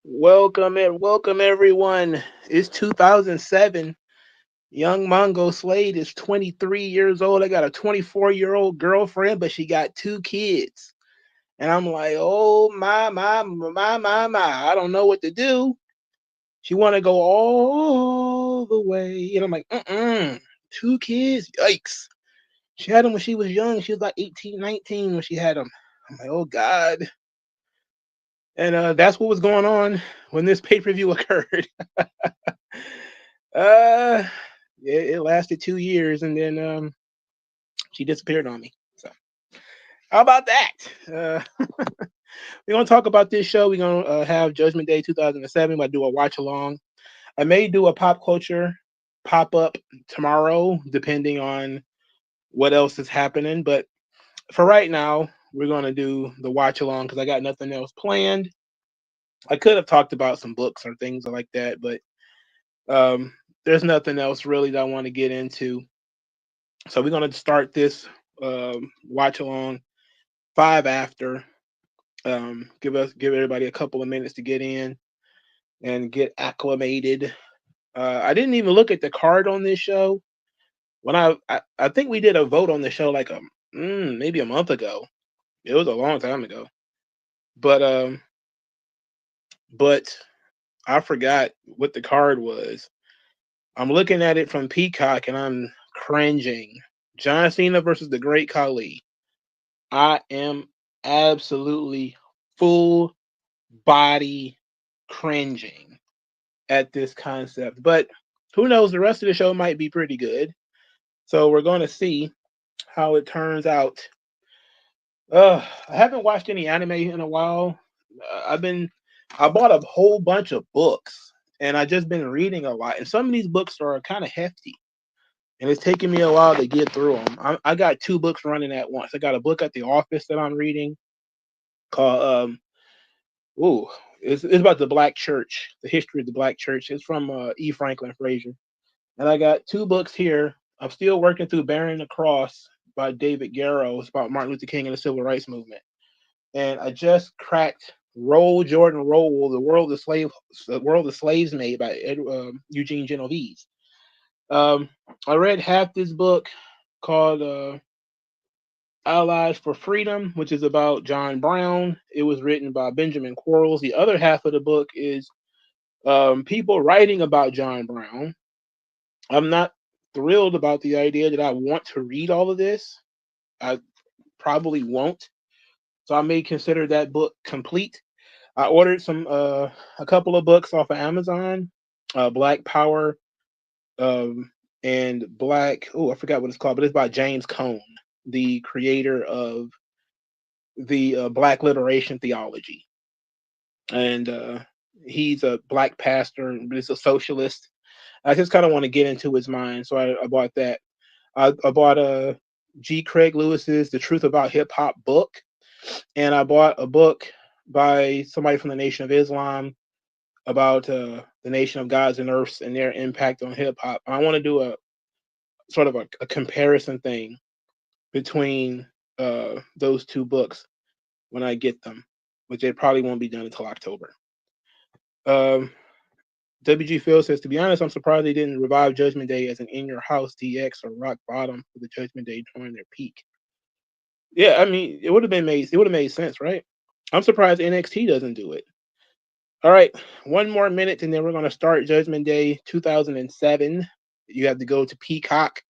Welcome everyone. It's 2007. Young Mongo Slade is 23 years old. I got a 24-year-old girlfriend, but she got two kids. And I'm like, oh my. I don't know what to do. She want to go all the way. And I'm like, two kids? Yikes. She had them when she was young. She was like 18, 19 when she had them. I'm like, oh God. And that's what was going on when this pay-per-view occurred. Uh, it lasted 2 years, and then she disappeared on me. So how about that? We're gonna talk about this show. We're gonna have Judgment Day 2007. I do a watch along. I may do a pop culture pop up tomorrow, depending on what else is happening. But for right now, we're gonna do the watch along because I got nothing else planned. I could have talked about some books or things like that, but um, there's nothing else really that I want to get into. So we're gonna start this watch along five after. Give everybody a couple of minutes to get in and get acclimated. I didn't even look at the card on this show. When I think we did a vote on the show like maybe a month ago. It was a long time ago. But but I forgot what the card was. I'm looking at it from Peacock and I'm cringing. John Cena versus the Great Khali. I am absolutely full body cringing at this concept. But who knows? The rest of the show might be pretty good. So we're going to see how it turns out. I haven't watched any anime in a while. I bought a whole bunch of books and I just been reading a lot. And some of these books are kind of hefty. And it's taking me a while to get through them. I got two books running at once. I got a book at the office that I'm reading called ooh, it's about the Black Church, the history of the Black Church. It's from E. Franklin Frazier, and I got two books here. I'm still working through Bearing the Cross by David Garrow. It's about Martin Luther King and the Civil Rights Movement, and I just cracked Roll Jordan Roll: The World the Slaves Made by Eugene Genovese. Um, I read half this book called Allies for Freedom, which is about John Brown. It was written by Benjamin Quarles. The other half of the book is people writing about John Brown. I'm not thrilled about the idea that I want to read all of this. I probably won't. So I may consider that book complete. I ordered a couple of books off of Amazon, Black Power, and Black. Oh, I forgot what it's called, but it's by James Cone, the creator of the Black Liberation Theology, and he's a black pastor, but he's a socialist. I just kind of want to get into his mind, so I bought that. I bought G. Craig Lewis's The Truth About Hip Hop book, and I bought a book by somebody from the Nation of Islam about the Nation of Gods and Earths and their impact on hip hop. I want to do a sort of a comparison thing between those two books when I get them, which they probably won't be done until October. Um, WG Phil says, to be honest, I'm surprised they didn't revive Judgment Day as an In Your House DX or Rock Bottom for the Judgment Day during their peak. Yeah, I mean, it would have made sense, right? I'm surprised NXT doesn't do it. All right, one more minute, and then we're gonna start Judgment Day 2007. You have to go to Peacock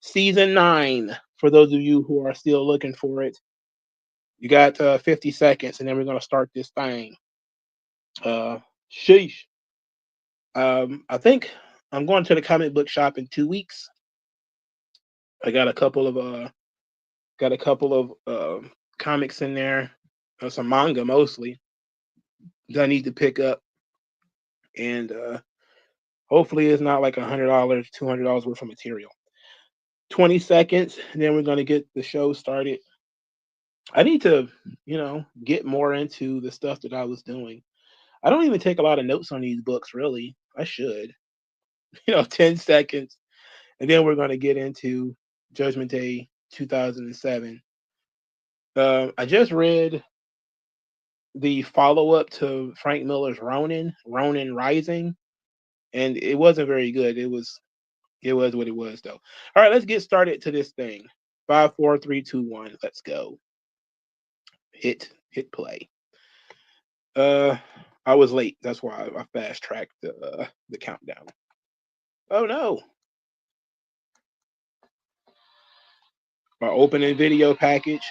season 9 for those of you who are still looking for it. You got 50 seconds, and then we're gonna start this thing. Sheesh. I think I'm going to the comic book shop in 2 weeks. I got a couple of comics in there, some manga mostly that I need to pick up, and hopefully it's not like $100, $200 worth of material. 20 seconds, and then we're gonna get the show started. I need to, get more into the stuff that I was doing. I don't even take a lot of notes on these books, really. I should. 10 seconds, and then we're gonna get into Judgment Day 2007. I just read the follow up to Frank Miller's Ronin Rising, and it wasn't very good. It was what it was though. All right, let's get started to this thing. 5, 4, 3, 2, 1. Let's go. Hit play. I was late. That's why I fast tracked the countdown. Oh no. Our opening video package.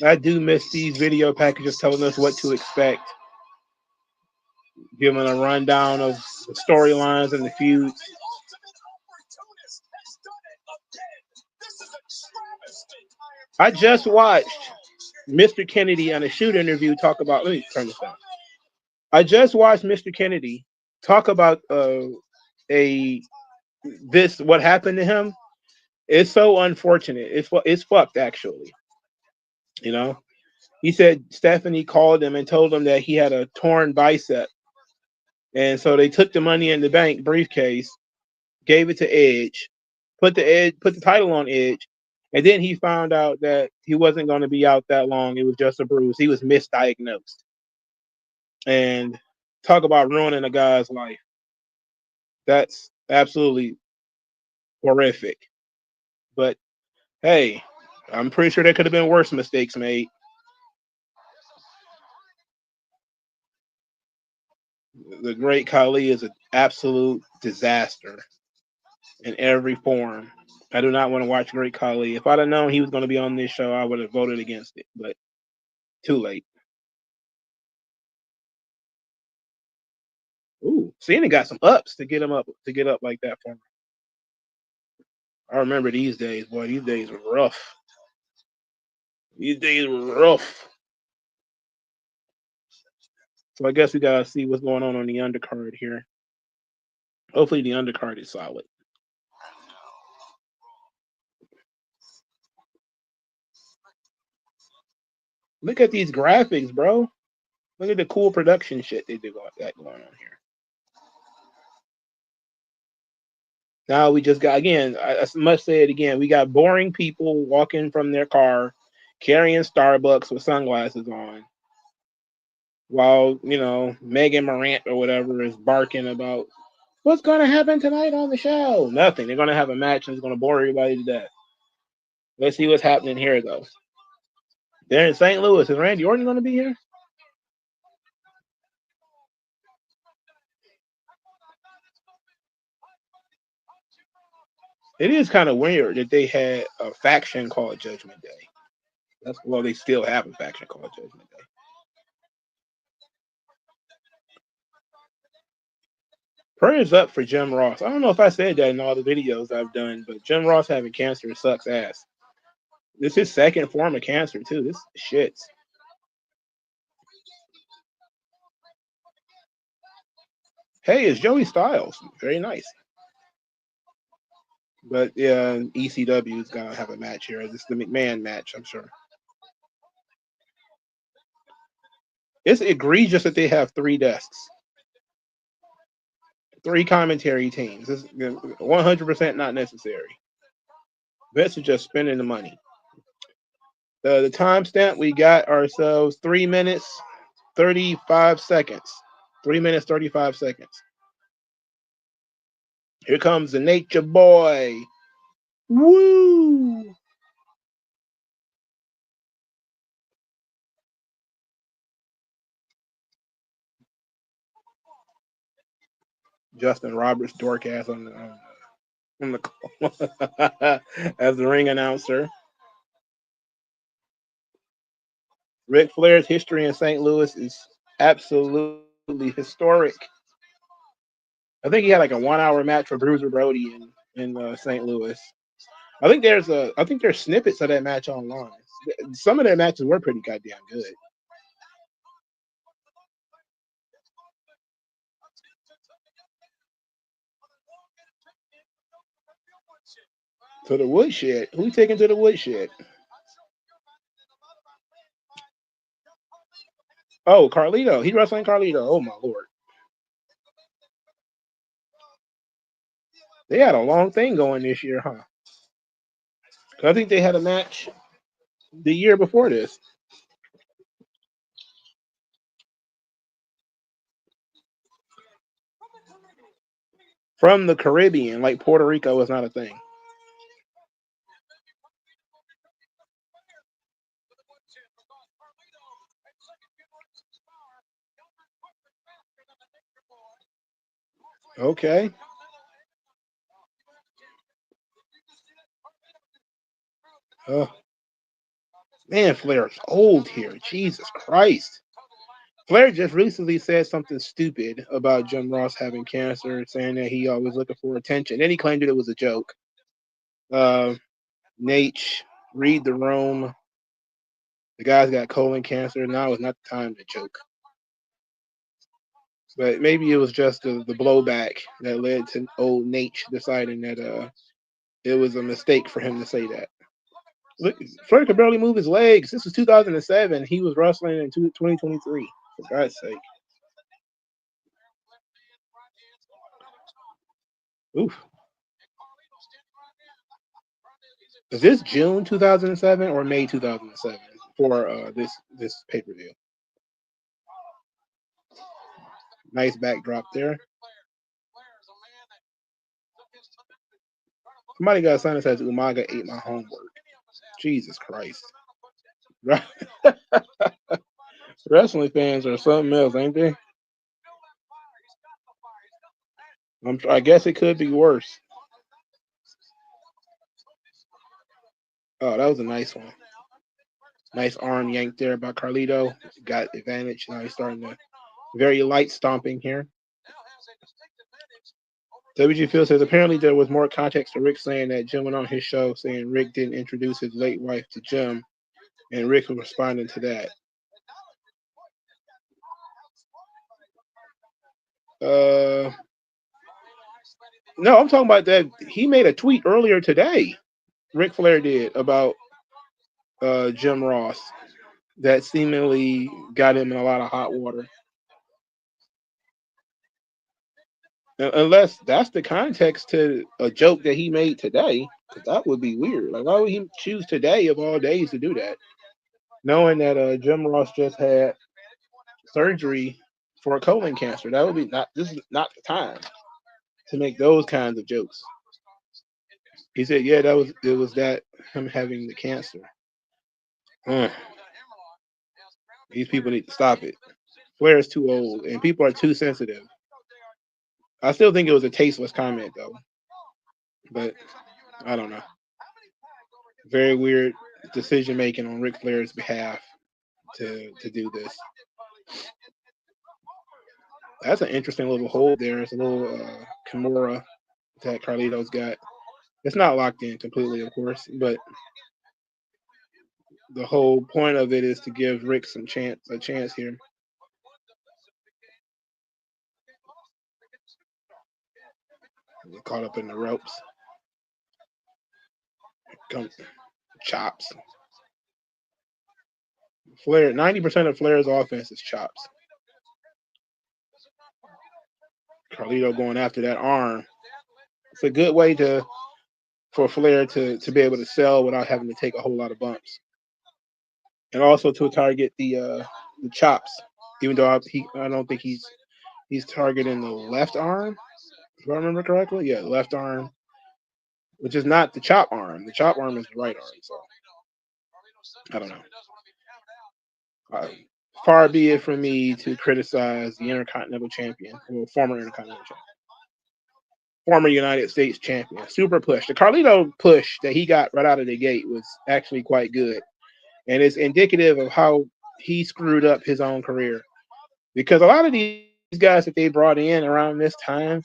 I do miss these video packages telling us what to expect, giving a rundown of the storylines and the feuds. I just watched Mr. Kennedy on a shoot interview talk about. Let me turn this down. I just watched Mr. Kennedy talk about what happened to him. It's so unfortunate. It's fucked actually. You know, he said Stephanie called him and told him that he had a torn bicep, and so they took the money in the bank briefcase, gave it to Edge, put the title on Edge, and then he found out that he wasn't going to be out that long. It was just a bruise. He was misdiagnosed. And talk about ruining a guy's life. That's absolutely horrific. But hey, I'm pretty sure there could have been worse mistakes made. The great Khali is an absolute disaster in every form. I do not want to watch Great Khali. If I'd have known he was going to be on this show, I would have voted against it. But too late. Ooh, Cena got some ups to get up like that for him. I remember these days, boy. These days were rough. So I guess we gotta see what's going on the undercard here. Hopefully the undercard is solid. Look at these graphics, bro. Look at the cool production shit they got going on here. Now we just got, again, I must say it again, we got boring people walking from their car carrying Starbucks with sunglasses on while, Megan Morant or whatever is barking about what's going to happen tonight on the show. Nothing. They're going to have a match and it's going to bore everybody to death. Let's see what's happening here, though. They're in St. Louis. Is Randy Orton going to be here? It is kind of weird that they had a faction called Judgment Day. They still have a faction called Judgment Day. Prayers up for Jim Ross. I don't know if I said that in all the videos I've done, but Jim Ross having cancer sucks ass. This is his second form of cancer, too. This shits. Hey, it's Joey Styles. Very nice. But yeah, ECW is going to have a match here. This is the McMahon match, I'm sure. It's egregious that they have 3 desks. 3 commentary teams. This is 100% not necessary. Vince is just spending the money. The timestamp, we got ourselves 3 minutes, 35 seconds. 3 minutes, 35 seconds. Here comes the Nature Boy. Woo! Justin Roberts dork ass on the call as the ring announcer. Ric Flair's history in St. Louis is absolutely historic. I think he had like a 1-hour match for Bruiser Brody in St. Louis. I think there's snippets of that match online. Some of their matches were pretty goddamn good. To the woodshed. Who taking to the woodshed? Oh, Carlito. He wrestling Carlito. Oh my lord. They had a long thing going this year, huh? I think they had a match the year before this. From the Caribbean, like Puerto Rico is not a thing. Okay. Man, Flair's old here. Jesus Christ. Flair just recently said something stupid about Jim Ross having cancer, saying that he always looking for attention. Then he claimed that it was a joke. Nate, read the room. The guy's got colon cancer. Now is not the time to joke. But maybe it was just the blowback that led to old Nate deciding that it was a mistake for him to say that. Look, Flair could barely move his legs. This was 2007. He was wrestling in 2023. For God's sake. Oof. Is this June 2007 or May 2007 for this pay-per-view? Nice backdrop there. Somebody got a sign that says Umaga ate my homework. Jesus Christ. Wrestling fans are something else, ain't they? I guess it could be worse. Oh, that was a nice one. Nice arm yank there by Carlito. Got advantage. Now he's starting to very light stomping here. WG Phil says apparently there was more context to Rick saying that Jim went on his show saying Rick didn't introduce his late wife to Jim, and Rick was responding to that. No, I'm talking about that. He made a tweet earlier today. Ric Flair did about Jim Ross that seemingly got him in a lot of hot water. Unless that's the context to a joke that he made today, because that would be weird. Like, why would he choose today of all days to do that? Knowing that Jim Ross just had surgery for colon cancer, that would be not. This is not the time to make those kinds of jokes. He said, "Yeah, it was that him having the cancer." These people need to stop it. Flair is too old, and people are too sensitive. I still think it was a tasteless comment, though. But I don't know. Very weird decision making on Ric Flair's behalf to do this. That's an interesting little hold there. It's a little Kimura that Carlito's got. It's not locked in completely, of course, but the whole point of it is to give Rick a chance here. Caught up in the ropes. Chops. Flair, 90% of Flair's offense is chops. Carlito going after that arm. It's a good way for Flair to be able to sell without having to take a whole lot of bumps, and also to target the chops. Even though I don't think he's targeting the left arm, if I remember correctly. Yeah, left arm, which is not the chop arm. The chop arm is the right arm. So I don't know. Far be it from me to criticize the Intercontinental Champion, or former Intercontinental Champion, former United States Champion. Super push. The Carlito push that he got right out of the gate was actually quite good, and it's indicative of how he screwed up his own career. Because a lot of these guys that they brought in around this time,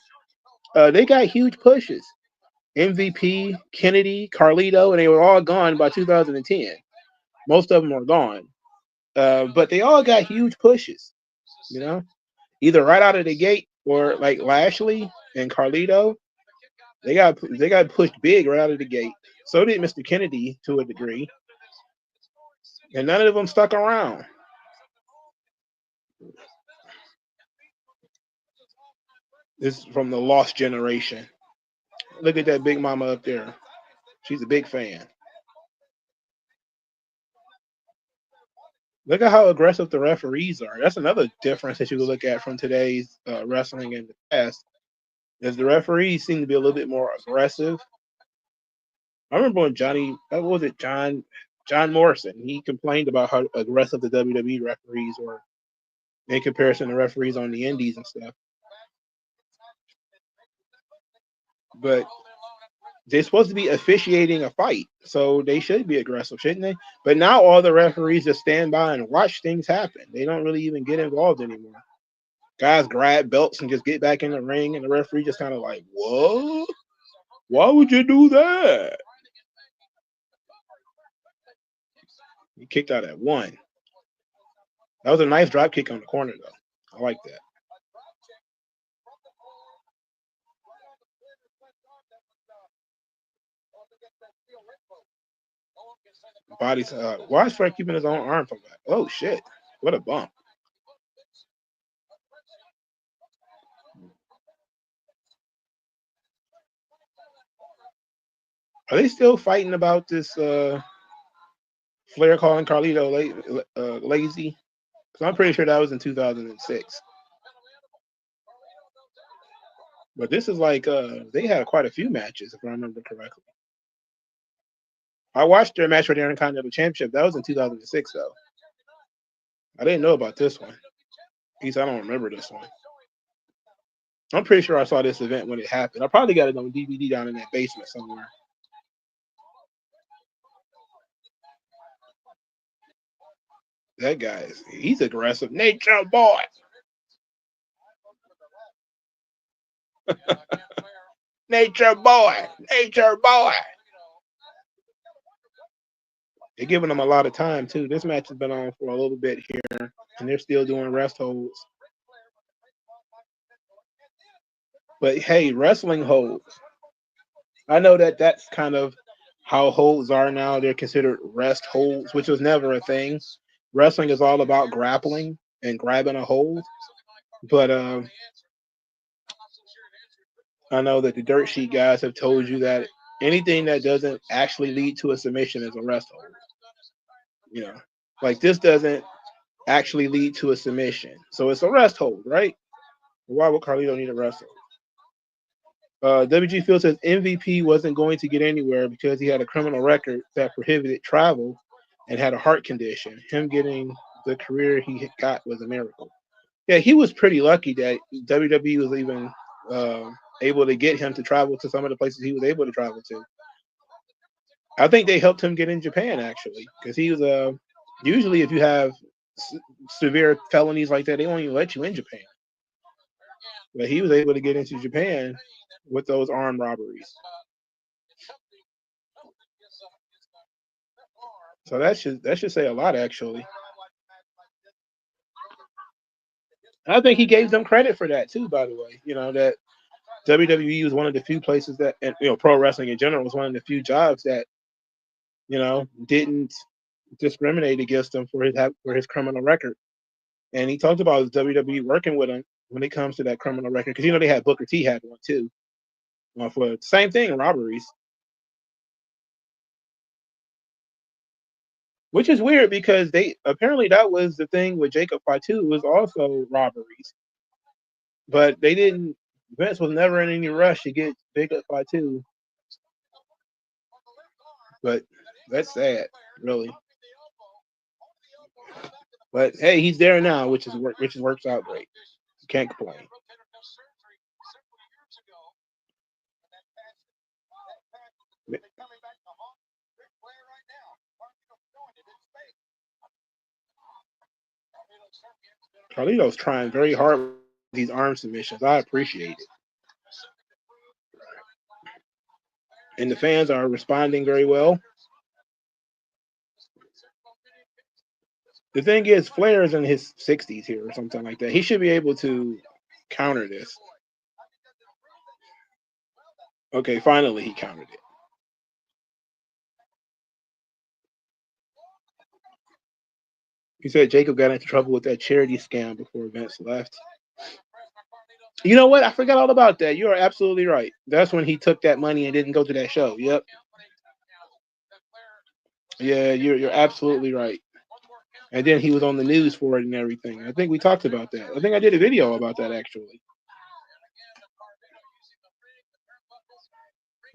they got huge pushes. MVP, Kennedy, Carlito, and they were all gone by 2010. Most of them are gone. But they all got huge pushes, you know, either right out of the gate or like Lashley and Carlito. They got pushed big right out of the gate. So did Mr. Kennedy to a degree. And none of them stuck around. This is from the Lost Generation. Look at that big mama up there. She's a big fan. Look at how aggressive the referees are. That's another difference that you can look at from today's wrestling in the past. Is the referees seem to be a little bit more aggressive. I remember when John Morrison, he complained about how aggressive the WWE referees were in comparison to referees on the indies and stuff. But they're supposed to be officiating a fight, so they should be aggressive, shouldn't they? But now all the referees just stand by and watch things happen. They don't really even get involved anymore. Guys grab belts and just get back in the ring, and the referee just kind of like, what? Why would you do that? He kicked out at 1. That was a nice drop kick on the corner, though. I like that. Body's why is Fred keeping his own arm from that? Oh shit! What a bump! Are they still fighting about this Flair calling Carlito lazy? Because I'm pretty sure that was in 2006. But this is like they had quite a few matches, if I remember correctly. I watched their match for the Intercontinental Championship. That was in 2006, though. I didn't know about this one. At least I don't remember this one. I'm pretty sure I saw this event when it happened. I probably got it on DVD down in that basement somewhere. That guy he's aggressive. Nature boy. Nature boy. Nature boy. They're giving them a lot of time, too. This match has been on for a little bit here, and they're still doing rest holds. But, hey, wrestling holds. I know that that's kind of how holds are now. They're considered rest holds, which was never a thing. Wrestling is all about grappling and grabbing a hold. But I know that the dirt sheet guys have told you that anything that doesn't actually lead to a submission is a rest hold. You know, like this doesn't actually lead to a submission. So it's a rest hold, right? Why would Carlito need a rest hold? WG Field says MVP wasn't going to get anywhere because he had a criminal record that prohibited travel and had a heart condition. Him getting the career he got was a miracle. Yeah, he was pretty lucky that WWE was even able to get him to travel to some of the places he was able to travel to. I think they helped him get in Japan, actually, because he was usually if you have severe felonies like that, they won't even let you in Japan. But he was able to get into Japan with those armed robberies. So that should say a lot, actually. I think he gave them credit for that too, by the way. You know, that WWE was one of the few places that, and pro wrestling in general was one of the few jobs that, didn't discriminate against him for his criminal record. And he talked about WWE working with him when it comes to that criminal record, because they had Booker T had one too, for the same thing, robberies. Which is weird because they apparently that was the thing with Jacob Fatu was also robberies, but they didn't. Vince was never in any rush to get Jacob Fatu, but that's sad, really. But hey, he's there now, which works out great. Can't complain. Carlito's trying very hard with these arm submissions. I appreciate it. And the fans are responding very well. The thing is, Flair is in his 60s here or something like that. He should be able to counter this. Okay, finally he countered it. He said Jacob got into trouble with that charity scam before Vince left. You know what? I forgot all about that. You are absolutely right. That's when he took that money and didn't go to that show. Yep. Yeah, you're absolutely right. And then he was on the news for it and everything. I think we talked about that. I think I did a video about that actually.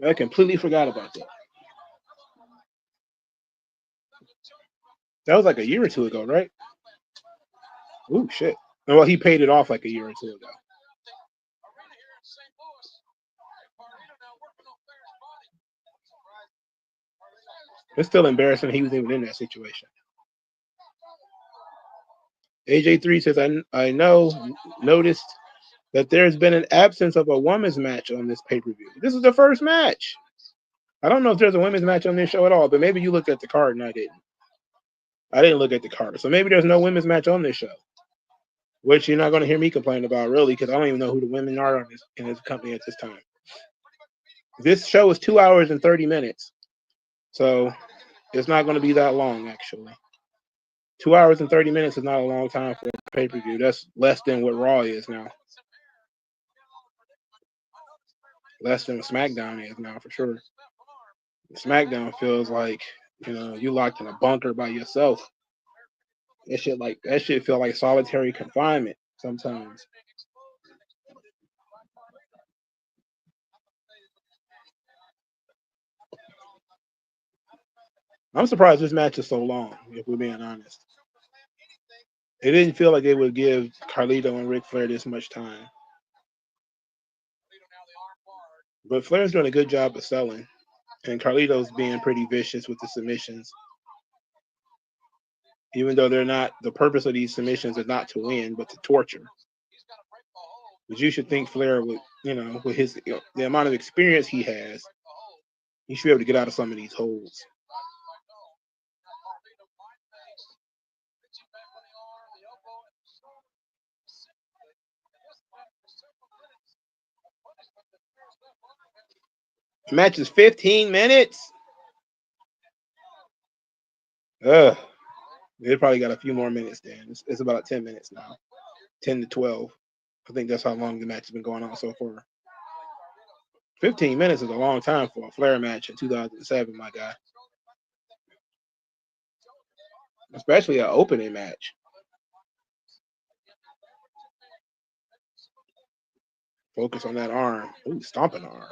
I completely forgot about that. That was like a year or two ago, right? Ooh, shit. Well, he paid it off like a year or two ago. It's still embarrassing he was even in that situation. AJ3 says, I noticed that there's been an absence of a women's match on this pay-per-view. This is the first match. I don't know if there's a women's match on this show at all, but maybe you looked at the card and I didn't. I didn't look at the card. So maybe there's no women's match on this show, which you're not going to hear me complain about, really, because I don't even know who the women are in this company at this time. This show is 2 hours and 30 minutes. So it's not going to be that long, actually. 2 hours and 30 minutes is not a long time for a pay-per-view. That's less than what Raw is now. Less than what SmackDown is now, for sure. SmackDown feels like, you locked in a bunker by yourself. That shit feel like solitary confinement sometimes. I'm surprised this match is so long, if we're being honest. It didn't feel like they would give Carlito and Ric Flair this much time. But Flair's doing a good job of selling. And Carlito's being pretty vicious with the submissions. Even though they're not, the purpose of these submissions is not to win, but to torture. But you should think Flair would, with his the amount of experience he has, he should be able to get out of some of these holes. The match is 15 minutes. Ugh. They probably got a few more minutes then. It's about 10 minutes now. 10 to 12. I think that's how long the match has been going on so far. 15 minutes is a long time for a Flair match in 2007, my guy. Especially an opening match. Focus on that arm. Ooh, stomping arm.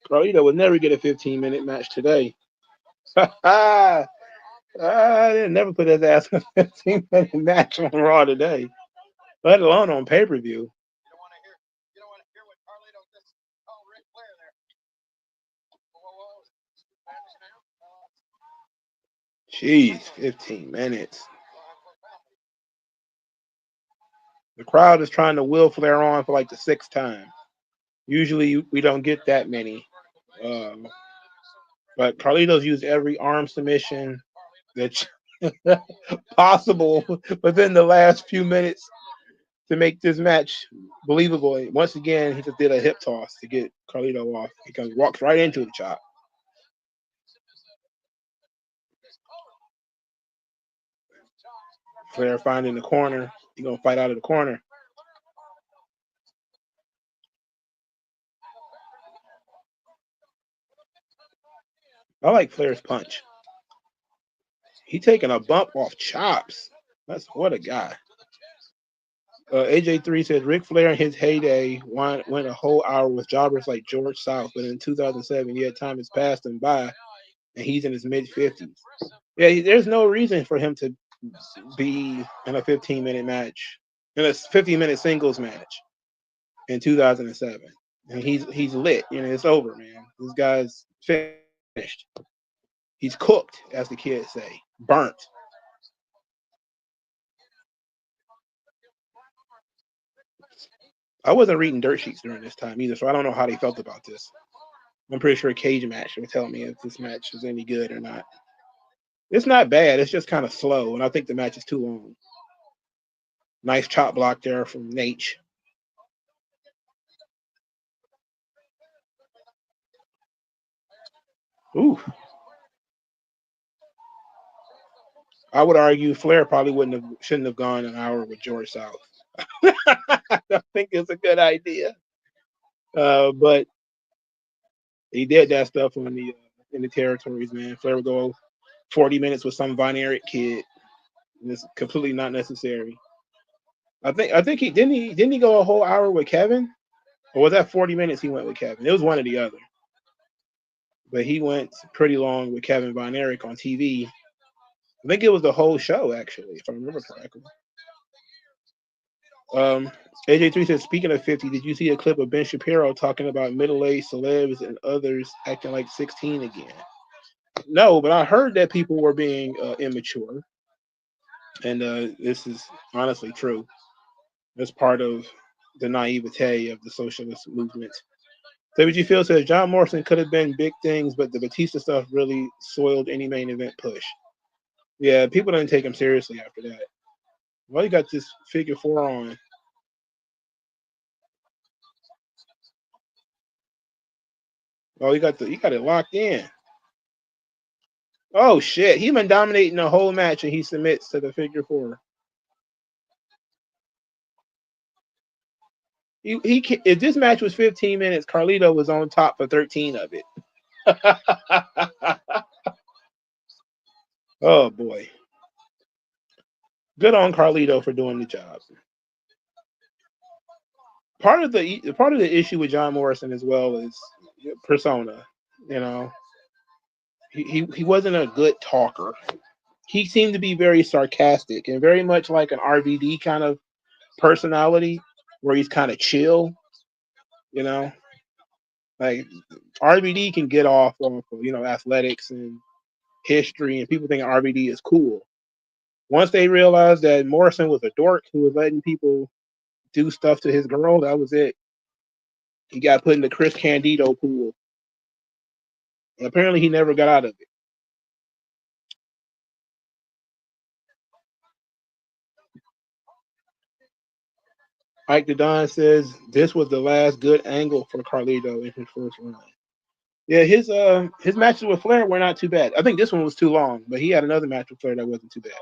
Carlito would never get a 15-minute match today. I didn't never put his ass in a 15-minute match on Raw today, let alone on pay-per-view. Jeez, 15 minutes. The crowd is trying to will Flair on for like the 6th time. Usually we don't get that many. But Carlito's used every arm submission that's possible within the last few minutes to make this match believable. Once again, he just did a hip toss to get Carlito off. He walks right into the chop. Flair finding the corner. He's going to fight out of the corner. I like Flair's punch. He taking a bump off chops. That's what a guy. AJ3 says Ric Flair in his heyday went a whole hour with jobbers like George South, but in 2007, yet time has passed him by, and he's in his mid-50s. Yeah, there's no reason for him to be in a 15-minute match, in a 15-minute singles match in 2007. And he's lit. It's over, man. This guy's finished. He's cooked, as the kids say, burnt. I wasn't reading dirt sheets during this time either, so I don't know how they felt about this. I'm pretty sure Cage Match would tell me if this match is any good or not. It's not bad. It's just kind of slow, and I think the match is too long. Nice chop block there from Nate. Ooh. I would argue Flair probably shouldn't have gone an hour with George South. I don't think it's a good idea. But he did that stuff on the in the territories, man. Flair would go 40 minutes with some Von Erich kid. And it's completely not necessary. I think he go a whole hour with Kevin? Or was that 40 minutes he went with Kevin? It was one or the other. But he went pretty long with Kevin Von Erich on TV. I think it was the whole show, actually, if I remember correctly. AJ3 says, speaking of 50, did you see a clip of Ben Shapiro talking about middle-aged celebs and others acting like 16 again? No, but I heard that people were being immature. And this is honestly true. It's part of the naivete of the socialist movement. WG Phil says, John Morrison could have been big things, but the Batista stuff really soiled any main event push. Yeah, people didn't take him seriously after that. Well, you got this figure 4 on. Oh, you got it locked in. Oh shit, he been dominating the whole match and he submits to the figure 4. If this match was 15 minutes, Carlito was on top for 13 of it. Oh boy. Good on Carlito for doing the job. Part of the issue with John Morrison as well is persona. You know, he wasn't a good talker. He seemed to be very sarcastic and very much like an RVD kind of personality, where he's kind of chill. You know, like RVD can get off of athletics and history, and people think RVD is cool. Once they realized that Morrison was a dork who was letting people do stuff to his girl, that was it. He got put in the Chris Candido pool. And apparently he never got out of it. Ike the Don says this was the last good angle for Carlito in his first run. Yeah, his matches with Flair were not too bad. I think this one was too long, but he had another match with Flair that wasn't too bad.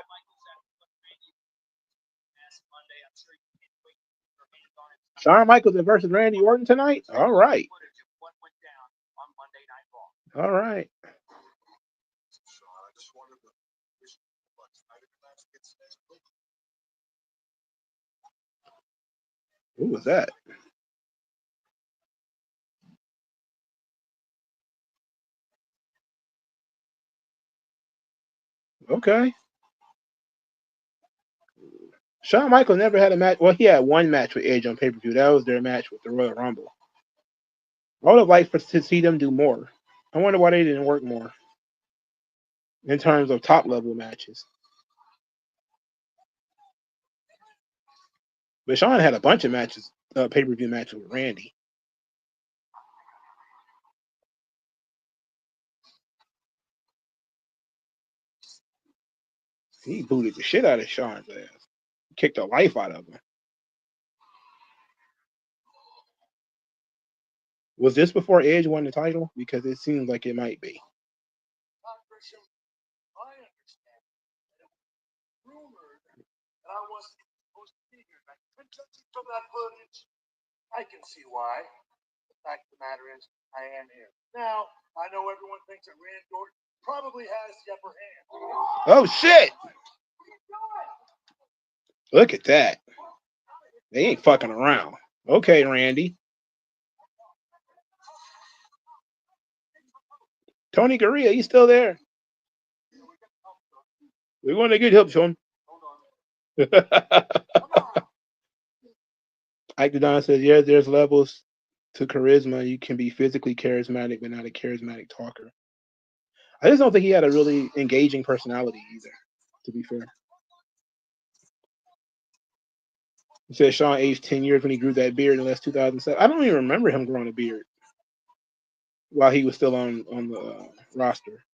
Shawn Michaels versus Randy Orton tonight? All right. All right. Who was that? Okay. Shawn Michaels never had a match. Well, he had one match with Edge on pay-per-view. That was their match with the Royal Rumble. I would have liked to see them do more. I wonder why they didn't work more in terms of top-level matches. But Shawn had a bunch of matches, pay-per-view matches with Randy. He booted the shit out of Shawn's ass. Kicked the life out of him. Was this before Edge won the title? Because it seems like it might be. I can see why. The fact of the matter is, I am here. Now, I know everyone thinks that Randy Orton probably has the upper hand. Oh, shit! Look at that. They ain't fucking around. Okay, Randy. Tony Gurria, he's still there. We want to get help, Sean. Ike the Don says, yeah, there's levels to charisma. You can be physically charismatic, but not a charismatic talker. I just don't think he had a really engaging personality either, to be fair. He said Shawn aged 10 years when he grew that beard unless 2007. I don't even remember him growing a beard while he was still on the roster.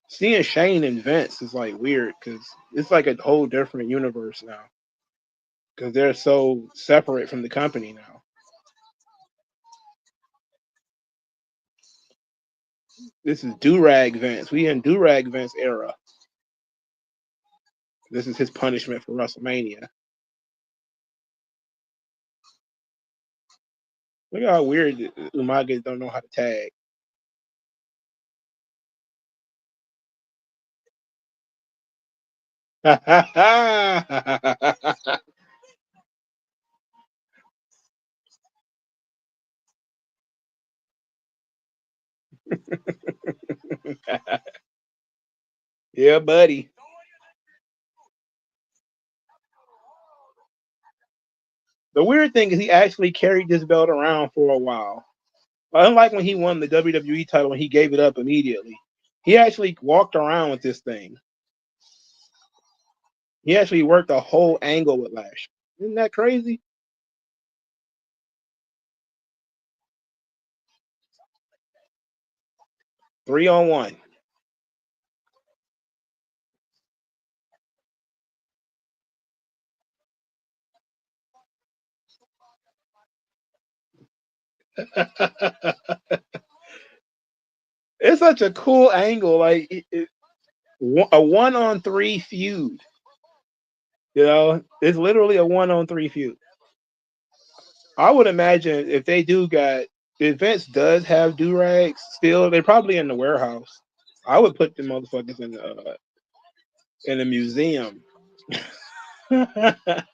Seeing Shane and Vince is like weird because it's like a whole different universe now because they're so separate from the company now. This is do-rag Vince. We in do-rag Vince era. This is his punishment for WrestleMania. Look how weird Umaga don't know how to tag. Yeah, buddy. The weird thing is he actually carried this belt around for a while. Unlike when he won the WWE title and he gave it up immediately. He actually walked around with this thing. He actually worked a whole angle with Lash. Isn't that crazy? Three on one. It's such a cool angle. Like a 1-on-3 feud. You know, it's literally a 1-on-3 feud. I would imagine if they do got, if Vince does have do-rags still, they're probably in the warehouse. I would put the motherfuckers in the museum. But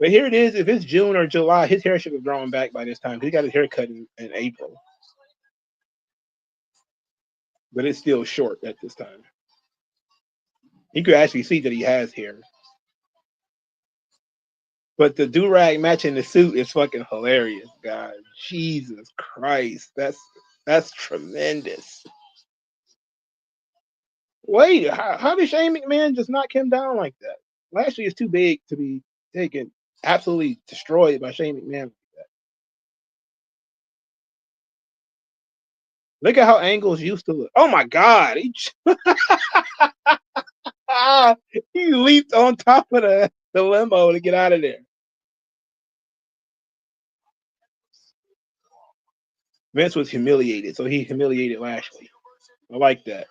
here it is. If it's June or July, his hair should have grown back by this time. He got his hair cut in April. But it's still short at this time. You could actually see that he has hair. But the do-rag matching the suit is fucking hilarious, God. Jesus Christ. That's tremendous. Wait, how did Shane McMahon just knock him down like that? Lashley is too big to be taken absolutely destroyed by Shane McMahon like that. Look at how Angles used to look. Oh my God. He leaped on top of the limo to get out of there. Vince was humiliated, so he humiliated Lashley. I like that.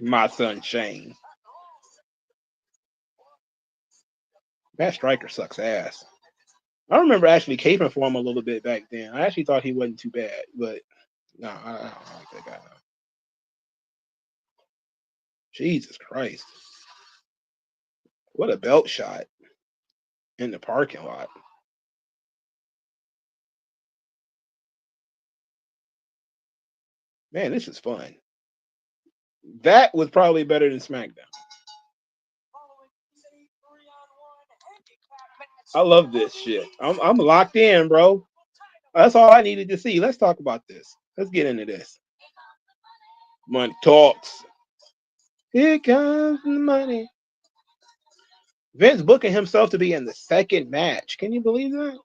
My son Shane. Matt Striker sucks ass. I remember actually caping for him a little bit back then. I actually thought he wasn't too bad, but no, I don't like that guy. No. Jesus Christ. What a belt shot in the parking lot. Man, this is fun. That was probably better than SmackDown. I love this shit. I'm locked in, bro. That's all I needed to see. Let's talk about this. Let's get into this. Money talks. Here comes the money. Vince booking himself to be in the second match. Can you believe that?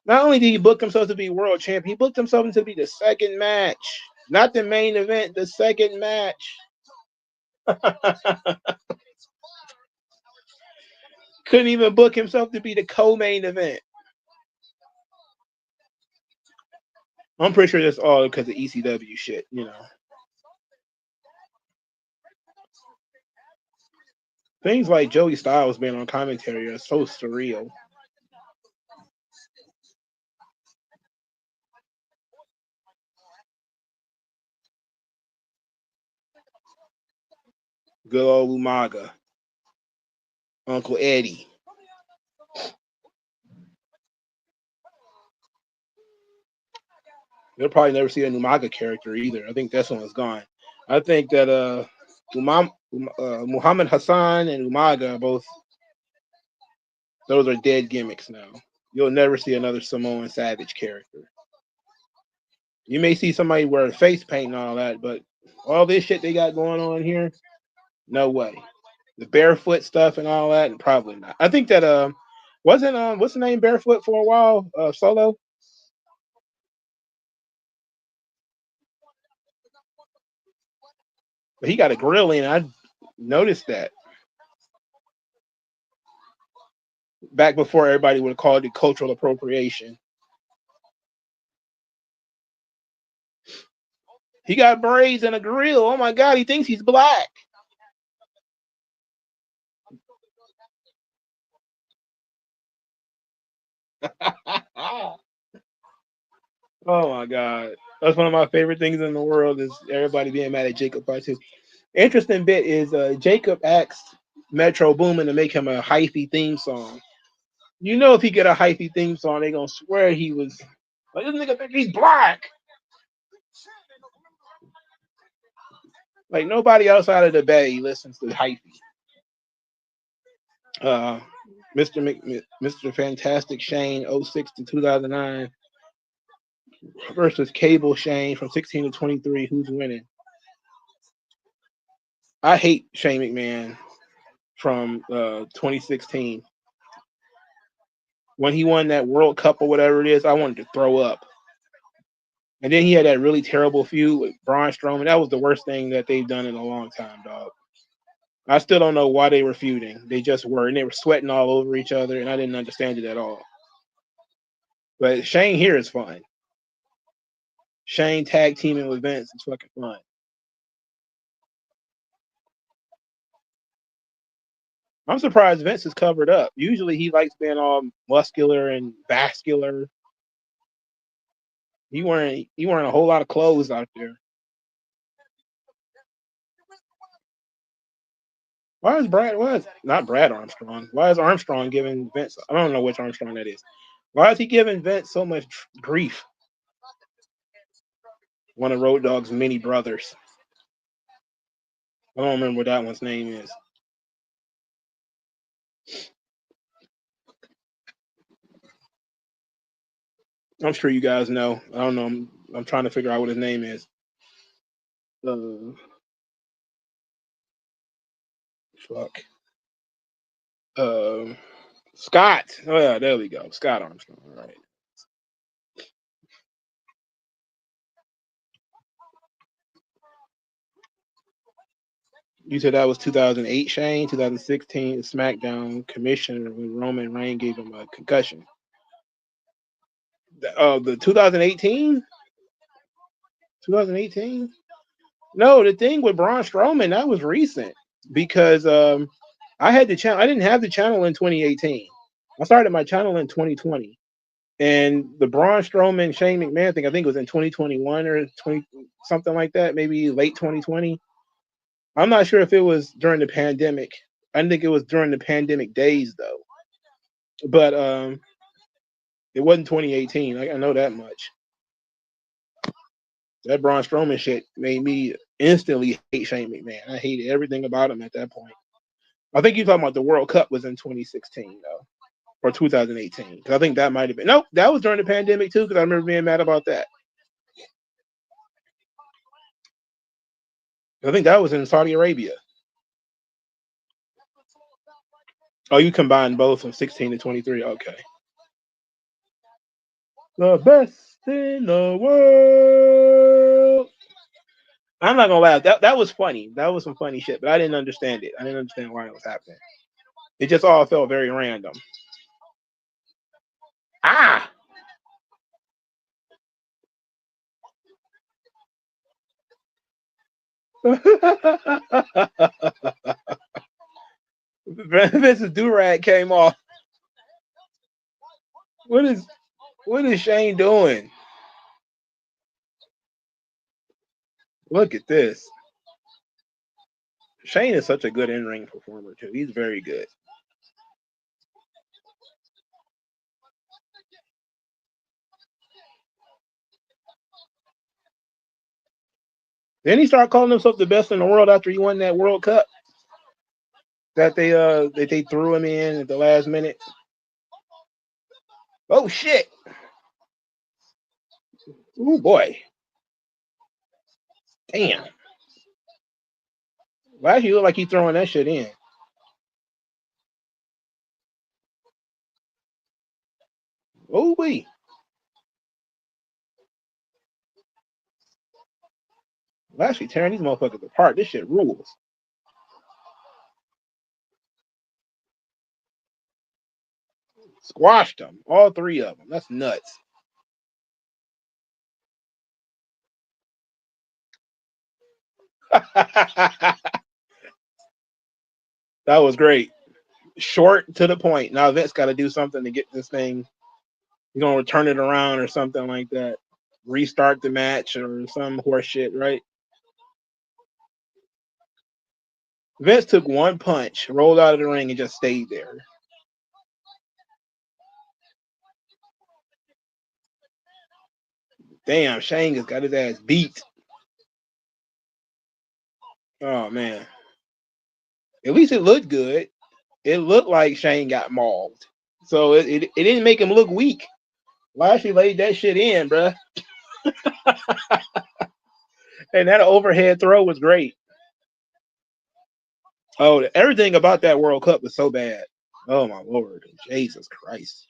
Not only did he book himself to be world champ, he booked himself to be the second match. Not the main event, the second match. Couldn't even book himself to be the co-main event. I'm pretty sure that's all because of ECW shit, you know. Things like Joey Styles being on commentary are so surreal. Good old Umaga. Uncle Eddie. You'll probably never see a Umaga character either. I think that's one is gone. I think that Muhammad Hassan and Umaga are both, those are dead gimmicks now. You'll never see another Samoan Savage character. You may see somebody wear face paint and all that, but all this shit they got going on here, no way. The barefoot stuff and all that, and probably not. I think that wasn't what's the name barefoot for a while? Solo. But he got a grill in. I noticed that. Back before everybody would have called it cultural appropriation. He got braids and a grill. Oh my God, he thinks he's black. Oh my God. That's one of my favorite things in the world is everybody being mad at Jacob Fatu. Interesting bit is Jacob asked Metro Boomin to make him a hyphy theme song. You know, if he get a hyphy theme song, they gonna swear he was like, this nigga think he's black. Like nobody outside of the Bay listens to hyphy. Mr. Fantastic Shane 06 to 2009 versus Cable Shane from 16 to 23. Who's winning? I hate Shane McMahon from 2016. When he won that World Cup or whatever it is, I wanted to throw up. And then he had that really terrible feud with Braun Strowman. That was the worst thing that they've done in a long time, dog. I still don't know why they were feuding. They just were, and they were sweating all over each other, and I didn't understand it at all. But Shane here is fun. Shane tag teaming with Vince is fucking fun. I'm surprised Vince is covered up. Usually he likes being all muscular and vascular. He wearing a whole lot of clothes out there. Why is not Brad Armstrong? Why is Armstrong giving Vince? I don't know which Armstrong that is. Why is he giving Vince so much grief? One of Road Dogg's many brothers. I don't remember what that one's name is. I'm sure you guys know. I don't know. I'm trying to figure out what his name is. Fuck. Scott. Oh yeah, there we go. Scott Armstrong. All right. You said that was 2008, Shane. 2016, Smackdown commissioner when Roman Reigns gave him a concussion. The 2018. 2018. No, the thing with Braun Strowman that was recent because I had the channel. I didn't have the channel in 2018. I started my channel in 2020, and the Braun Strowman Shane McMahon thing I think it was in 2021 or 20 something like that, maybe late 2020. I'm not sure if it was during the pandemic. I think it was during the pandemic days though, but it wasn't 2018. I know that much. That Braun Strowman shit made me instantly hate Shane McMahon. I hated everything about him at that point. I think you're talking about the World Cup was in 2016 though, or 2018. Because I think that might have been. Nope, that was during the pandemic too. Because I remember being mad about that. I think that was in Saudi Arabia. Oh, you combined both from 16 to 23. Okay. The best in the world. I'm not gonna lie. That was funny. That was some funny shit, but I didn't understand it. I didn't understand why it was happening. It just all felt very random. Ah. Vince's do-rag came off. What is Shane doing? Look at this. Shane is such a good in-ring performer too. He's very good. Then he started calling himself the best in the world after he won that World Cup that they threw him in at the last minute. Oh shit! Oh boy! Damn! Why do you look like he's throwing that shit in? Oh wait! Lashley tearing these motherfuckers apart. This shit rules. Squashed them, all three of them. That's nuts. That was great. Short to the point. Now Vince got to do something to get this thing. He's gonna turn it around or something like that. Restart the match or some horse shit, right? Vince took one punch, rolled out of the ring, and just stayed there. Damn, Shane has got his ass beat. Oh man. At least it looked good. It looked like Shane got mauled. So it didn't make him look weak. Lashley laid that shit in, bruh. And that overhead throw was great. Oh, everything about that World Cup was so bad. Oh my Lord. Jesus Christ.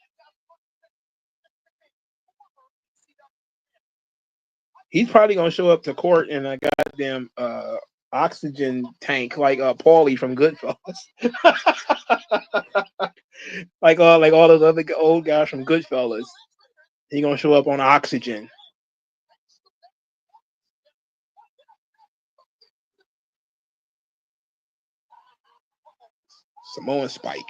He's probably gonna show up to court in a goddamn oxygen tank like Paulie from Goodfellas. like all those other old guys from Goodfellas. He gonna show up on oxygen. Samoan Spike.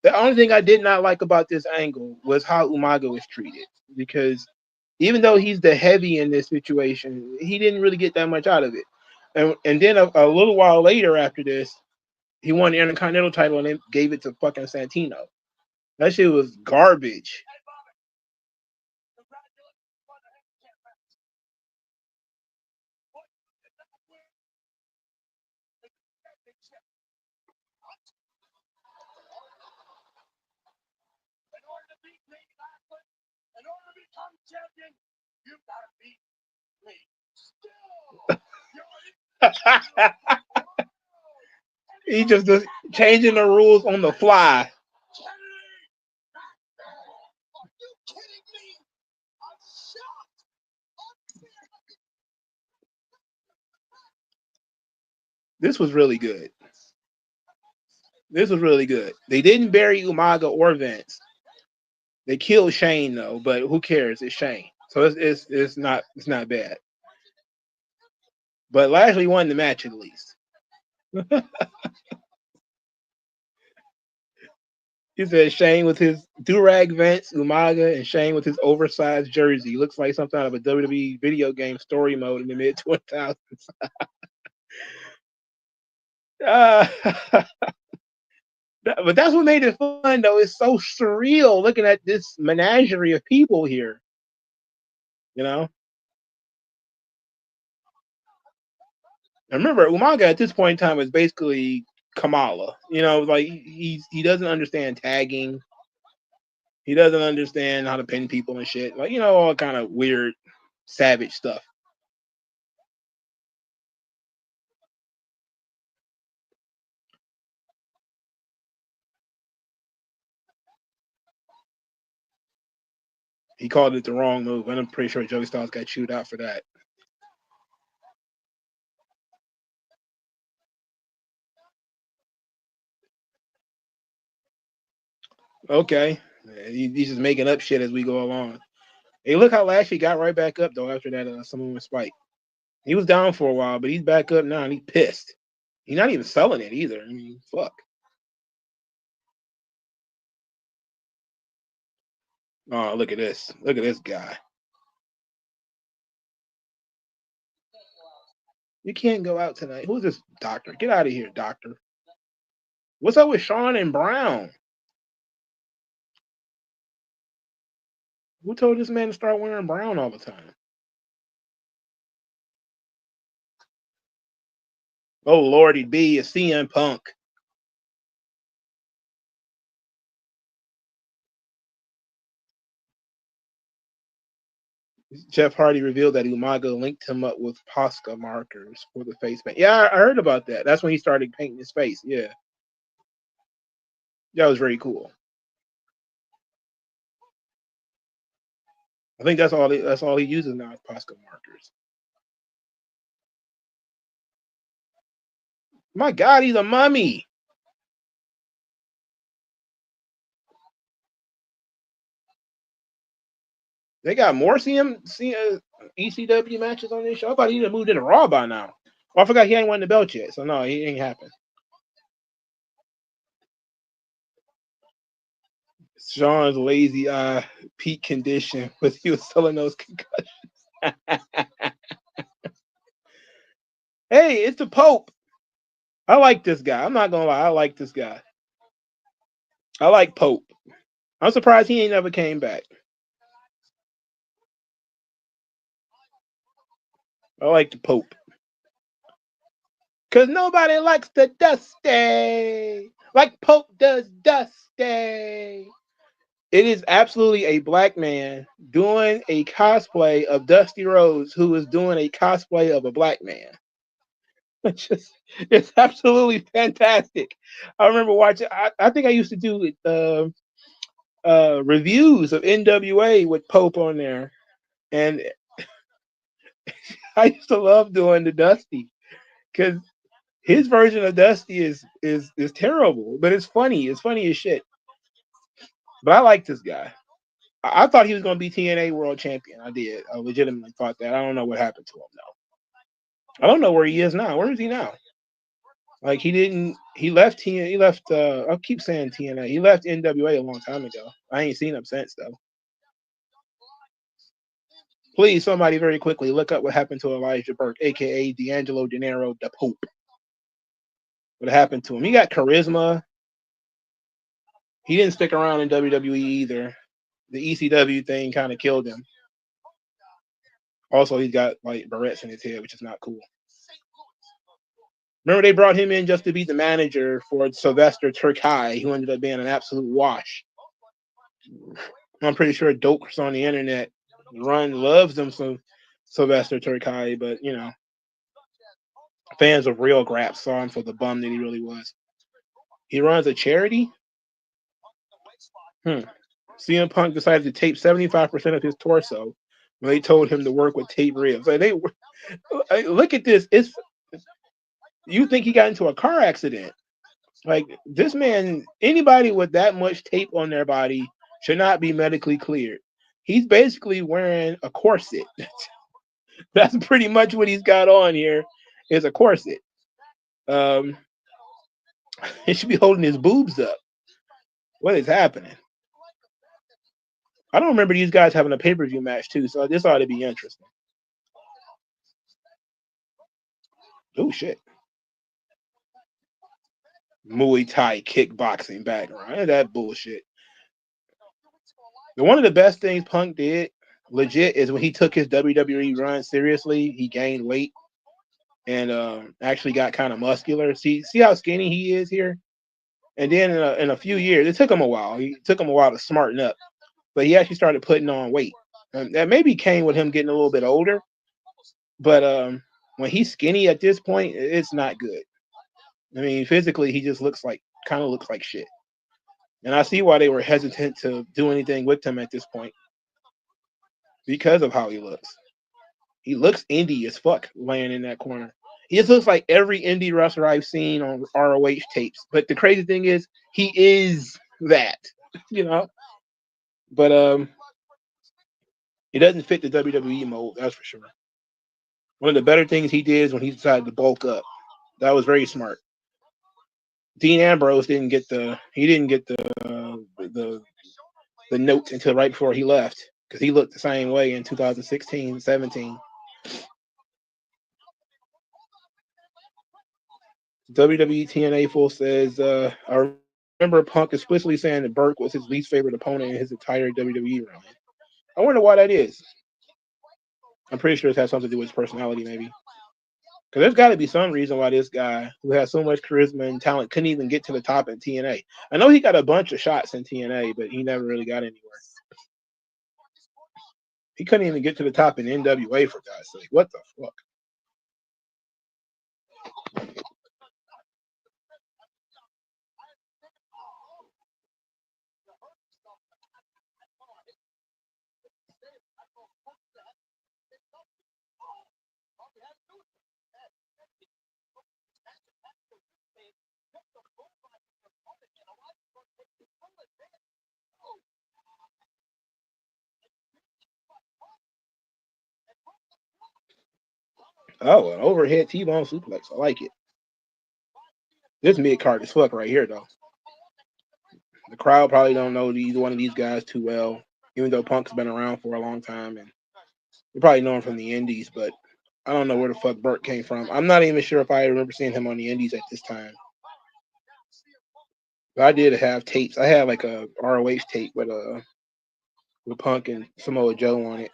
The only thing I did not like about this angle was how Umaga was treated, because even though he's the heavy in this situation, he didn't really get that much out of it. And then a little while later after this, he won the Intercontinental title and then gave it to fucking Santino. That shit was garbage. He just changing the rules on the fly. This was really good. This was really good. They didn't bury Umaga or Vince. They killed Shane though, but who cares? It's Shane, so it's not bad. But Lashley won the match at least. He said Shane with his do-rag Vince, Umaga, and Shane with his oversized jersey. Looks like something out of a WWE video game story mode in the mid-2000s. But that's what made it fun, though. It's so surreal looking at this menagerie of people here. You know? I remember Umaga at this point in time is basically Kamala. You know, like he doesn't understand tagging. He doesn't understand how to pin people and shit. Like, you know, all kind of weird, savage stuff. He called it the wrong move, and I'm pretty sure Joey Styles got chewed out for that. Okay. He's just making up shit as we go along. Hey, look how Lashley got right back up, though, after that Samoan Spike. He was down for a while, but he's back up now, and he's pissed. He's not even selling it either. I mean, fuck. Oh, look at this. Look at this guy. You can't go out tonight. Who's this doctor? Get out of here, doctor. What's up with Sean and Brown? Who told this man to start wearing brown all the time? Oh, Lordy B, it's CM Punk. Jeff Hardy revealed that Umaga linked him up with Posca markers for the face paint. Yeah, I heard about that. That's when he started painting his face. Yeah. That was very cool. I think that's all he uses now is Posca markers. My God, he's a mummy. They got more ECW matches on this show. I thought he'd have moved into Raw by now. Oh, I forgot he ain't won the belt yet, so no, he ain't happened. Sean's lazy eye peak condition, but he was selling those concussions. Hey, it's the Pope. I like this guy. I'm not gonna lie, I like this guy. I like Pope. I'm surprised he ain't never came back. I like the Pope. Cause nobody likes the Dusty like Pope does Dusty. It is absolutely a black man doing a cosplay of Dusty Rhodes, who is doing a cosplay of a black man. It's absolutely fantastic. I remember watching. I think I used to do reviews of NWA with Pope on there, and I used to love doing the Dusty because his version of Dusty is terrible, but it's funny. It's funny as shit. But I like this guy. I thought he was going to be TNA World Champion. I did. I legitimately thought that. I don't know what happened to him though. I don't know where he is now. Where is he now? Like he didn't. He left TNA. He left. I keep saying TNA. He left NWA a long time ago. I ain't seen him since though. Please, somebody, very quickly look up what happened to Elijah Burke, aka D'Angelo Dinero, the Pope. What happened to him? He got charisma. He didn't stick around in WWE either. The ECW thing kind of killed him. Also, he's got like barrettes in his head, which is not cool. Remember, they brought him in just to be the manager for Sylvester Terkay, who ended up being an absolute wash. I'm pretty sure dokes on the internet loves them some Sylvester Terkay, but you know, fans of real Graps saw him for the bum that he really was. He runs a charity. CM Punk decided to tape 75% of his torso when they told him to work with tape ribs. Like look at this. You think he got into a car accident? Like this man, anybody with that much tape on their body should not be medically cleared. He's basically wearing a corset. That's pretty much what he's got on here. Is a corset. He should be holding his boobs up. What is happening? I don't remember these guys having a pay-per-view match too, so this ought to be interesting. Oh shit. Muay Thai kickboxing background. That bullshit. One of the best things Punk did, legit, is when he took his WWE run seriously. He gained weight and actually got kind of muscular. See how skinny he is here. And then in a few years, it took him a while. It took him a while to smarten up, but he actually started putting on weight. That maybe came with him getting a little bit older. But when he's skinny at this point, it's not good. I mean, physically, he just looks like shit. And I see why they were hesitant to do anything with him at this point because of how he looks. He looks indie as fuck laying in that corner. He just looks like every indie wrestler I've seen on ROH tapes. But the crazy thing is, he is that, you know. But he doesn't fit the WWE mold, that's for sure. One of the better things he did is when he decided to bulk up. That was very smart. Dean Ambrose didn't get the note until right before he left because he looked the same way in 2016, 17. WWE TNA Full says, I remember Punk explicitly saying that Burke was his least favorite opponent in his entire WWE run. I wonder why that is. I'm pretty sure it has something to do with his personality, maybe. Because there's got to be some reason why this guy, who has so much charisma and talent, couldn't even get to the top in TNA. I know he got a bunch of shots in TNA, but he never really got anywhere. He couldn't even get to the top in NWA, for God's sake. What the fuck? Oh, an overhead T-bone suplex. I like it. This mid card is fuck right here, though. The crowd probably don't know either one of these guys too well, even though Punk's been around for a long time, and you probably know him from the Indies. But I don't know where the fuck Burt came from. I'm not even sure if I remember seeing him on the Indies at this time. But I did have tapes. I had like a ROH tape with Punk and Samoa Joe on it.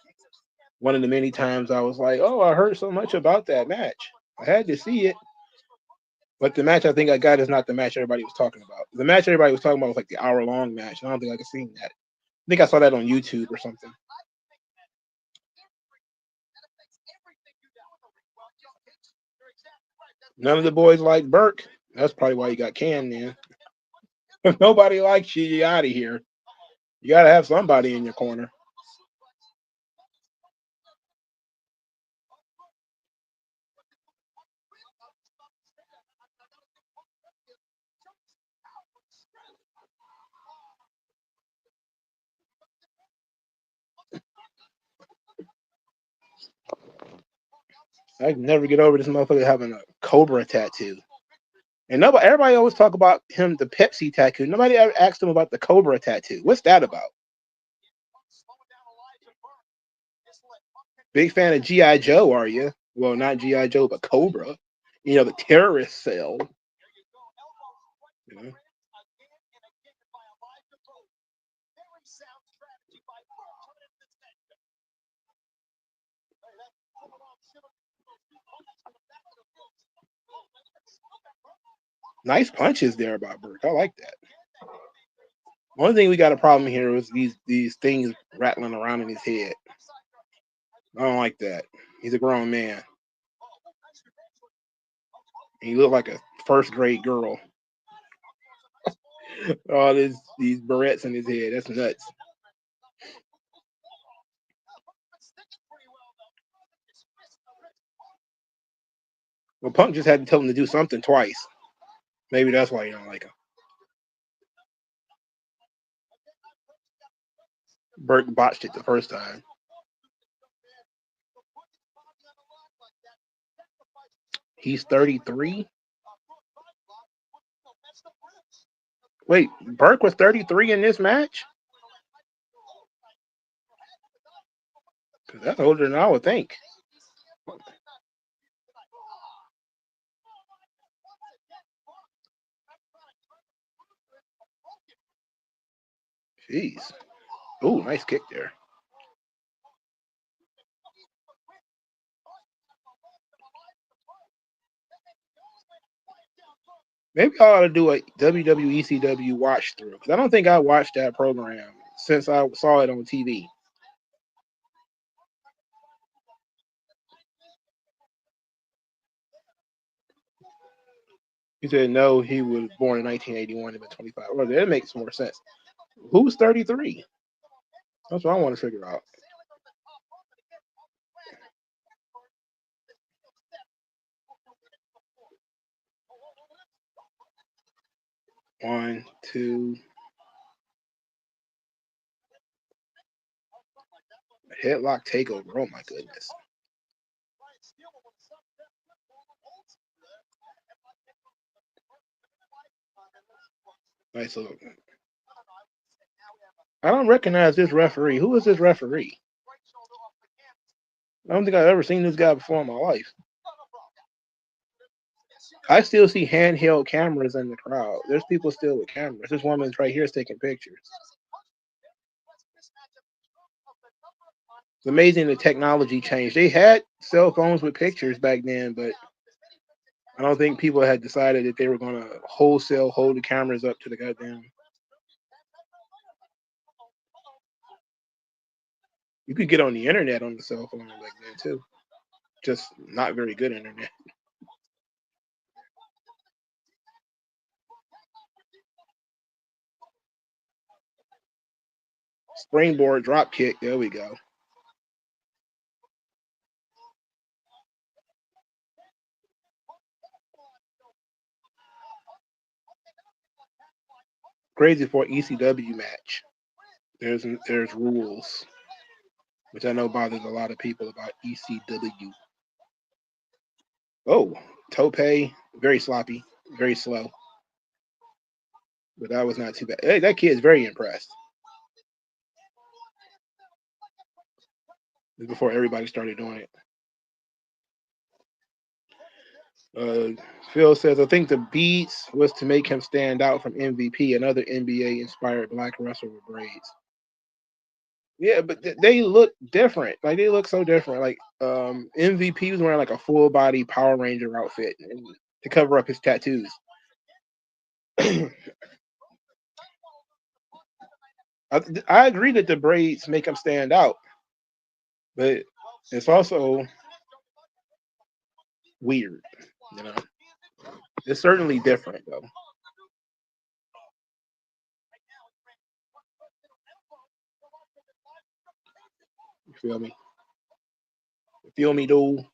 One of the many times I was like, "Oh, I heard so much about that match. I had to see it." But the match I think I got is not the match everybody was talking about. The match everybody was talking about was like the hour-long match. And I don't think I could see that. I think I saw that on YouTube or something. None of the boys like Burke. That's probably why he got canned, man. If nobody likes you, you out of here. You got to have somebody in your corner. I can never get over this motherfucker having a Cobra tattoo. And everybody always talk about him, the Pepsi tattoo. Nobody ever asked him about the Cobra tattoo. What's that about? Big fan of G.I. Joe, are you? Well, not G.I. Joe, but Cobra. You know, the terrorist cell. You know? Nice punches there about Burke. I like that. One thing we got a problem here is these things rattling around in his head. I don't like that. He's a grown man. And he looked like a first grade girl. All these barrettes in his head. That's nuts. Well, Punk just had to tell him to do something twice. Maybe that's why you don't like him. Burke botched it the first time. He's 33. Wait, Burke was 33 in this match? That's older than I would think. Jeez. Ooh, nice kick there. Maybe I ought to do a WWECW watch through because I don't think I watched that program since I saw it on TV. He said no, he was born in 1981 and been 25. Well, that makes more sense. Who's 33? That's what I want to figure out. One, two. Headlock takeover. Oh my goodness. Nice look. I don't recognize this referee. Who is this referee? I don't think I've ever seen this guy before in my life. I still see handheld cameras in the crowd. There's people still with cameras. This woman's right here is taking pictures. It's amazing the technology changed. They had cell phones with pictures back then, but I don't think people had decided that they were going to wholesale hold the cameras up to the goddamn. You could get on the internet on the cell phone back then too. Just not very good internet. Springboard drop kick. There we go. Crazy for an ECW match. There's rules, which I know bothers a lot of people about ECW. Oh, Tope, very sloppy, very slow. But that was not too bad. Hey, that kid's very impressed. This is before everybody started doing it. Phil says, I think the beats was to make him stand out from MVP, another NBA-inspired black wrestler with braids. Yeah, but they look different. Like they look so different. Like MVP was wearing like a full body Power Ranger outfit to cover up his tattoos. I agree that the braids make him stand out, but it's also weird. You know, it's certainly different though. You feel me? You feel me, dude?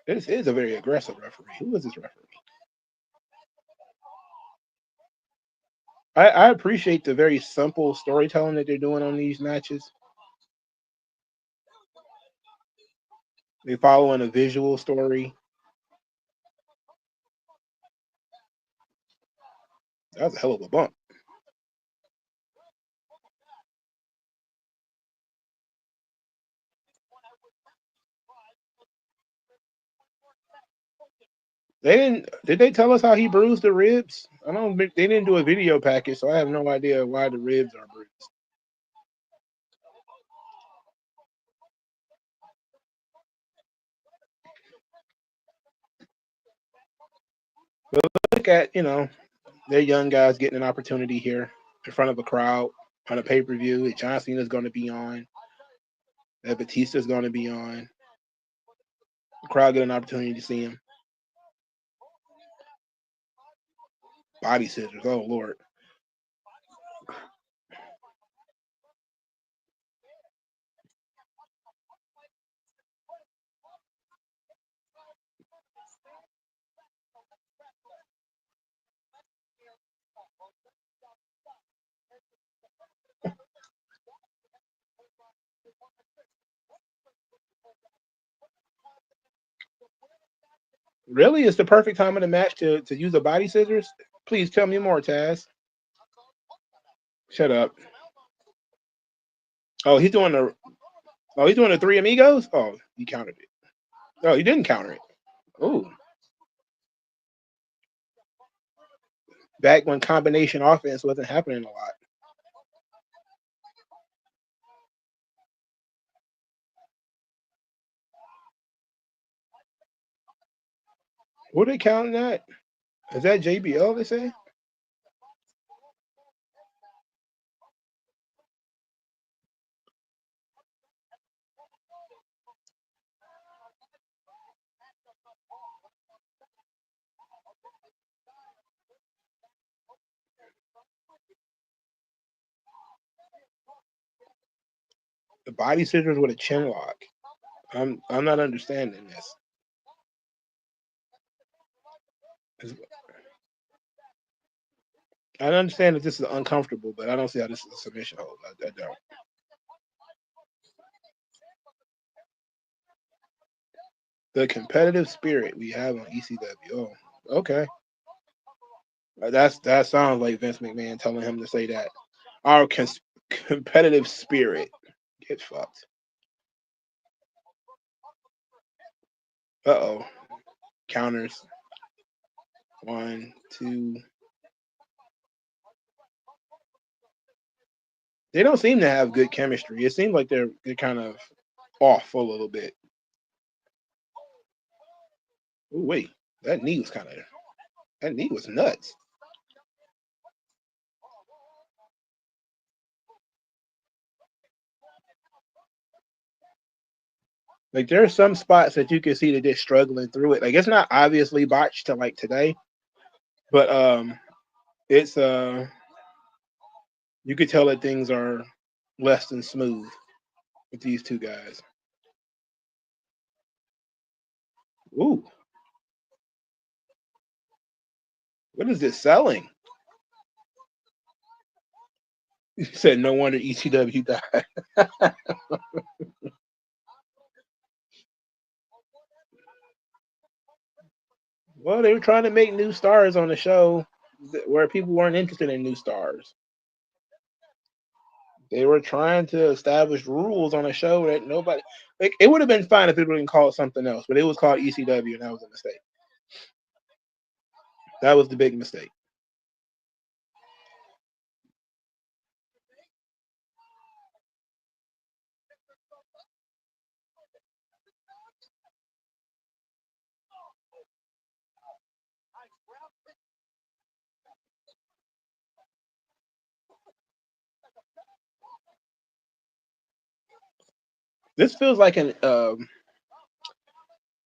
This is a very aggressive referee. Who is this referee? I appreciate the very simple storytelling that they're doing on these matches. They following a visual story. That was a hell of a bump. They didn't. Did they tell us how he bruised the ribs? I don't. They didn't do a video package, so I have no idea why the ribs are bruised. But look at they're young guys getting an opportunity here in front of a crowd on a pay-per-view that John Cena's going to be on, that Batista's going to be on. The crowd get an opportunity to see him. Body scissors. Oh Lord. Really? It's the perfect time of the match to use a body scissors? Please tell me more, Taz. Shut up. Oh, he's doing the three amigos? Oh, he countered it. Oh, he didn't counter it. Oh. Back when combination offense wasn't happening a lot. What are they counting that? Is that JBL they say? The body scissors with a chin lock. I'm not understanding this. I understand that this is uncomfortable, but I don't see how this is a submission hold. I don't. The competitive spirit we have on ECW. Oh, okay. That sounds like Vince McMahon telling him to say that. Our competitive spirit. Get fucked. Uh-oh. Counters. 1, 2. They don't seem to have good chemistry. It seems like they're kind of off a little bit. Ooh, wait. That knee was nuts. Like there are some spots that you can see that they're struggling through it. Like it's not obviously botched to like today, but it's you could tell that things are less than smooth with these two guys. Ooh, what is this selling? He said, no wonder ECW died. Well, they were trying to make new stars on the show where people weren't interested in new stars. They were trying to establish rules on a show that nobody like. It would have been fine if it would have been called something else, but it was called ECW, and that was a mistake. That was the big mistake. This feels like a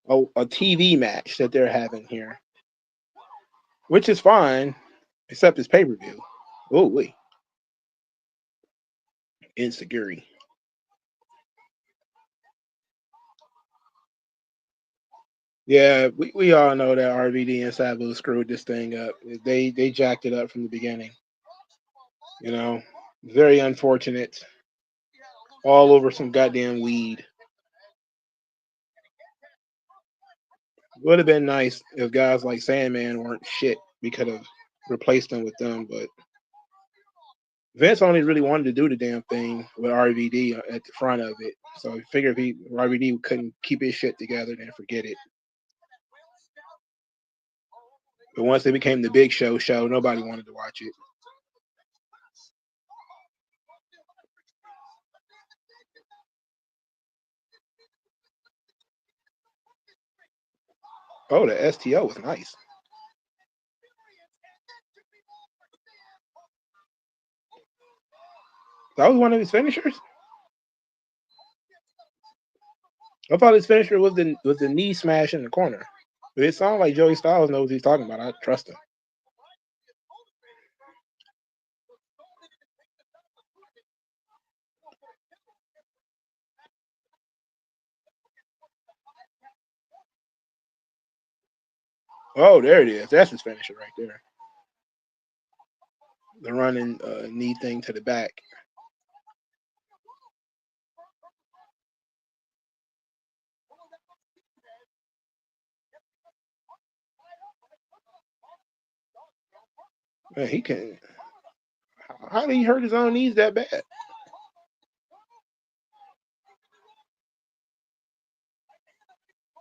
TV match that they're having here, which is fine, except it's pay-per-view. Oh wait, insecurity. Yeah, we all know that RVD and Sabu screwed this thing up. They jacked it up from the beginning. You know, very unfortunate. All over some goddamn weed. Would have been nice if guys like Sandman weren't shit. We could have replaced them with them, but Vince only really wanted to do the damn thing with RVD at the front of it. So I figured if RVD couldn't keep his shit together, then forget it. But once it became the Big Show, nobody wanted to watch it. Oh, the STO was nice. That was one of his finishers. I thought his finisher was the knee smash in the corner. But it sounds like Joey Styles knows what he's talking about. I trust him. Oh, there it is. That's his finisher right there. The running knee thing to the back. Man, he can. How did he hurt his own knees that bad?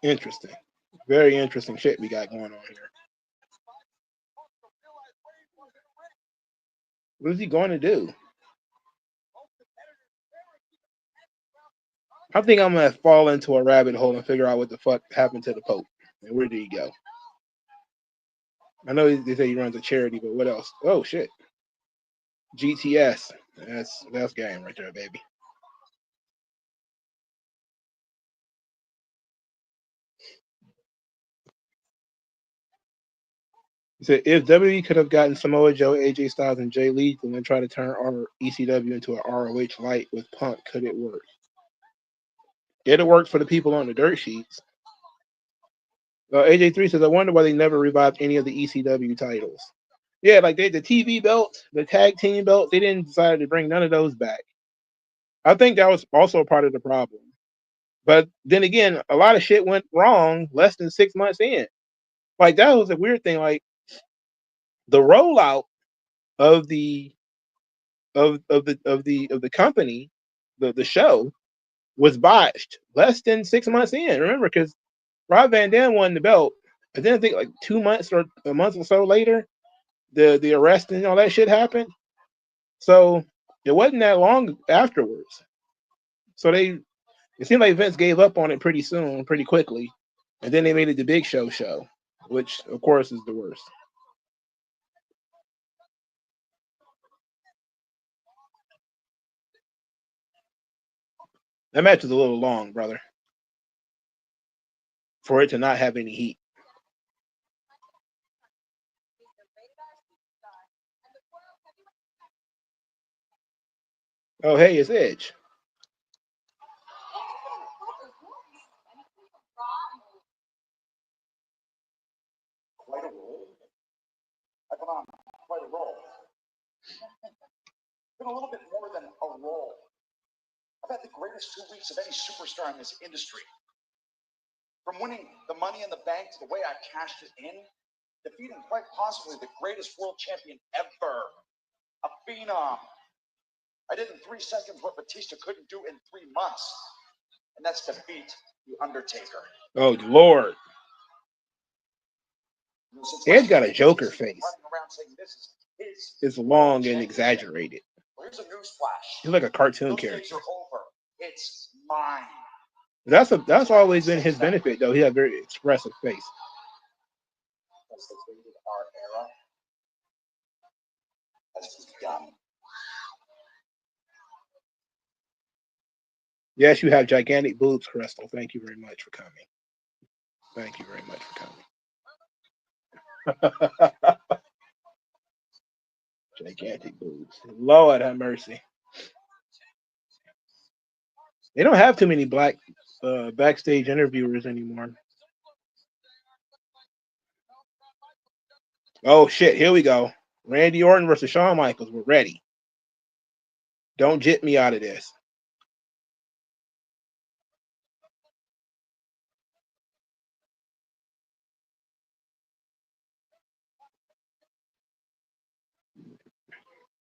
Interesting. Very interesting shit we got going on here. What is he going to do? I think I'm gonna fall into a rabbit hole and figure out what the fuck happened to the Pope and where did he go? I know they say he runs a charity, but what else? Oh shit, GTS. That's game right there, baby. He said if WWE could have gotten Samoa Joe, AJ Styles, and Jay Lethal and then try to turn our ECW into an ROH light with Punk, could it work? It'll work for the people on the dirt sheets. AJ3 says, I wonder why they never revived any of the ECW titles. Yeah, like the TV belts, the tag team belts, they didn't decide to bring none of those back. I think that was also part of the problem. But then again, a lot of shit went wrong less than 6 months in. Like that was a weird thing. Like the rollout of the of the company, the show was botched less than 6 months in. Remember, because Rob Van Dam won the belt, and then I think like 2 months or a month or so later, the arrest and all that shit happened. So it wasn't that long afterwards. So it seemed like Vince gave up on it pretty soon, pretty quickly, and then they made it the Big Show, which of course is the worst. That match is a little long, brother, for it to not have any heat. Oh, hey, it's Edge. Quite a roll. Come on, quite a roll. been a little bit more than a role. I've had the greatest 2 weeks of any superstar in this industry. From winning the Money in the Bank to the way I cashed it in, defeating quite possibly the greatest world champion ever, a phenom. I did in 3 seconds what Batista couldn't do in 3 months, and that's defeat The Undertaker. Oh, Lord. Edge got a Joker face. It's long and exaggerated. Here's a newsflash. He's like a cartoon Those character. days are over. It's mine. That's always been his benefit, though. He had a very expressive face. As the rated R era has begun. Yes, you have gigantic boobs, Crystal. Thank you very much for coming. Thank you very much for coming. Gigantic boobs. Lord have mercy. They don't have too many black backstage interviewers anymore. Oh, shit. Here we go. Randy Orton versus Shawn Michaels. We're ready. Don't jit me out of this.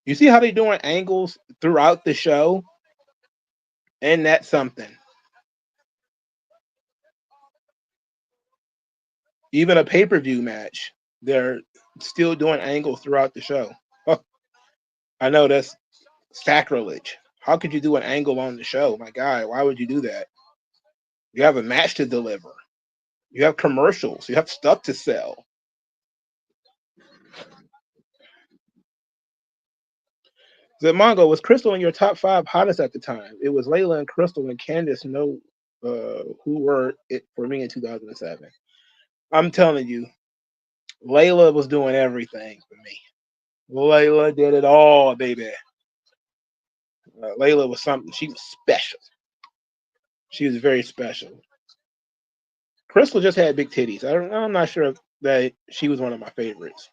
You see how they're doing angles throughout the show? And that's something. Even a pay-per-view match, they're still doing angles throughout the show. Oh, I know that's sacrilege. How could you do an angle on the show? My God, why would you do that? You have a match to deliver. You have commercials. You have stuff to sell. The Mongo, was Crystal in your top 5 hottest at the time? It was Layla and Crystal and Candice know who were it for me in 2007. I'm telling you, Layla was doing everything for me. Layla did it all, baby. Layla was something. She was special. She was very special. Crystal just had big titties. I'm not sure that she was one of my favorites.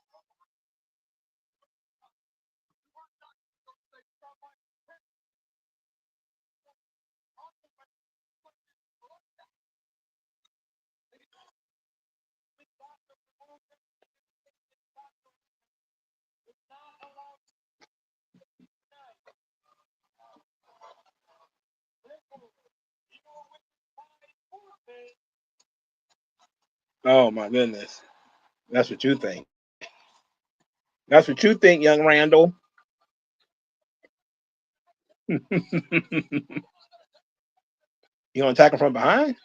Oh my goodness. That's what you think. That's what you think, young Randall. You gonna attack him from behind?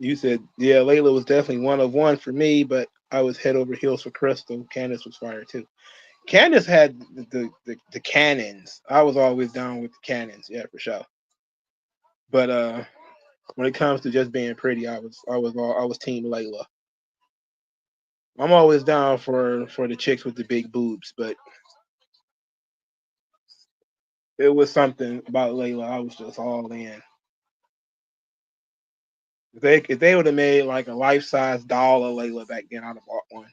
You said, yeah, Layla was definitely one of one for me, but I was head over heels for Crystal. Candice was fire too. Candice had the cannons. I was always down with the cannons, yeah, for sure. But when it comes to just being pretty, I was team Layla. I'm always down for the chicks with the big boobs, but it was something about Layla. I was just all in. If they would have made like a life-size doll of Layla back then, I'd have bought one.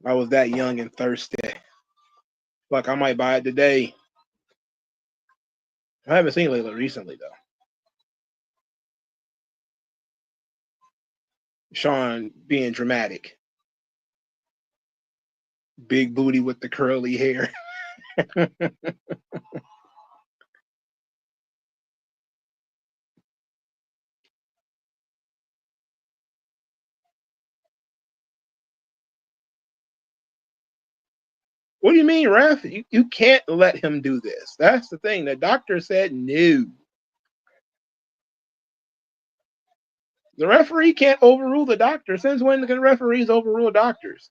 I was that young and thirsty. Like I might buy it today. I haven't seen Layla recently though. Sean being dramatic. Big booty with the curly hair. What do you mean, ref? You can't let him do this. That's the thing. The doctor said no. The referee can't overrule the doctor. Since when can referees overrule doctors?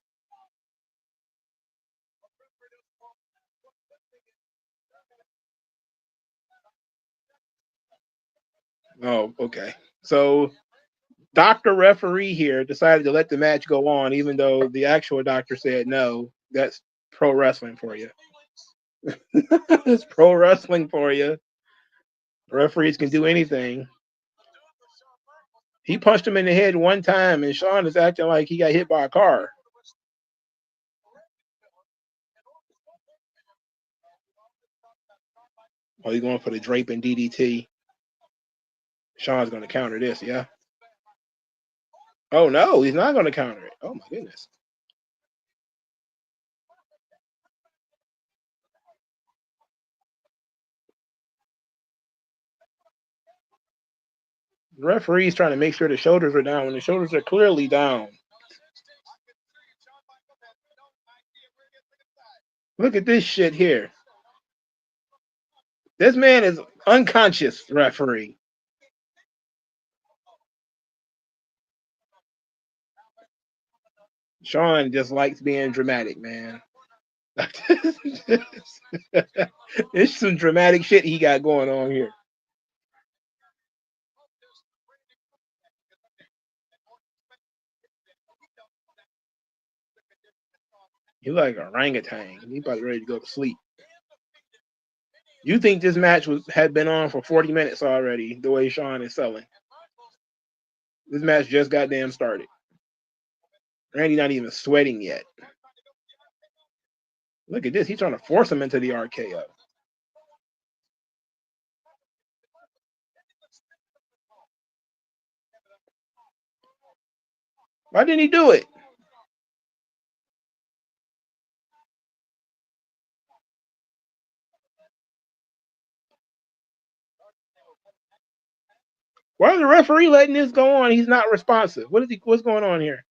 Oh, okay. So Dr. Referee here decided to let the match go on, even though the actual doctor said no. That's pro wrestling for you. It's pro wrestling for you. Referees can do anything. He punched him in the head one time, and Sean is acting like he got hit by a car. Oh, he's going for the draping DDT. Sean's going to counter this, yeah? Oh, no, he's not going to counter it. Oh, my goodness. The referee's trying to make sure the shoulders are down when the shoulders are clearly down. Look at this shit here. This man is unconscious, referee. Sean just likes being dramatic, man. There's some dramatic shit he got going on here. He's like a orangutan. He's about ready to go to sleep. You think this match had been on for 40 minutes already, the way Sean is selling. This match just goddamn started. Randy not even sweating yet. Look at this. He's trying to force him into the RKO. Why didn't he do it? Why is the referee letting this go on? He's not responsive. What's going on here?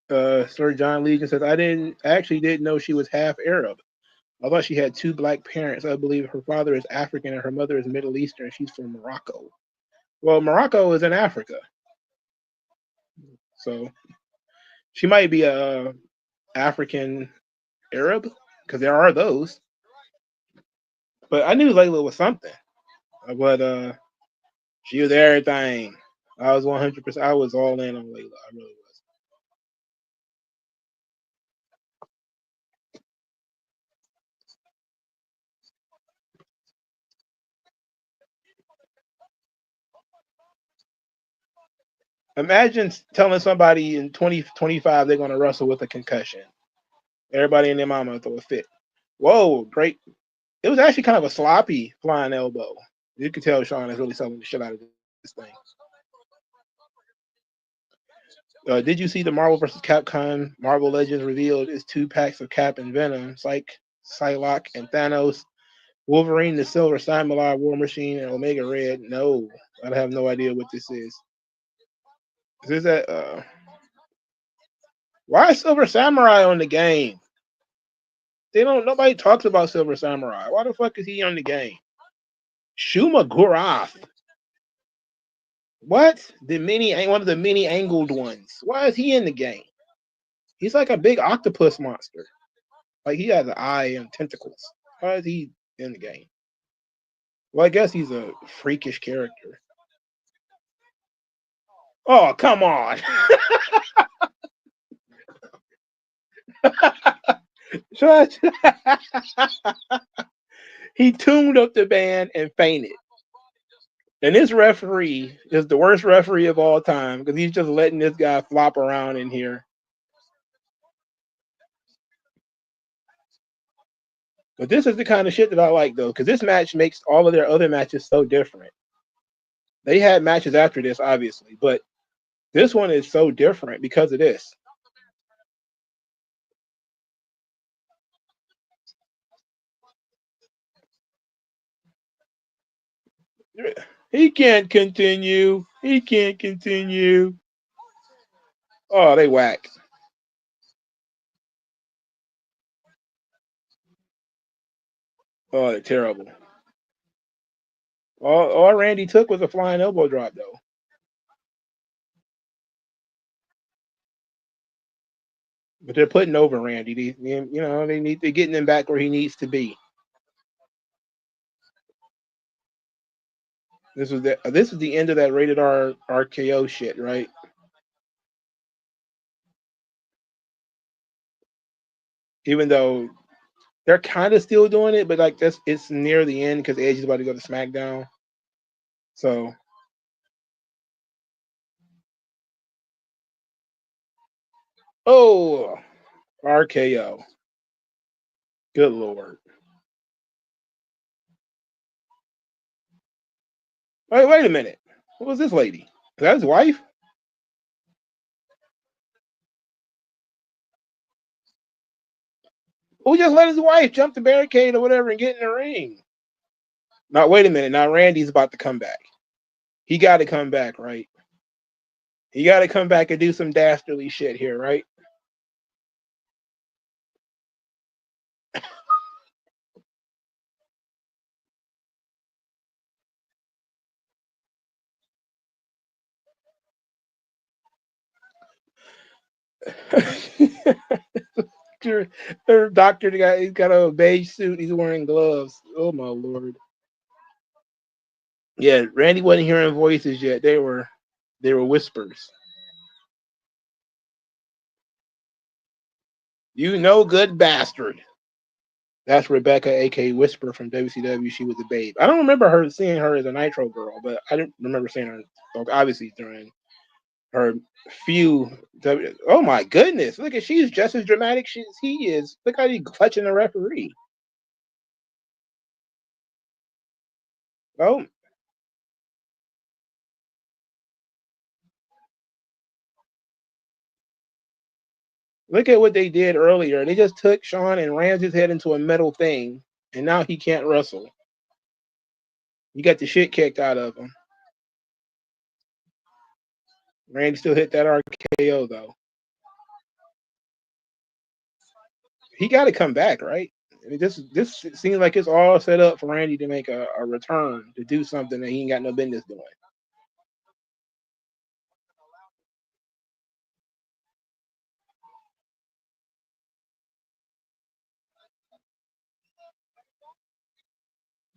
Sir John Legion says, I actually didn't know she was half Arab. I thought she had two black parents. I believe her father is African and her mother is Middle Eastern. She's from Morocco. Well, Morocco is in Africa. So she might be a African Arab, because there are those. But I knew Layla was something. But she was everything. I was 100%. I was all in on Layla. I really was. Imagine telling somebody in 2025 they're going to wrestle with a concussion. Everybody and their mama throw a fit. Whoa, great. It was actually kind of a sloppy flying elbow. You could tell Sean is really selling the shit out of this thing. Did you see the Marvel vs. Capcom Marvel Legends revealed its 2 packs of Cap and Venom, Psylocke and Thanos, Wolverine, the Silver Samurai, War Machine, and Omega Red? No, I have no idea what this is. Is that why is Silver Samurai on the game? Nobody talks about Silver Samurai. Why the fuck is he on the game? Shuma Gurath. What? One of the many angled ones. Why is he in the game? He's like a big octopus monster. Like he has an eye and tentacles. Why is he in the game? Well, I guess he's a freakish character. Oh, come on. He tuned up the band and fainted. And this referee is the worst referee of all time because he's just letting this guy flop around in here. But this is the kind of shit that I like, though, because this match makes all of their other matches so different. They had matches after this, obviously, but this one is so different because of this. He can't continue. He can't continue. Oh, they whack. Oh, they're terrible. All Randy took was a flying elbow drop, though. But they're putting over Randy. They're getting him back where he needs to be. This was the end of that rated R RKO shit, right? even though they're kind of still doing it, but like it's near the end because Edge is about to go to SmackDown. So oh, RKO. Good lord. Wait a minute. What was this lady? Is that his wife? Who just let his wife jump the barricade or whatever and get in the ring? Now wait a minute. Now Randy's about to come back. He got to come back, right? He got to come back and do some dastardly shit here, right? Her doctor, he's got a beige suit. He's wearing gloves. Oh my lord. Yeah, Randy wasn't hearing voices yet. They were whispers. You know, good bastard. That's Rebecca, aka Whisper from WCW. She was a babe. I don't remember seeing her as a Nitro girl, but I didn't remember seeing her obviously during her few. Oh my goodness! Look at she's just as dramatic as he is. Look how he's clutching the referee. Oh, look at what they did earlier. They just took Sean and rammed his head into a metal thing, and now he can't wrestle. He got the shit kicked out of him. Randy still hit that RKO though. He got to come back, right? I mean, this seems like it's all set up for Randy to make a return to do something that he ain't got no business doing.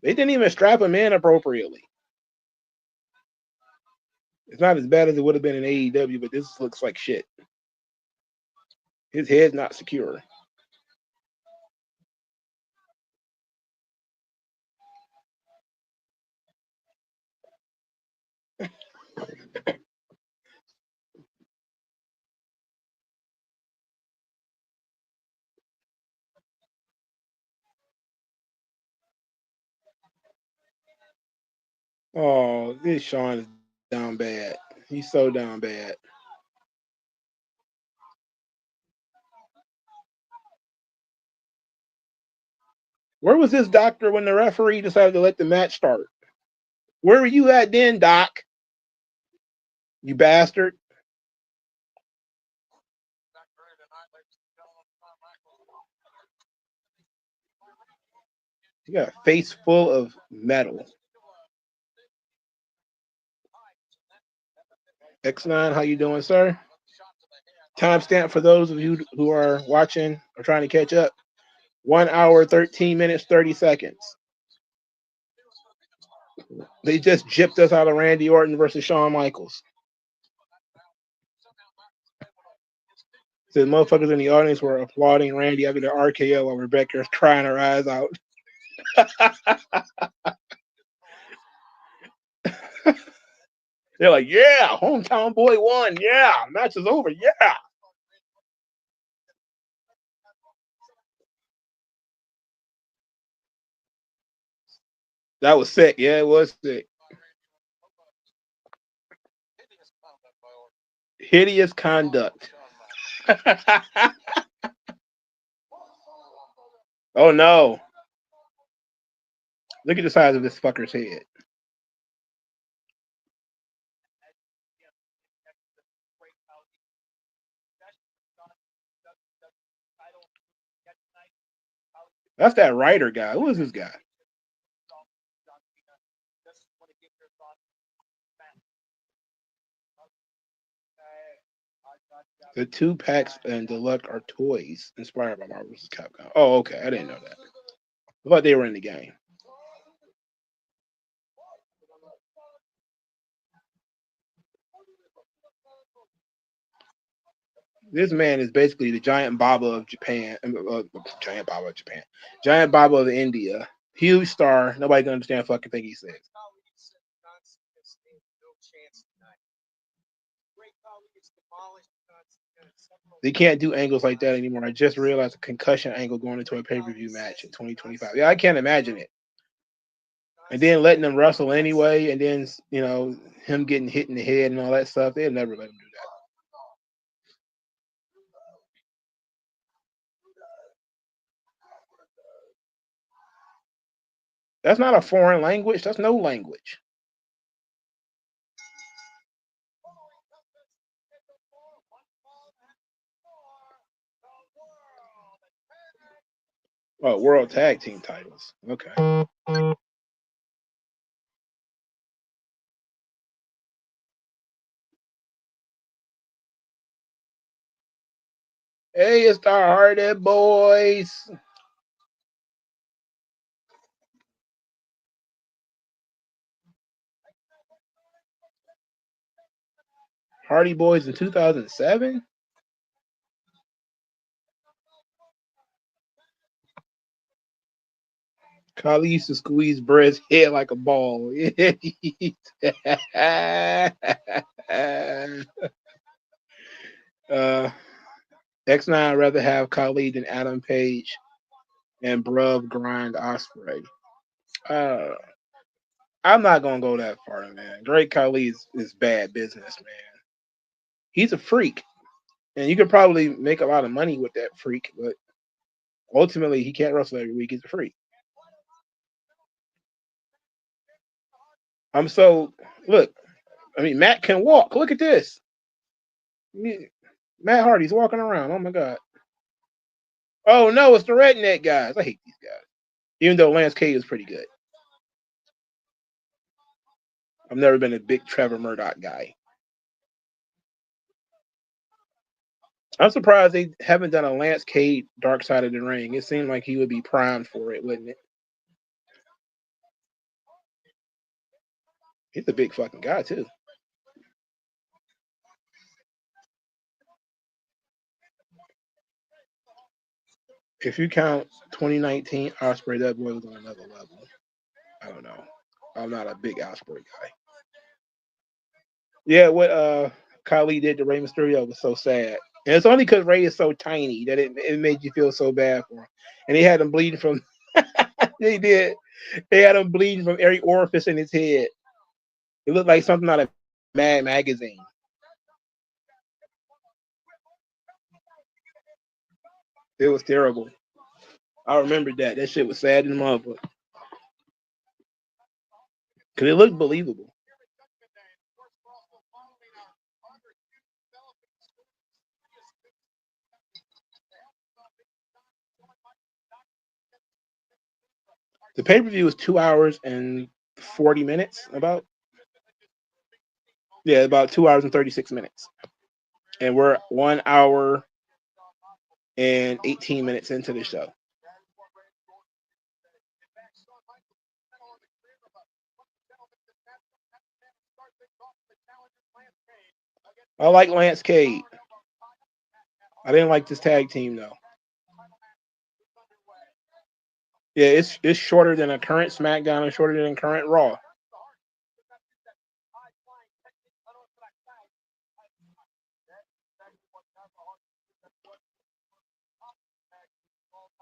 They didn't even strap him in appropriately. It's not as bad as it would have been in AEW, but this looks like shit. His head's not secure. Oh, this Sean is down bad. He's so down bad. Where was this doctor when the referee decided to let the match start? Where were you at then, Doc? You bastard. You got a face full of metal. X9, how you doing, sir? Timestamp for those of you who are watching or trying to catch up. 1 hour, 13 minutes, 30 seconds. They just gypped us out of Randy Orton versus Shawn Michaels. The motherfuckers in the audience were applauding Randy after the RKO while Rebecca's crying her eyes out. They're like, yeah, hometown boy won. Yeah, match is over. Yeah. That was sick. Yeah, it was sick. Hideous conduct. Oh no. Look at the size of this fucker's head. That's that writer guy. Who is this guy? The 2-packs and deluxe are toys inspired by Marvel vs. Capcom. Oh, okay. I didn't know that. I thought they were in the game. This man is basically the giant Baba of Japan. Giant Baba of Japan. Giant Baba of India. Huge star. Nobody can understand a fucking thing he says. They can't do angles like that anymore. I just realized a concussion angle going into a pay-per-view match in 2025. Yeah, I can't imagine it. And then letting them wrestle anyway, and then, you know, him getting hit in the head and all that stuff. They'll never let him do that. That's not a foreign language. That's no language. Oh, World Tag Team titles. Okay. Hey, it's the Hardy Boys. Hardy Boys in 2007? Kali used to squeeze Brett's head like a ball. X9 rather have Kali than Adam Page and Bruv grind Osprey. I'm not gonna go that far, man. Great Khali is bad business, man. He's a freak, and you could probably make a lot of money with that freak, but ultimately he can't wrestle every week. He's a freak. Look. I mean, Matt can walk. Look at this. Matt Hardy's walking around. Oh my god. Oh no, it's the redneck guys. I hate these guys. Even though Lance Cade is pretty good. I've never been a big Trevor Murdoch guy. I'm surprised they haven't done a Lance Cade Dark Side of the Ring. It seemed like he would be primed for it, wouldn't it? He's a big fucking guy too. If you count 2019 Osprey, that boy was on another level. I don't know. I'm not a big Osprey guy. Yeah, what Khali did to Rey Mysterio was so sad. And it's only because Rey is so tiny that it made you feel so bad for him. And he had him bleeding from they did. They had him bleeding from every orifice in his head. It looked like something out of Mad Magazine. It was terrible. I remember that. That shit was sad in the motherfucker. Because it looked believable. The pay-per-view was 2 hours and 40 minutes, about. Yeah, about 2 hours and 36 minutes. And we're 1 hour and 18 minutes into the show. I like Lance Cade. I didn't like this tag team though. Yeah, it's shorter than a current SmackDown and shorter than a current Raw.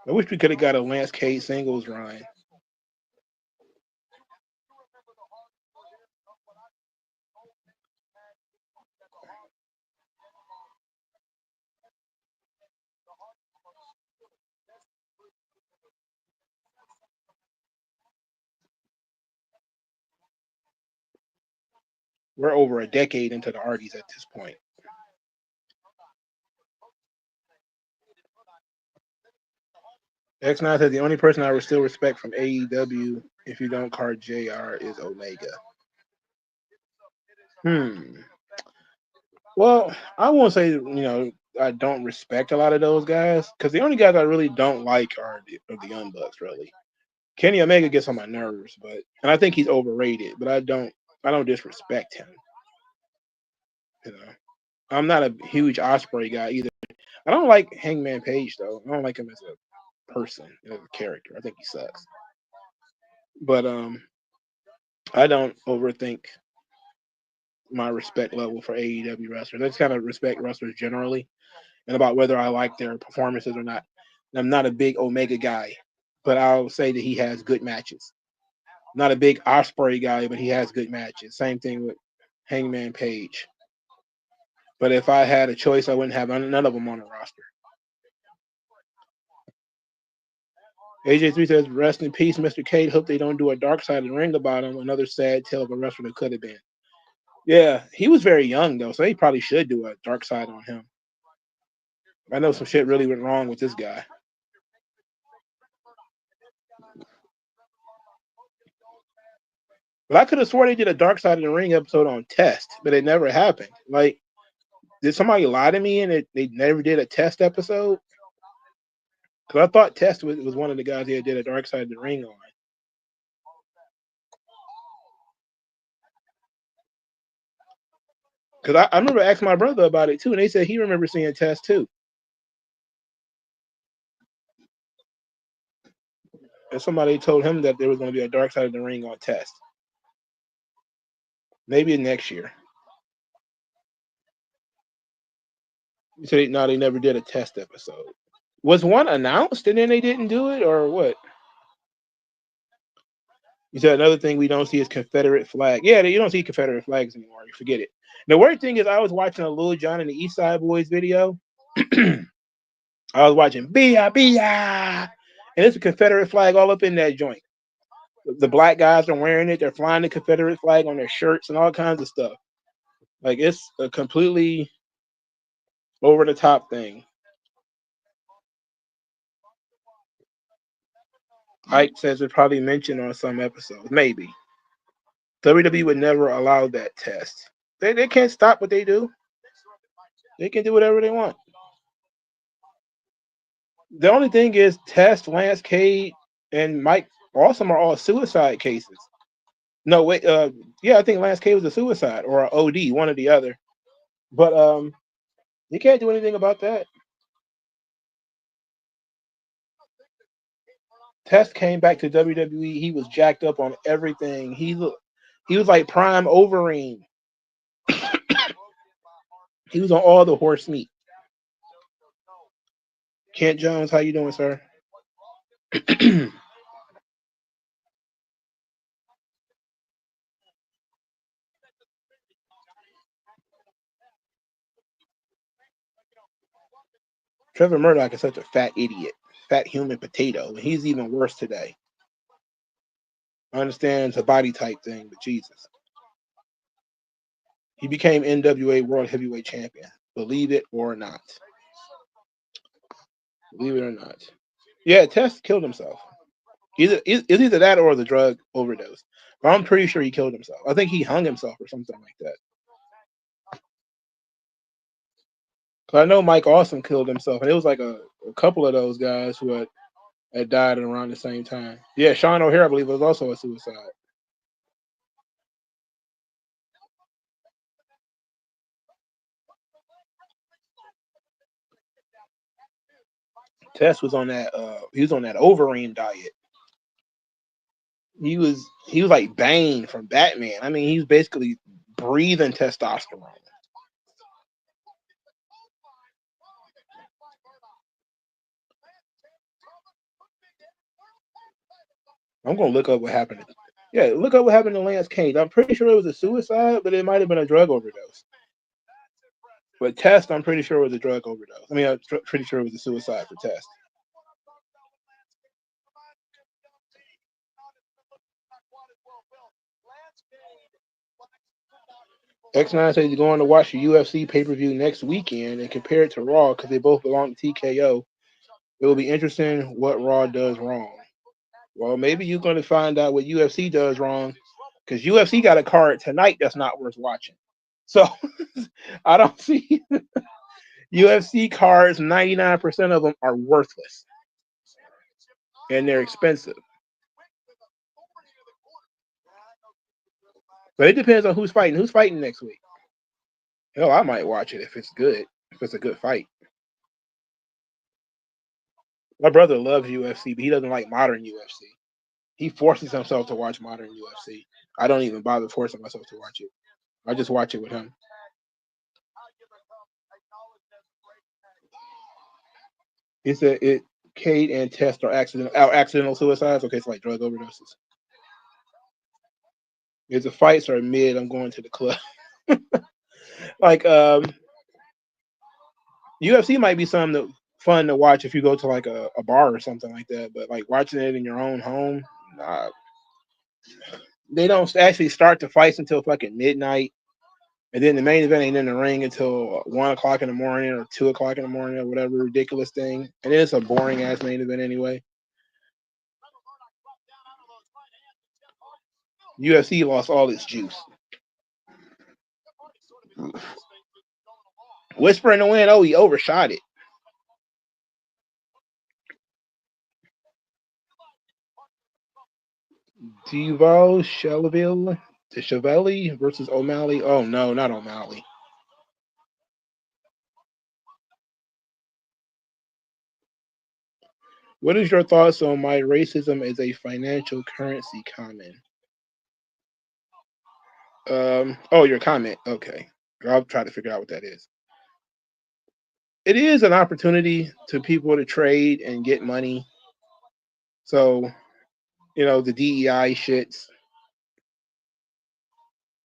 I wish we could have got a Lance Cade singles run. We're over a decade into the Hardys at this point. X9 says the only person I would still respect from AEW, if you don't card JR, is Omega. Well, I won't say, I don't respect a lot of those guys, because the only guys I really don't like are the Young Bucks, really. Kenny Omega gets on my nerves, and I think he's overrated, but I don't disrespect him. I'm not a huge Osprey guy either. I don't like Hangman Page though. I don't like him as a person, as a character. I think he sucks. But I don't overthink my respect level for AEW wrestlers. I just kind of respect wrestlers generally, and about whether I like their performances or not. And I'm not a big Omega guy, but I'll say that he has good matches. Not a big Osprey guy, but he has good matches. Same thing with Hangman Page. But if I had a choice, I wouldn't have none of them on the roster. AJ3 says, rest in peace, Mr. Cade. Hope they don't do a dark side of the ring about him. Another sad tale of a wrestler that could have been. Yeah, he was very young, though, so they probably should do a dark side on him. I know some shit really went wrong with this guy. But I could have swore they did a dark side of the ring episode on Test, but it never happened. Like, did somebody lie to me and they never did a Test episode? Because I thought Test was one of the guys that did a dark side of the ring on. Because I remember asking my brother about it too, and they said he remembers seeing Test too. And somebody told him that there was going to be a dark side of the ring on Test. Maybe next year. You said no, they never did a Test episode. Was one announced and then they didn't do it, or what? You said another thing we don't see is Confederate flag. Yeah, you don't see Confederate flags anymore. You forget it. The weird thing is I was watching a Lil Jon and the East Side Boys video. I was watching Bia, and it's a Confederate flag all up in that joint. The black guys are wearing it. They're flying the Confederate flag on their shirts and all kinds of stuff. Like, it's a completely over the top thing. Ike says it's probably mentioned on some episodes. Maybe. WWE would never allow that Test. They can't stop what they do. They can do whatever they want. The only thing is Test, Lance Cade, and Mike Awesome are all suicide cases. No, wait, yeah, I think Lance Cade was a suicide or an OD, one or the other. But you can't do anything about that. Test came back to WWE. He was jacked up on everything. He was like prime Overeem. He was on all the horse meat. Kent Jones, how you doing, sir? Trevor Murdoch is such a fat idiot, fat human potato, and he's even worse today. I understand it's a body type thing, but Jesus. He became NWA World Heavyweight Champion. Believe it or not. Believe it or not. Yeah, Test killed himself. It's either that or the drug overdose. But I'm pretty sure he killed himself. I think he hung himself or something like that. Cause I know Mike Awesome killed himself, and it was like a couple of those guys who had died around the same time. Yeah, Sean O'Hare, I believe, was also a suicide. Tess was on that. He was on that Overeem diet. He was like Bane from Batman. I mean, he was basically breathing testosterone. I'm gonna look up what happened. Yeah, look up what happened to Lance Cade. I'm pretty sure it was a suicide, but it might have been a drug overdose. But Test, I'm pretty sure it was a drug overdose. I mean, I'm pretty sure it was a suicide for Test. X9 says he's going to watch the UFC pay-per-view next weekend and compare it to Raw because they both belong to TKO. It will be interesting what Raw does wrong. Well, maybe you're going to find out what UFC does wrong because UFC got a card tonight that's not worth watching. So I don't see UFC cards. 99% of them are worthless and they're expensive. But it depends on who's fighting. Who's fighting next week? Hell, I might watch it if it's good. If it's a good fight. My brother loves UFC, but he doesn't like modern UFC. He forces himself to watch modern UFC. I don't even bother forcing myself to watch it. I just watch it with him. He said it. Cade and Test are accidental suicides. Okay, it's like drug overdoses. If the fights are mid, I'm going to the club. Like UFC might be something fun to watch if you go to like a bar or something like that. But like watching it in your own home, nah. They don't actually start the fights until fucking midnight. And then the main event ain't in the ring until 1 o'clock in the morning or 2 o'clock in the morning or whatever ridiculous thing. And it's a boring ass main event anyway. UFC lost all its juice. Whisper in the wind. Oh, he overshot it. Deval Chevelle versus O'Malley. Oh no, not O'Malley. What is your thoughts on my racism as a financial currency comment? Oh, your comment. Okay. I'll try to figure out what that is. It is an opportunity to people to trade and get money. So, the DEI shits.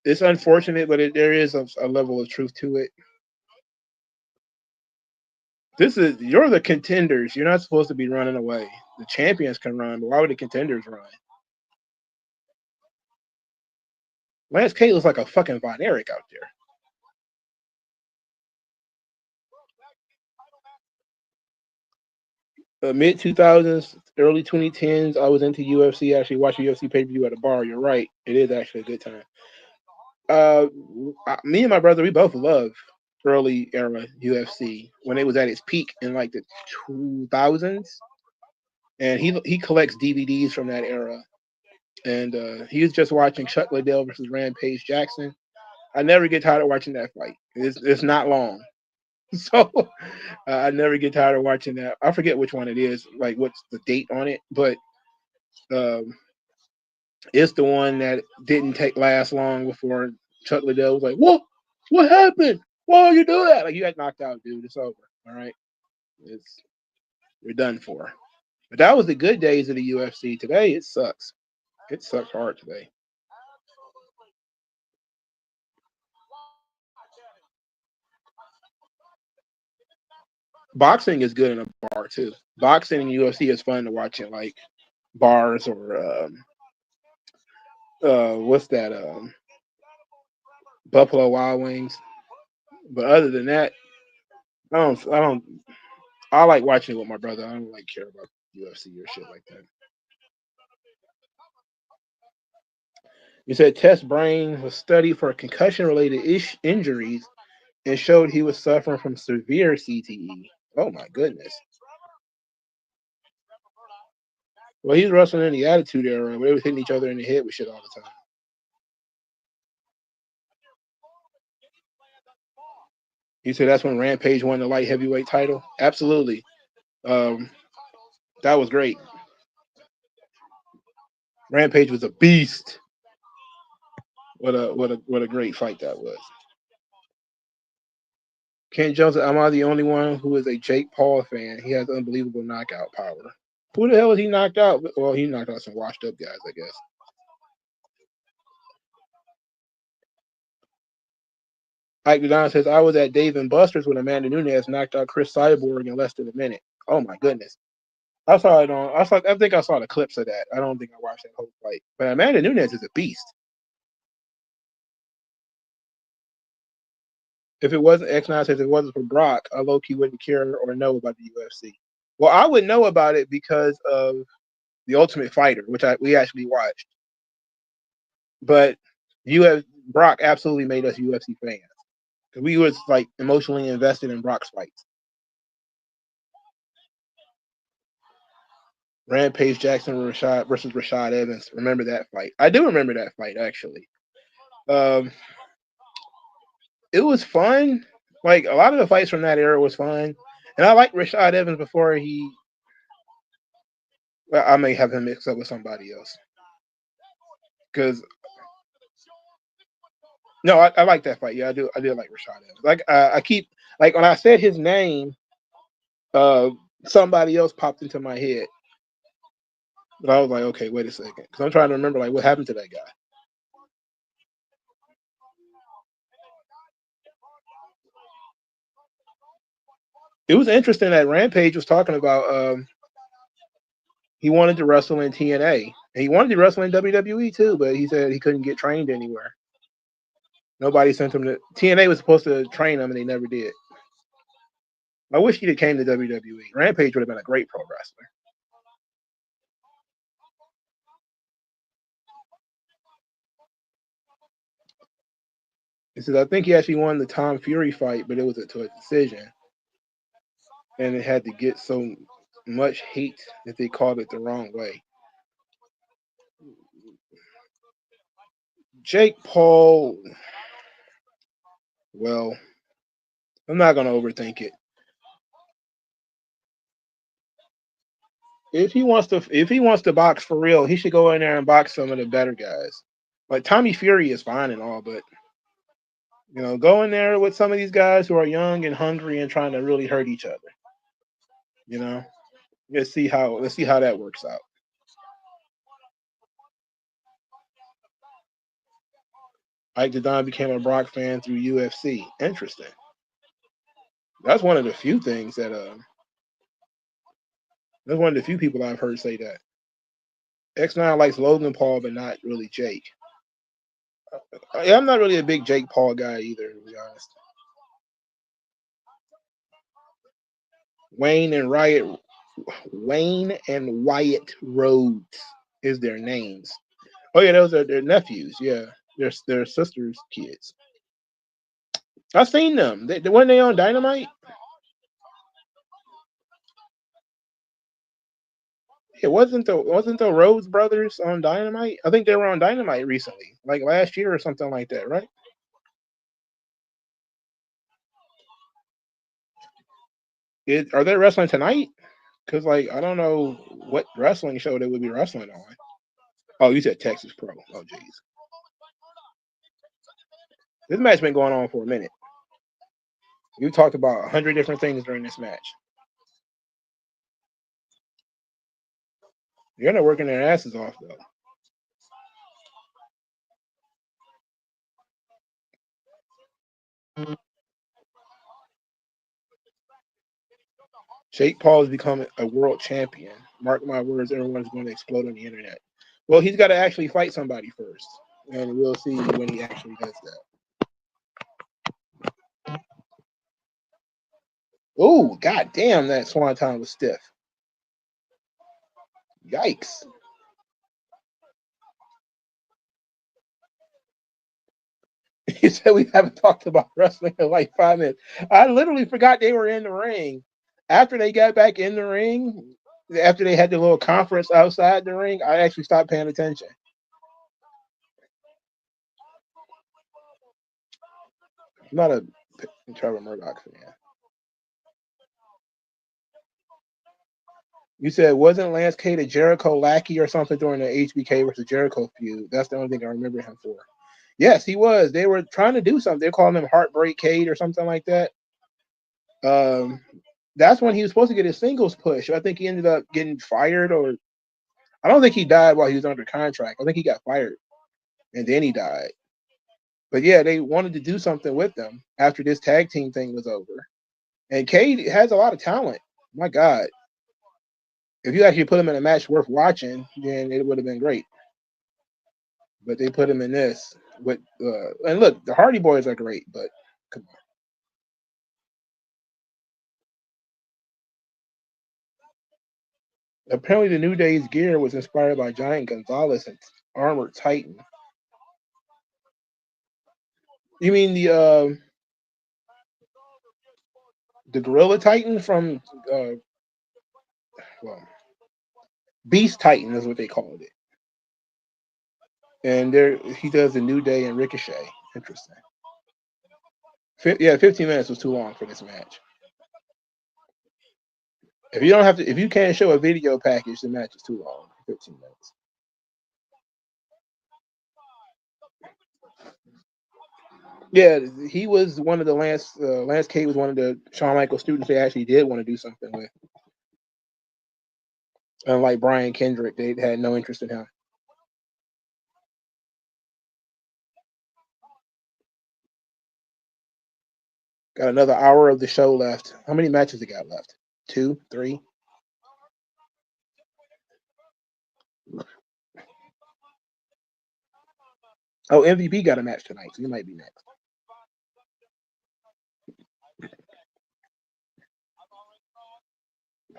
It's unfortunate, but there is a level of truth to it. You're the contenders. You're not supposed to be running away. The champions can run, but why would the contenders run? Lance Cade looks like a fucking Von Erich out there. Mid 2000s, early 2010s, I was into UFC. Actually, watching UFC pay per view at a bar. You're right. It is actually a good time. Me and my brother, we both love early era UFC when it was at its peak in like the 2000s. And he collects DVDs from that era. And he was just watching Chuck Liddell versus Rampage Jackson. I never get tired of watching that fight. It's not long. So I never get tired of watching that. I forget which one it is, like what's the date on it, but it's the one that didn't take last long before Chuck Liddell was like, What happened? Why are you doing that?" Like, you got knocked out, dude. It's over. All right, you're done for. But that was the good days of the UFC. Today it sucks. It sucks hard today. Boxing is good in a bar too. Boxing and UFC is fun to watch in like bars or what's that? Buffalo Wild Wings. But other than that, I like watching it with my brother. I don't like care about UFC or shit like that. He said Test's brain was studied for concussion-related injuries and showed he was suffering from severe CTE. Oh my goodness. Well, he's wrestling in the Attitude Era where they was hitting each other in the head with shit all the time. He said that's when Rampage won the light heavyweight title. Absolutely. That was great. Rampage was a beast. What a great fight that was. Kent Jones, am I the only one who is a Jake Paul fan? He has unbelievable knockout power. Who the hell is he knocked out? Well, he knocked out some washed up guys, I guess. Ike Don says, I was at Dave and Buster's when Amanda Nunes knocked out Chris Cyborg in less than a minute. Oh my goodness. I think I saw the clips of that. I don't think I watched that whole fight. But Amanda Nunes is a beast. If it wasn't X9 says if it wasn't for Brock, I low-key wouldn't care or know about the UFC. Well, I would know about it because of The Ultimate Fighter, which we actually watched. But Brock absolutely made us UFC fans. We was like emotionally invested in Brock's fights. Rampage Jackson versus Rashad Evans. Remember that fight? I do remember that fight actually. It was fun. Like a lot of the fights from that era was fun, and I liked Rashad Evans before he Well, I may have him mixed up with somebody else. Because no, I like that fight. Yeah, I do. I do like Rashad Evans. Like I keep like when I said his name, somebody else popped into my head. But I was like, okay, wait a second, because I'm trying to remember like what happened to that guy. It was interesting that Rampage was talking about he wanted to wrestle in TNA. And he wanted to wrestle in WWE too, but he said he couldn't get trained anywhere. Nobody sent him to TNA was supposed to train him and they never did. I wish he'd have came to WWE. Rampage would have been a great pro wrestler. He says, I think he actually won the Tom Fury fight, but it was to a decision. And it had to get so much hate that they called it the wrong way. Jake Paul, well, I'm not going to overthink it. If he wants to box for real, he should go in there and box some of the better guys. Like Tommy Fury is fine and all, but go in there with some of these guys who are young and hungry and trying to really hurt each other. Let's see how that works out. Ike Don became a Brock fan through UFC. Interesting. That's one of the few things that that's one of the few people I've heard say that. X9 likes Logan Paul, but not really Jake. I'm not really a big Jake Paul guy either, to be honest. Wayne and Wyatt Rhodes is their names. Oh yeah, those are their nephews. Yeah, their sisters' kids. I've seen them. Weren't they on Dynamite? It wasn't the Rhodes brothers on Dynamite. I think they were on Dynamite recently, like last year or something like that, right? Are they wrestling tonight? Because I don't know what wrestling show they would be wrestling on. Oh, you said Texas Pro. Oh, jeez. This match been going on for a minute. You talked about 100 different things during this match. You're not working their asses off though. Jake Paul is becoming a world champion. Mark my words, everyone's going to explode on the internet. Well, he's got to actually fight somebody first, and we'll see when he actually does that. Oh, god damn, that swanton was stiff. Yikes. He said we haven't talked about wrestling in like 5 minutes. I literally forgot they were in the ring. After they got back in the ring, after they had the little conference outside the ring, I actually stopped paying attention. I'm not a Trevor Murdoch fan. You said, wasn't Lance Cade a Jericho lackey or something during the HBK versus Jericho feud? That's the only thing I remember him for. Yes, he was. They were trying to do something. They're calling him Heartbreak Cade or something like that. That's when he was supposed to get his singles push. I think he ended up getting fired, or I don't think he died while he was under contract. I think he got fired, and then he died. But yeah, they wanted to do something with them after this tag team thing was over. And Cade has a lot of talent. My God. If you actually put him in a match worth watching, then it would have been great. But they put him in this with and look, the Hardy Boys are great, but come on. Apparently the New Day's gear was inspired by Giant Gonzalez and Armored Titan. You mean the Gorilla Titan from Beast Titan is what they called it. And there he does the New Day and Ricochet. Interesting. 15 minutes was too long for this match. If you don't have to, if you can't show a video package, the match is too long. 15 minutes. Yeah, he was one of the Lance K was one of the Shawn Michaels students they actually did want to do something with. Unlike Brian Kendrick, they had no interest in him. Got another hour of the show left. How many matches they got left? 2, 3? Oh, MVP got a match tonight, so he might be next.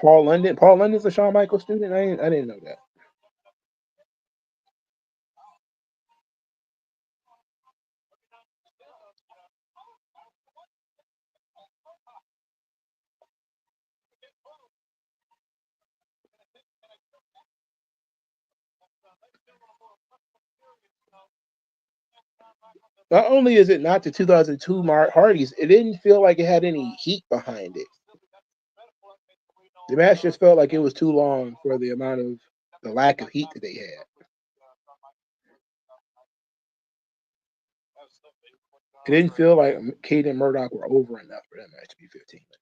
Paul London. Paul London's a Shawn Michaels student. I didn't know that. Not only is it not the 2002 Hardys, it didn't feel like it had any heat behind it. The match just felt like it was too long for the amount of the lack of heat that they had. It didn't feel like Cade and Murdoch were over enough for that match to be 15 minutes.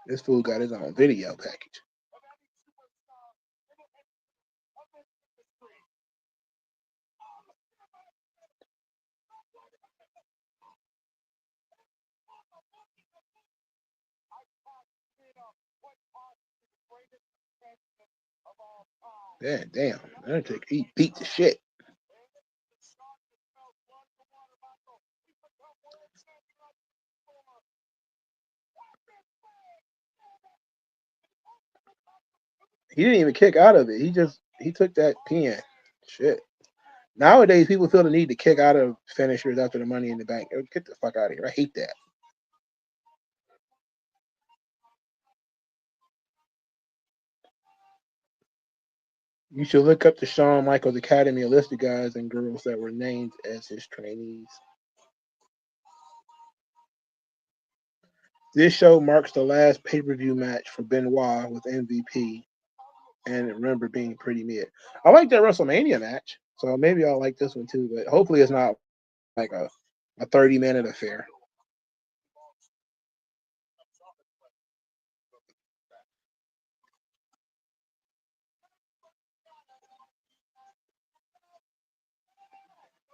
This fool got his own video package. Damn. He beat the shit. He didn't even kick out of it. He took that pin. Shit. Nowadays, people feel the need to kick out of finishers after the Money in the Bank. Get the fuck out of here. I hate that. You should look up the Shawn Michaels Academy, a list of guys and girls that were named as his trainees. This show marks the last pay-per-view match for Benoit with MVP, and remember being pretty mid. I like that WrestleMania match, so maybe I'll like this one too, but hopefully it's not like a 30-minute affair.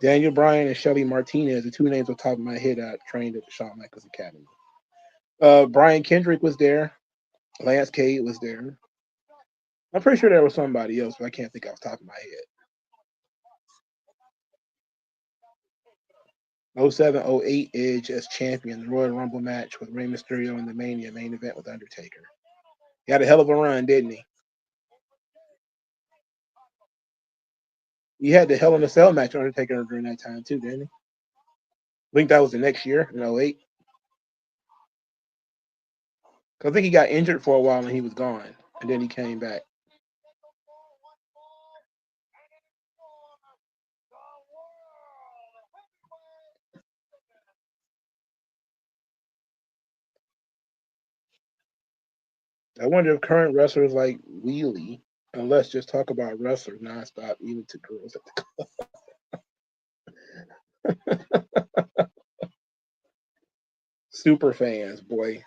Daniel Bryan and Shelly Martinez, the two names on top of my head, I trained at the Shawn Michaels Academy. Brian Kendrick was there. Lance Cade was there. I'm pretty sure there was somebody else, but I can't think off the top of my head. 07-08 Edge as champion, the Royal Rumble match with Rey Mysterio in the Mania main event with Undertaker. He had a hell of a run, didn't he? He had the Hell in a Cell match with Undertaker during that time too, didn't he? I think that was the next year, in 08. I think he got injured for a while and he was gone, and then he came back. I wonder if current wrestlers like Wheelie, and let's just talk about wrestlers nonstop, even to girls at the club. Super fans, boy.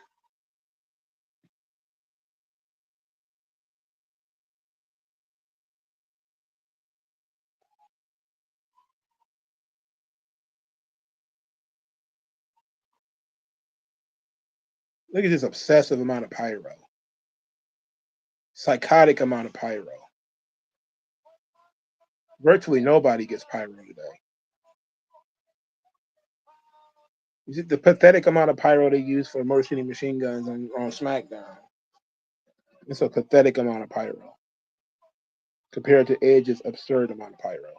Look at this obsessive amount of pyro. Psychotic amount of pyro. Virtually nobody gets pyro today. You see the pathetic amount of pyro they use for Motor City Machine Guns on Smackdown. It's a pathetic amount of pyro compared to Edge's absurd amount of pyro.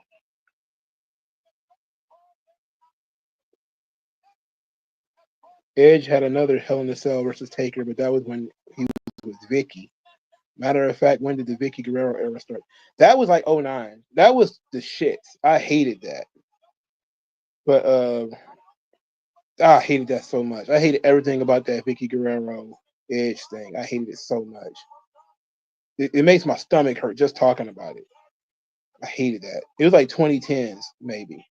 Edge had another Hell in a Cell versus Taker, but that was when he was with Vicky. Matter of fact, when did the Vicky Guerrero era start? That was like '09. That was the shit. I hated that. But I hated that so much. I hated everything about that Vicky Guerrero Edge thing. I hated it so much. It makes my stomach hurt just talking about it. I hated that. It was like 2010s, maybe.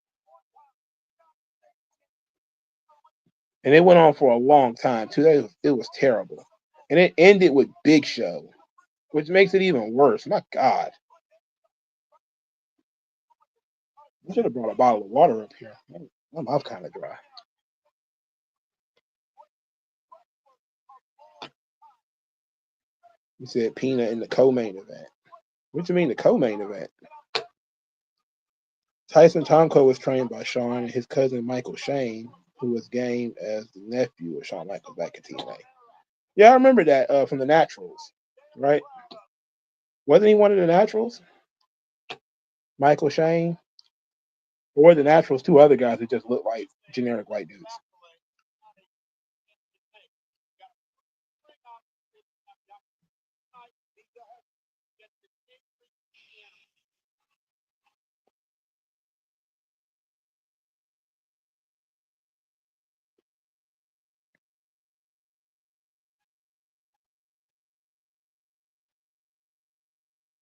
And it went on for a long time, too. It was terrible. And it ended with Big Show, which makes it even worse. My God. I should have brought a bottle of water up here. My mouth kind of dry. You said Peanut in the co-main event. What you mean the co-main event? Tyson Tomko was trained by Shawn and his cousin Michael Shane, who was game as the nephew of Shawn Michaels back in TNA. Yeah, I remember that from the Naturals, right? Wasn't he one of the Naturals? Michael Shane? Or the Naturals, two other guys that just look like generic white dudes.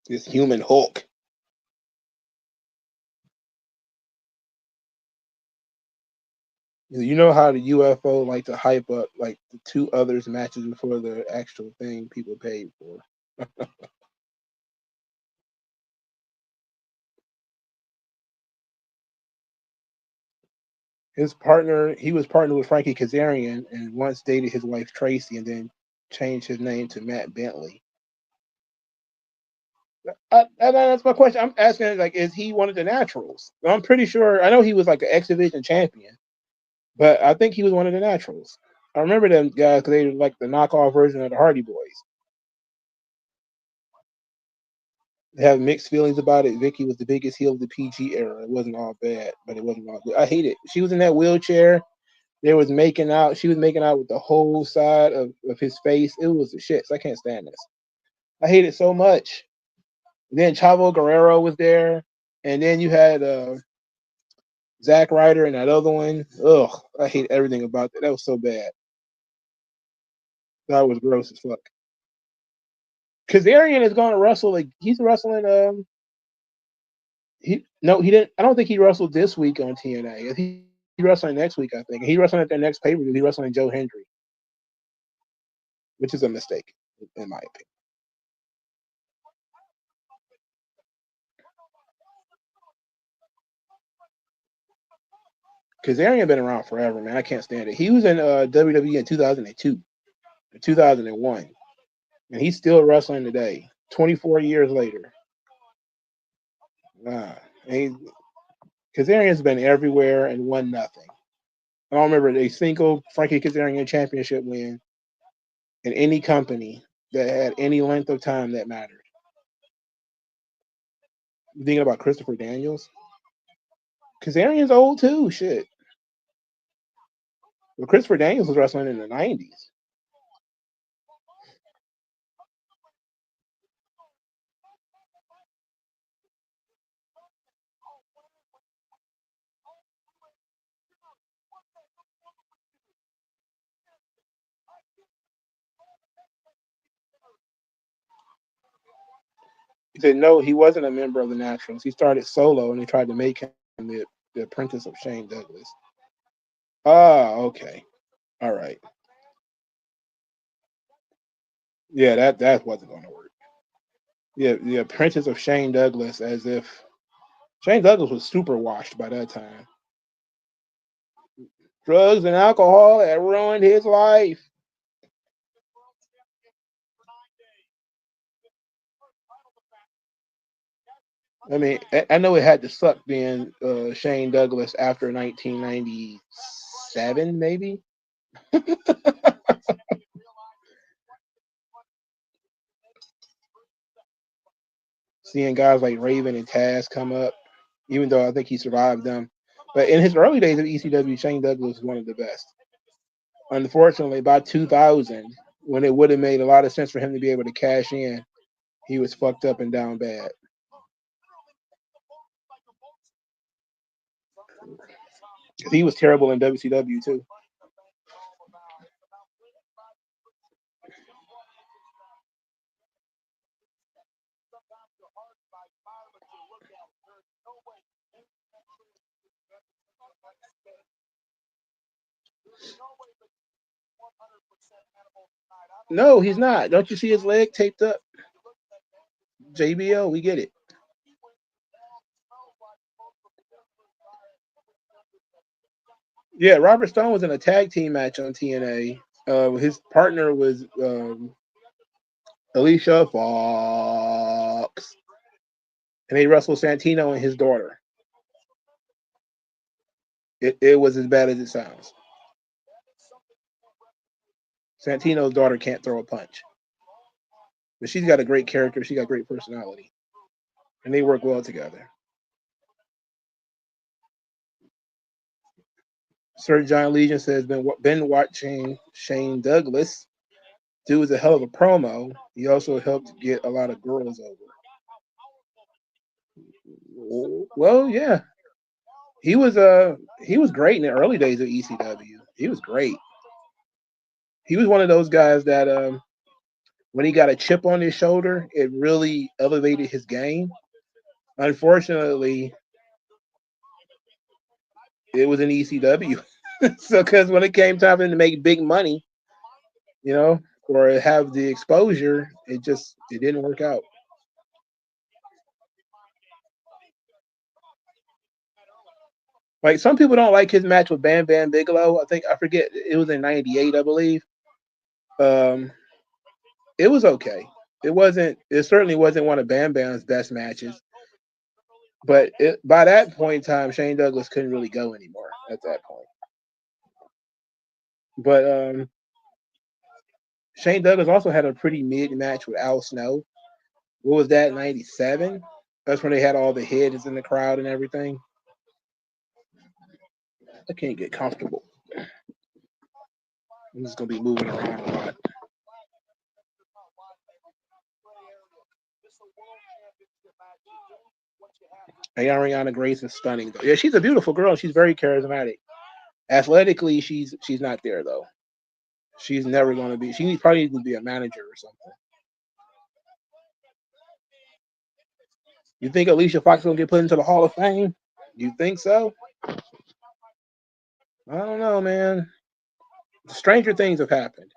This human Hulk. You know how the UFO like to hype up like the two others matches before the actual thing people paid for. His partner, he was partnered with Frankie Kazarian and once dated his wife Tracy and then changed his name to Matt Bentley. That's my question. I'm asking, like, is he one of the Naturals? I'm pretty sure. I know he was like an X Division champion, but I think he was one of the Naturals. I remember them guys because they were like the knockoff version of the Hardy Boys. They have mixed feelings about it. Vicky was the biggest heel of the PG era. It wasn't all bad, but it wasn't all good. I hate it. She was in that wheelchair. They was making out. She was making out with the whole side of his face. It was the shit. So I can't stand this. I hate it so much. And then Chavo Guerrero was there, and then you had Zack Ryder and that other one. Ugh, I hate everything about that. That was so bad. That was gross as fuck. Kazarian is going to wrestle. Like he's wrestling. He didn't. I don't think he wrestled this week on TNA. He's wrestling next week. I think he's wrestling at their next pay per view. He's wrestling Joe Hendry, which is a mistake in my opinion. Kazarian been around forever, man. I can't stand it. He was in WWE in 2002, 2001, and he's still wrestling today, 24 years later. Kazarian's been everywhere and won nothing. I don't remember a single Frankie Kazarian championship win in any company that had any length of time that mattered. You thinking about Christopher Daniels? Kazarian's old too. Shit. Well, Christopher Daniels was wrestling in the 90s. He said no, he wasn't a member of the Naturals. He started solo and they tried to make him the apprentice of Shane Douglas. Ah, okay. All right. Yeah, that wasn't going to work. Yeah, the apprentice of Shane Douglas, as if Shane Douglas was super washed by that time. Drugs and alcohol had ruined his life. I mean, I know it had to suck being Shane Douglas after 1997, maybe. Seeing guys like Raven and Taz come up, even though I think he survived them. But in his early days of ECW, Shane Douglas was one of the best. Unfortunately, by 2000, when it would have made a lot of sense for him to be able to cash in, he was fucked up and down bad. He was terrible in WCW too. No, he's not. Don't you see his leg taped up? JBL, we get it. Yeah, Robert Stone was in a tag team match on TNA. His partner was Alicia Fox, and they wrestled Santino and his daughter. It was as bad as it sounds. Santino's daughter can't throw a punch, but she's got a great character. She got great personality, and they work well together. Sir John Legion says been watching Shane Douglas. Dude was a hell of a promo. He also helped get a lot of girls over. Well, yeah, he was great in the early days of ECW. He was great. He was one of those guys that when he got a chip on his shoulder, it really elevated his game. Unfortunately, it was in ECW. So, because when it came time for him to make big money, or have the exposure, it didn't work out. Like, some people don't like his match with Bam Bam Bigelow. I forget, it was in '98, I believe. It was okay. It certainly wasn't one of Bam Bam's best matches. But by that point in time, Shane Douglas couldn't really go anymore at that point. But Shane Douglas also had a pretty mid match with Al Snow. What was that, '97? That's when they had all the heads in the crowd and everything. I can't get comfortable. I'm just going to be moving around a lot. And Ariana Grace is stunning, though. Yeah, she's a beautiful girl. She's very charismatic. Athletically, she's not there, though. She's never going to be. She probably needs to be a manager or something. You think Alicia Fox is going to get put into the Hall of Fame? You think so? I don't know, man. Stranger things have happened.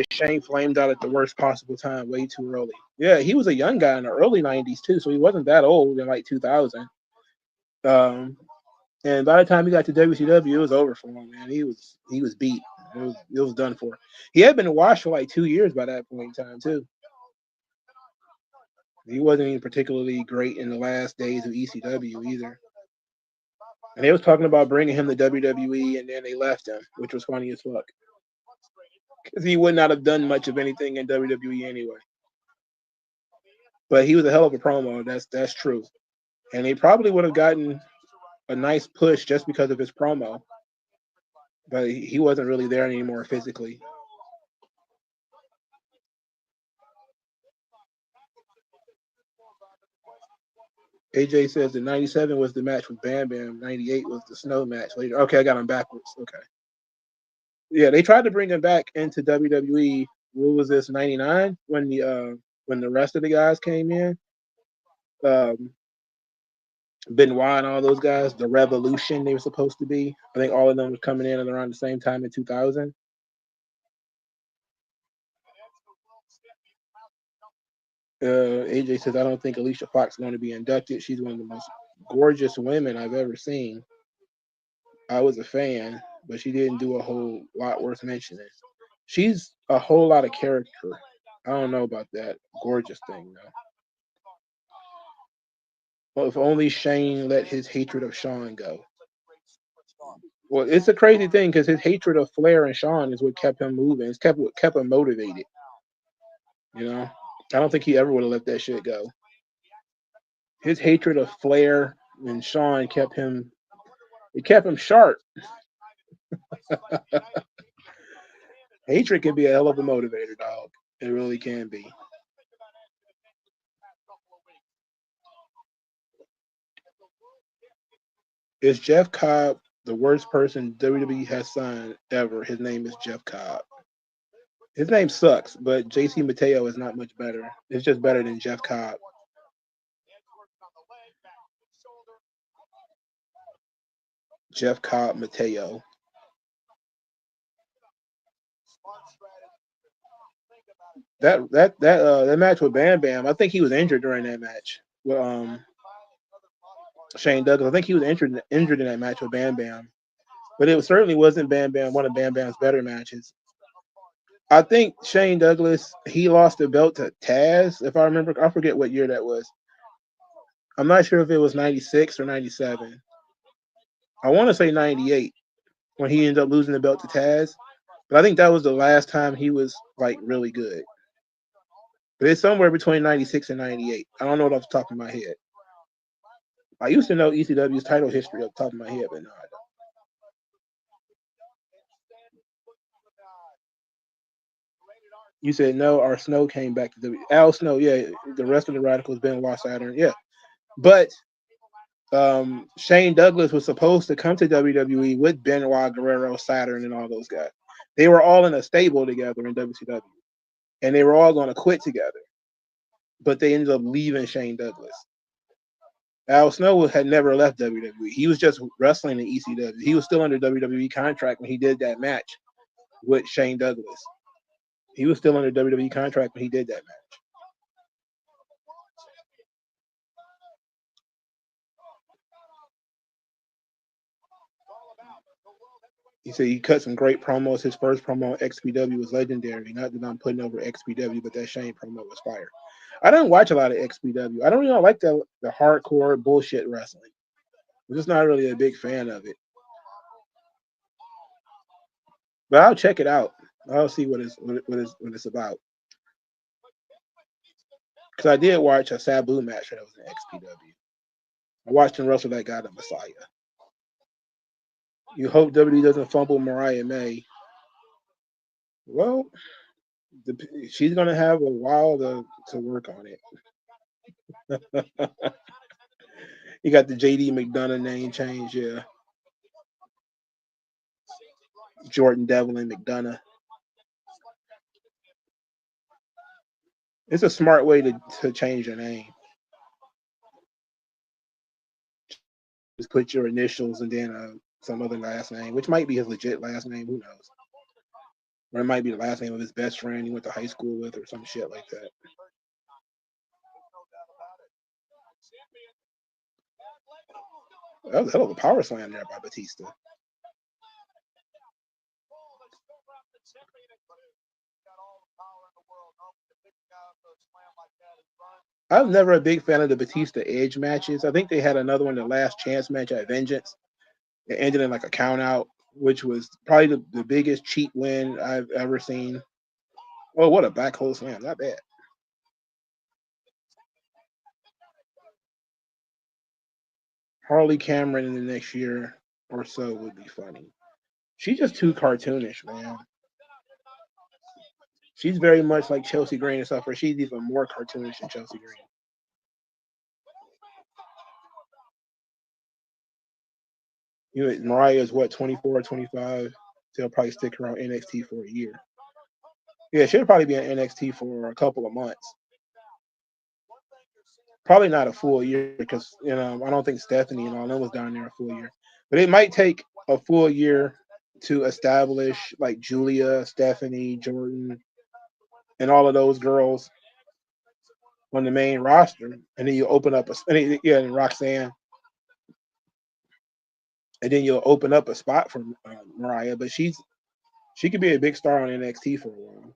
Shane flamed out at the worst possible time, way too early. Yeah, he was a young guy in the early '90s too, so he wasn't that old in like 2000. And by the time he got to WCW, it was over for him, man. He was beat. It was done for. He had been washed for like 2 years by that point in time too. He wasn't even particularly great in the last days of ECW either. And they was talking about bringing him to WWE, and then they left him, which was funny as fuck. Because he would not have done much of anything in WWE anyway. But he was a hell of a promo. That's true. And they probably would have gotten a nice push just because of his promo. But he wasn't really there anymore physically. AJ says that '97 was the match with Bam Bam. '98 was the Snow match later. Okay, I got him backwards. Okay. Yeah, they tried to bring him back into WWE. What was this, '99? When the rest of the guys came in? Benoit and all those guys, the Revolution they were supposed to be. I think all of them were coming in around the same time in 2000. AJ says, I don't think Alicia Fox is going to be inducted. She's one of the most gorgeous women I've ever seen. I was a fan, but she didn't do a whole lot worth mentioning. She's a whole lot of character. I don't know about that gorgeous thing, though. Well, if only Shane let his hatred of Shawn go. Well, it's a crazy thing because his hatred of Flair and Shawn is what kept him moving. It's what kept him motivated. I don't think he ever would have let that shit go. His hatred of Flair and Shawn kept him It kept him sharp. Hatred can be a hell of a motivator, dog. It really can be. Is Jeff Cobb the worst person WWE has signed ever? His name is Jeff Cobb. His name sucks, but JC Mateo is not much better. It's just better than Jeff Cobb. Jeff Cobb Mateo. That match with Bam Bam, I think he was injured during that match. Well, Shane Douglas, I think he was injured in that match with Bam Bam, but it certainly wasn't Bam Bam one of Bam Bam's better matches. I think Shane Douglas, he lost the belt to Taz, if I remember. I forget what year that was. I'm not sure if it was 96 or 97. I want to say 98 when he ended up losing the belt to Taz. But I think that was the last time he was like really good. But it's somewhere between 96 and 98. I don't know it off the top of my head. I used to know ECW's title history off the top of my head, but no, I don't. You said no, our Snow came back to WWE. Al Snow, yeah. The rest of the Radicals, Benoit, Saturn, yeah. But Shane Douglas was supposed to come to WWE with Benoit, Guerrero, Saturn, and all those guys. They were all in a stable together in WCW, and they were all going to quit together. But they ended up leaving Shane Douglas. Al Snow had never left WWE. He was just wrestling in ECW. He was still under WWE contract when he did that match with Shane Douglas. He was still under WWE contract when he did that match. He said he cut some great promos. His first promo on XPW was legendary. Not that I'm putting over XPW, but that Shane promo was fire. I don't watch a lot of XPW. I don't really like the hardcore bullshit wrestling. I'm just not really a big fan of it. But I'll check it out. I'll see what it's about. Because I did watch a Sabu match that was in XPW. I watched him wrestle that guy, the Messiah. You hope WWE doesn't fumble Mariah May. Well, she's going to have a while to work on it. You got the JD McDonough name change, yeah. Jordan Devlin McDonough. It's a smart way to change your name. Just put your initials and then some other last name, which might be his legit last name. Who knows? Or it might be the last name of his best friend he went to high school with, or some shit like that. That was a hell of a power slam there by Batista. I'm never a big fan of the Batista Edge matches. I think they had another one, the last chance match at Vengeance. It ended in like a count out, which was probably the biggest cheap win I've ever seen. Oh, what a back hole slam. Not bad. Harley Cameron in the next year or so would be funny. She's just too cartoonish, man. She's very much like Chelsea Green and stuff, or she's even more cartoonish than Chelsea Green. You know, Mariah's what, 24, 25? They'll probably stick around NXT for a year. Yeah, she'll probably be in NXT for a couple of months. Probably not a full year because I don't think Stephanie and all them was down there a full year. But it might take a full year to establish like Julia, Stephanie, Jordan, and all of those girls on the main roster, and then you open up and Roxanne, and then you'll open up a spot for Mariah. But she could be a big star on NXT for a while.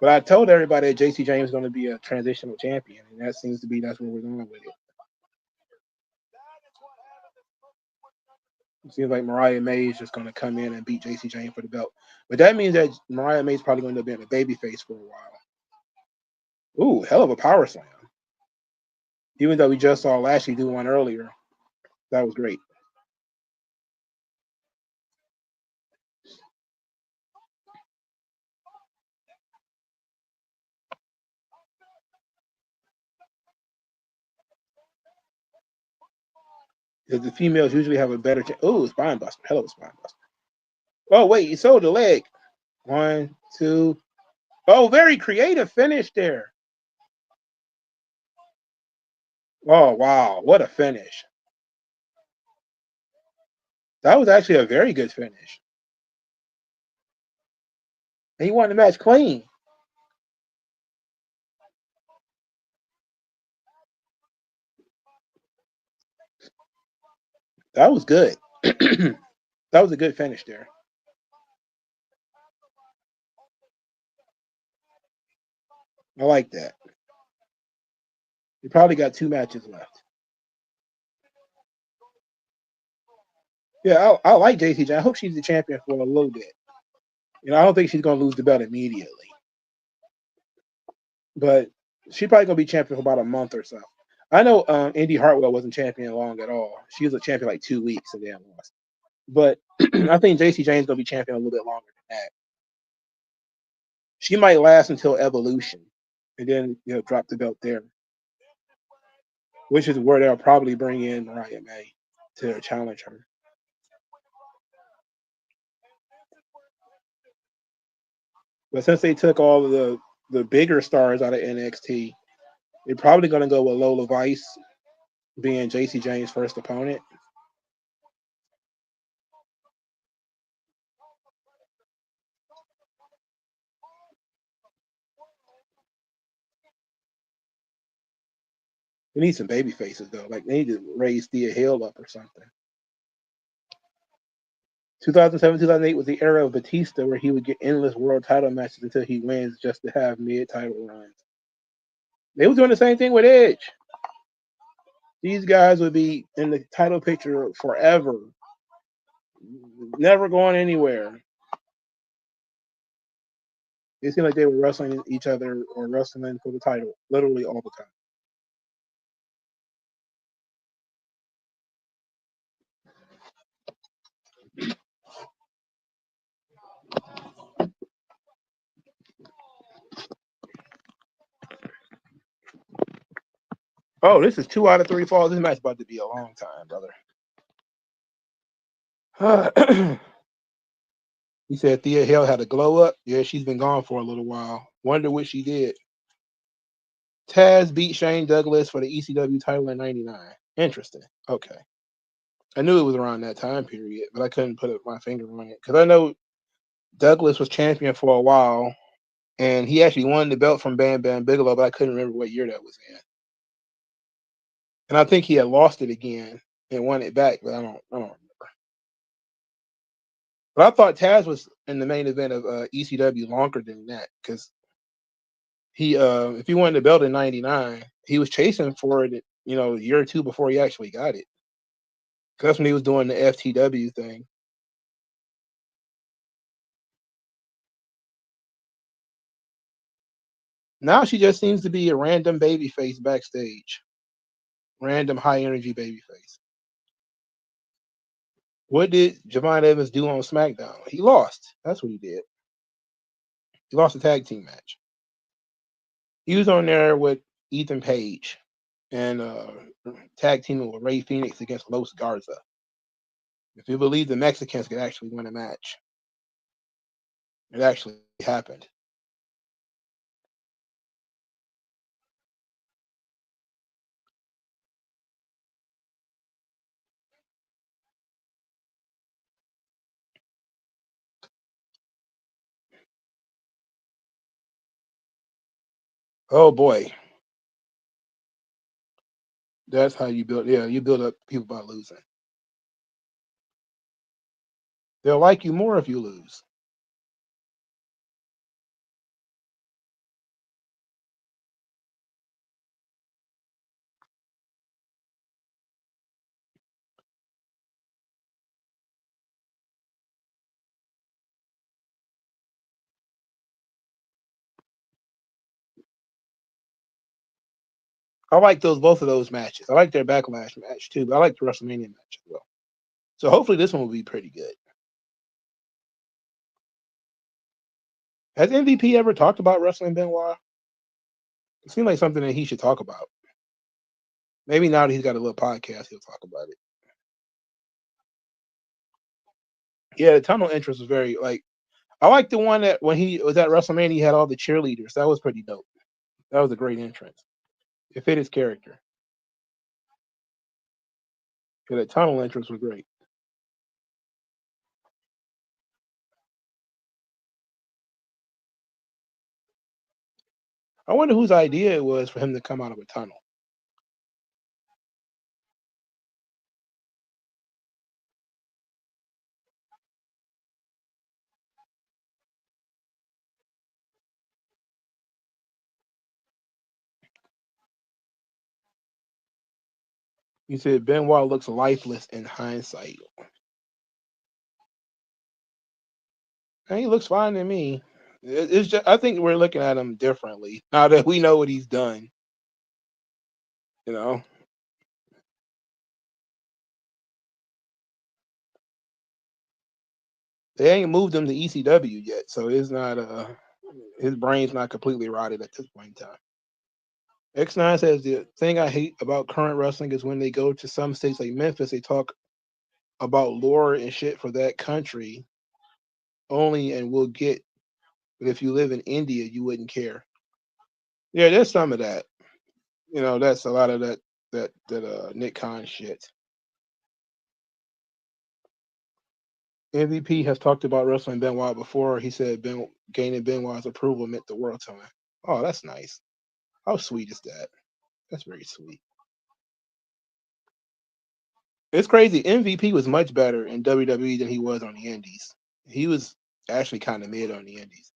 But I told everybody that JC James is going to be a transitional champion, and that seems to be that's where we're going with it. It seems like Mariah May is just going to come in and beat JC James for the belt. But that means that Mariah May is probably going to be in a babyface for a while. Ooh, hell of a power slam. Even though we just saw Lashley do one earlier. That was great. Because the females usually have a better chance. Oh, spine buster. Hell of a spine buster. Oh, wait, he sold the leg. 1, 2. Oh, very creative finish there. Oh, wow. What a finish. That was actually a very good finish. And he won the match clean. That was good. That was a good finish there. I like that. We probably got 2 matches left. Yeah, I like JCJ. I hope she's the champion for a little bit. I don't think she's going to lose the belt immediately. But she's probably going to be champion for about a month or so. I know Indy Hartwell wasn't champion long at all. She was a champion like 2 weeks and then lost. But I think JC Jane's going to be champion a little bit longer than that. She might last until Evolution and then drop the belt there, which is where they'll probably bring in Mariah May to challenge her. But since they took all of the bigger stars out of NXT, they're probably going to go with Lola Vice being JC Jane's first opponent. We need some baby faces though. Like they need to raise Thea Hill up or something. 2007, 2008 was the era of Batista where he would get endless world title matches until he wins just to have mid-title runs. They was doing the same thing with Edge. These guys would be in the title picture forever, never going anywhere. It seemed like they were wrestling each other or wrestling for the title literally all the time. Oh, this is 2 out of 3 falls. This match about to be a long time, brother. He said Thea Hill had a glow up. Yeah, she's been gone for a little while. Wonder what she did. Taz beat Shane Douglas for the ECW title in '99. Interesting. Okay. I knew it was around that time period, but I couldn't put my finger on it. Because I know Douglas was champion for a while, and he actually won the belt from Bam Bam Bigelow, but I couldn't remember what year that was in. And I think he had lost it again and won it back, but I don't remember. But I thought Taz was in the main event of ECW longer than that, because he if he won the belt in '99, he was chasing for it, a year or two before he actually got it. 'Cause that's when he was doing the FTW thing. Now she just seems to be a random baby face backstage. Random high energy baby face. What did Javon Evans do on SmackDown? He lost. That's what he did. He lost a tag team match. He was on there with Ethan Page and tag teaming with Ray Phoenix against Los Garza. If you believe the Mexicans could actually win a match, it actually happened. Oh boy. That's how you build. Yeah, you build up people by losing. They'll like you more if you lose. I like both of those matches. I like their Backlash match too, but I like the WrestleMania match as well. So hopefully this one will be pretty good. Has MVP ever talked about wrestling Benoit? It seems like something that he should talk about. Maybe now that he's got a little podcast, he'll talk about it. Yeah, the tunnel entrance was very like. I like the one that when he was at WrestleMania, he had all the cheerleaders. That was pretty dope. That was a great entrance. It fit his character. Yeah, the tunnel entrance was great. I wonder whose idea it was for him to come out of a tunnel. You said Benoit looks lifeless in hindsight. And he looks fine to me. It's just I think we're looking at him differently now that we know what he's done. You know, they ain't moved him to ECW yet, so it's not his brain's not completely rotted at this point in time. X9 says the thing I hate about current wrestling is when they go to some states like Memphis, they talk about lore and shit for that country only, and we'll get. But if you live in India, you wouldn't care. Yeah, there's some of that. You know, that's a lot of that Nick Khan shit. MVP has talked about wrestling Benoit before. He said gaining Benoit's approval meant the world to him. Oh, that's nice. How sweet is that? That's very sweet. It's crazy. MVP was much better in WWE than he was on the Indies. He was actually kind of mid on the Indies,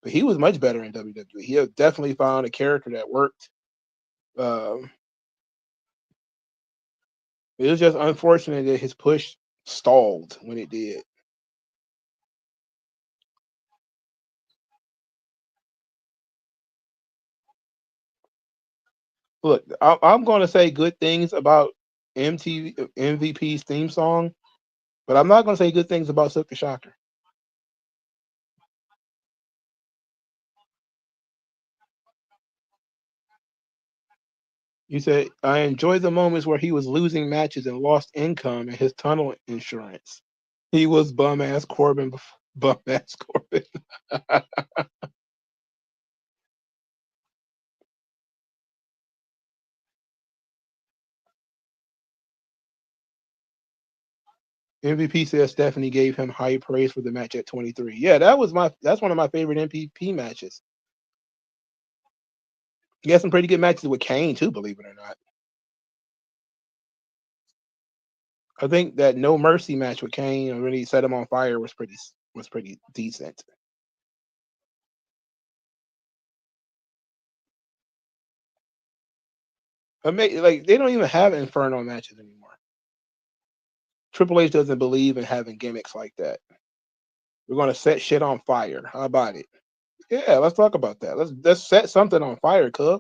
but he was much better in WWE. He had definitely found a character that worked. Um, it was just unfortunate that his push stalled when it did. Look, I'm going to say good things about MVP's theme song, but I'm not going to say good things about Silk the Shocker. You said I enjoyed the moments where he was losing matches and lost income and his tunnel insurance. He was bum ass Corbin, bum ass Corbin. MVP says Stephanie gave him high praise for the match at 23. Yeah, that's one of my favorite MVP matches. He had some pretty good matches with Kane too, believe it or not. I think that No Mercy match with Kane when he set him on fire was pretty decent. Like they don't even have Inferno matches anymore. Triple H doesn't believe in having gimmicks like that. We're gonna set shit on fire. How about it? Yeah, let's talk about that. Let's set something on fire, cuz.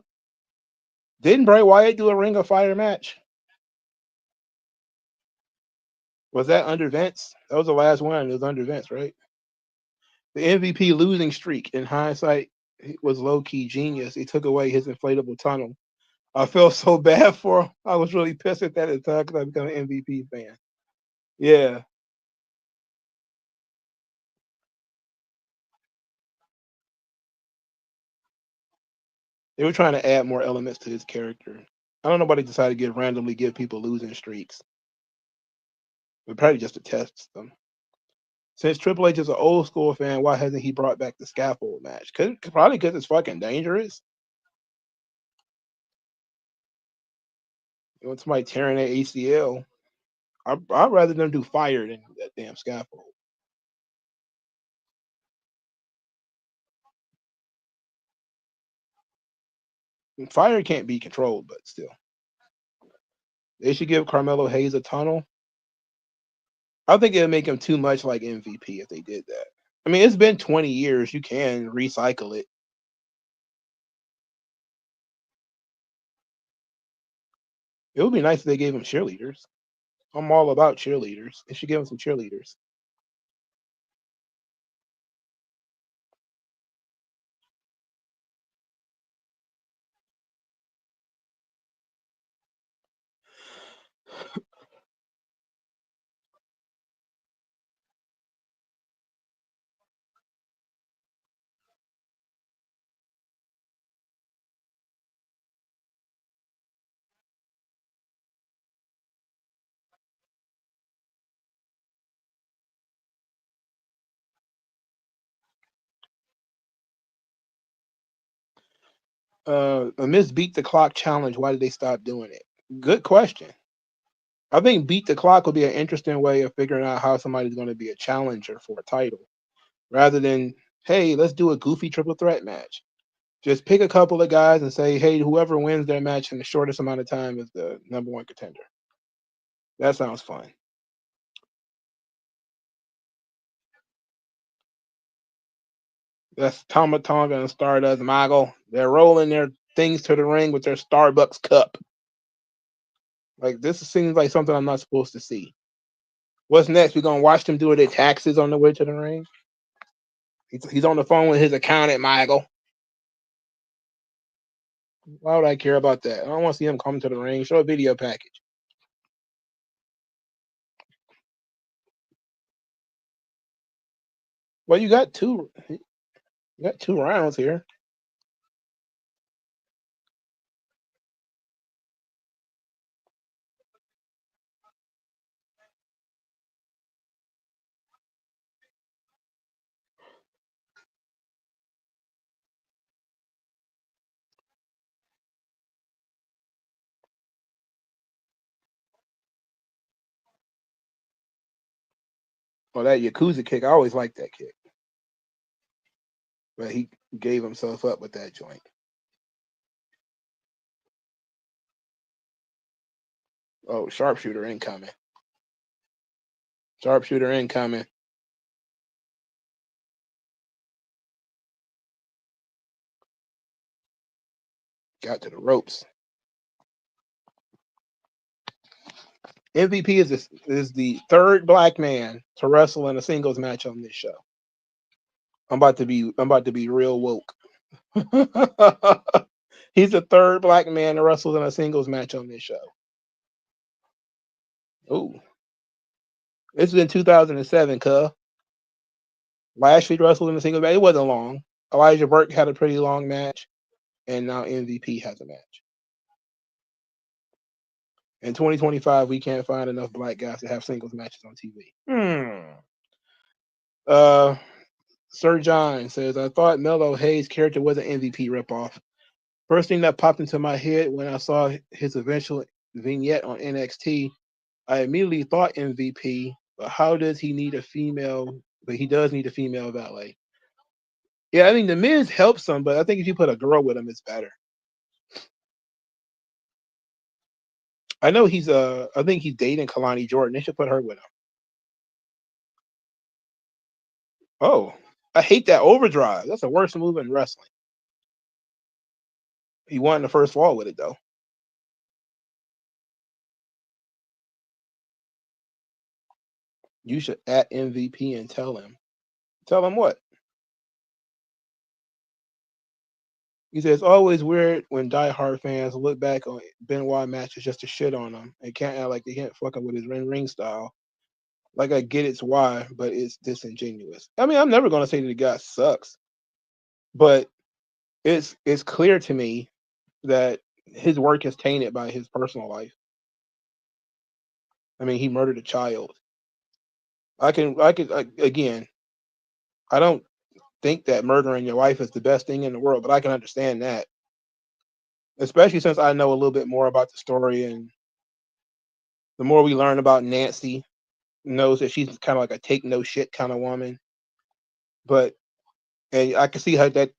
Didn't Bray Wyatt do a Ring of Fire match? Was that under Vince? That was the last one. It was under Vince, right? The MVP losing streak, in hindsight, was low key genius. He took away his inflatable tunnel. I felt so bad for him. I was really pissed at that at the time because I become an MVP fan. Yeah, they were trying to add more elements to his character. I don't know why they decided to randomly give people losing streaks, but probably just to test them. Since Triple H is an old school fan, why hasn't he brought back the scaffold match? Probably because it's fucking dangerous. You want somebody tearing their ACL? I'd rather them do fire than that damn scaffold. And fire can't be controlled, but still, they should give Carmelo Hayes a tunnel. I think it'd make him too much like MVP if they did that. I mean, it's been 20 years. You can recycle it. It would be nice if they gave him cheerleaders. I'm all about cheerleaders. They should give him some cheerleaders. A Miss Beat the Clock challenge. Why did they stop doing it? Good question. I think Beat the Clock would be an interesting way of figuring out how somebody's going to be a challenger for a title, rather than, hey, let's do a goofy triple threat match. Just pick a couple of guys and say, hey, whoever wins their match in the shortest amount of time is the #1 contender. That sounds fun. That's Tama Tonga and Stardust Mago. They're rolling their things to the ring with their Starbucks cup. Like, this seems like something I'm not supposed to see. What's next? We're gonna watch them do their taxes on the way to the ring. He's on the phone with his accountant, Michael. Why would I care about that? I don't want to see him come to the ring. Show a video package. Well, you got two rounds here. Oh, that Yakuza kick. I always liked that kick. But he gave himself up with that joint. Oh, sharpshooter incoming. Sharpshooter incoming. Got to the ropes. MVP is the third black man to wrestle in a singles match on this show. I'm about to be real woke. He's the third black man to wrestle in a singles match on this show. Oh, it's been 2007, cuh. Lashley wrestled in a singles match. It wasn't long. Elijah Burke had a pretty long match, and now MVP has a match. In 2025, we can't find enough black guys to have singles matches on TV. Sir John says, I thought Melo Hayes' character was an MVP ripoff. First thing that popped into my head when I saw his eventual vignette on NXT, I immediately thought MVP, but how does he need a female? But he does need a female valet. Yeah, I mean, the Miz helps him, but I think if you put a girl with him, it's better. I know I think he's dating Kalani Jordan. They should put her with him. Oh, I hate that overdrive. That's the worst move in wrestling. He won the first fall with it, though. You should at MVP and tell him. Tell him what? He says, it's always weird when diehard fans look back on Benoit matches just to shit on him and can't act like they can't fuck up with his ring style. Like, I get it's why, but it's disingenuous. I mean, I'm never going to say that the guy sucks, but it's clear to me that his work is tainted by his personal life. I mean, he murdered a child. Again, I don't think that murdering your wife is the best thing in the world, but I can understand that. Especially since I know a little bit more about the story, and the more we learn about Nancy, knows that she's kind of like a take no shit kind of woman. But and I can see how that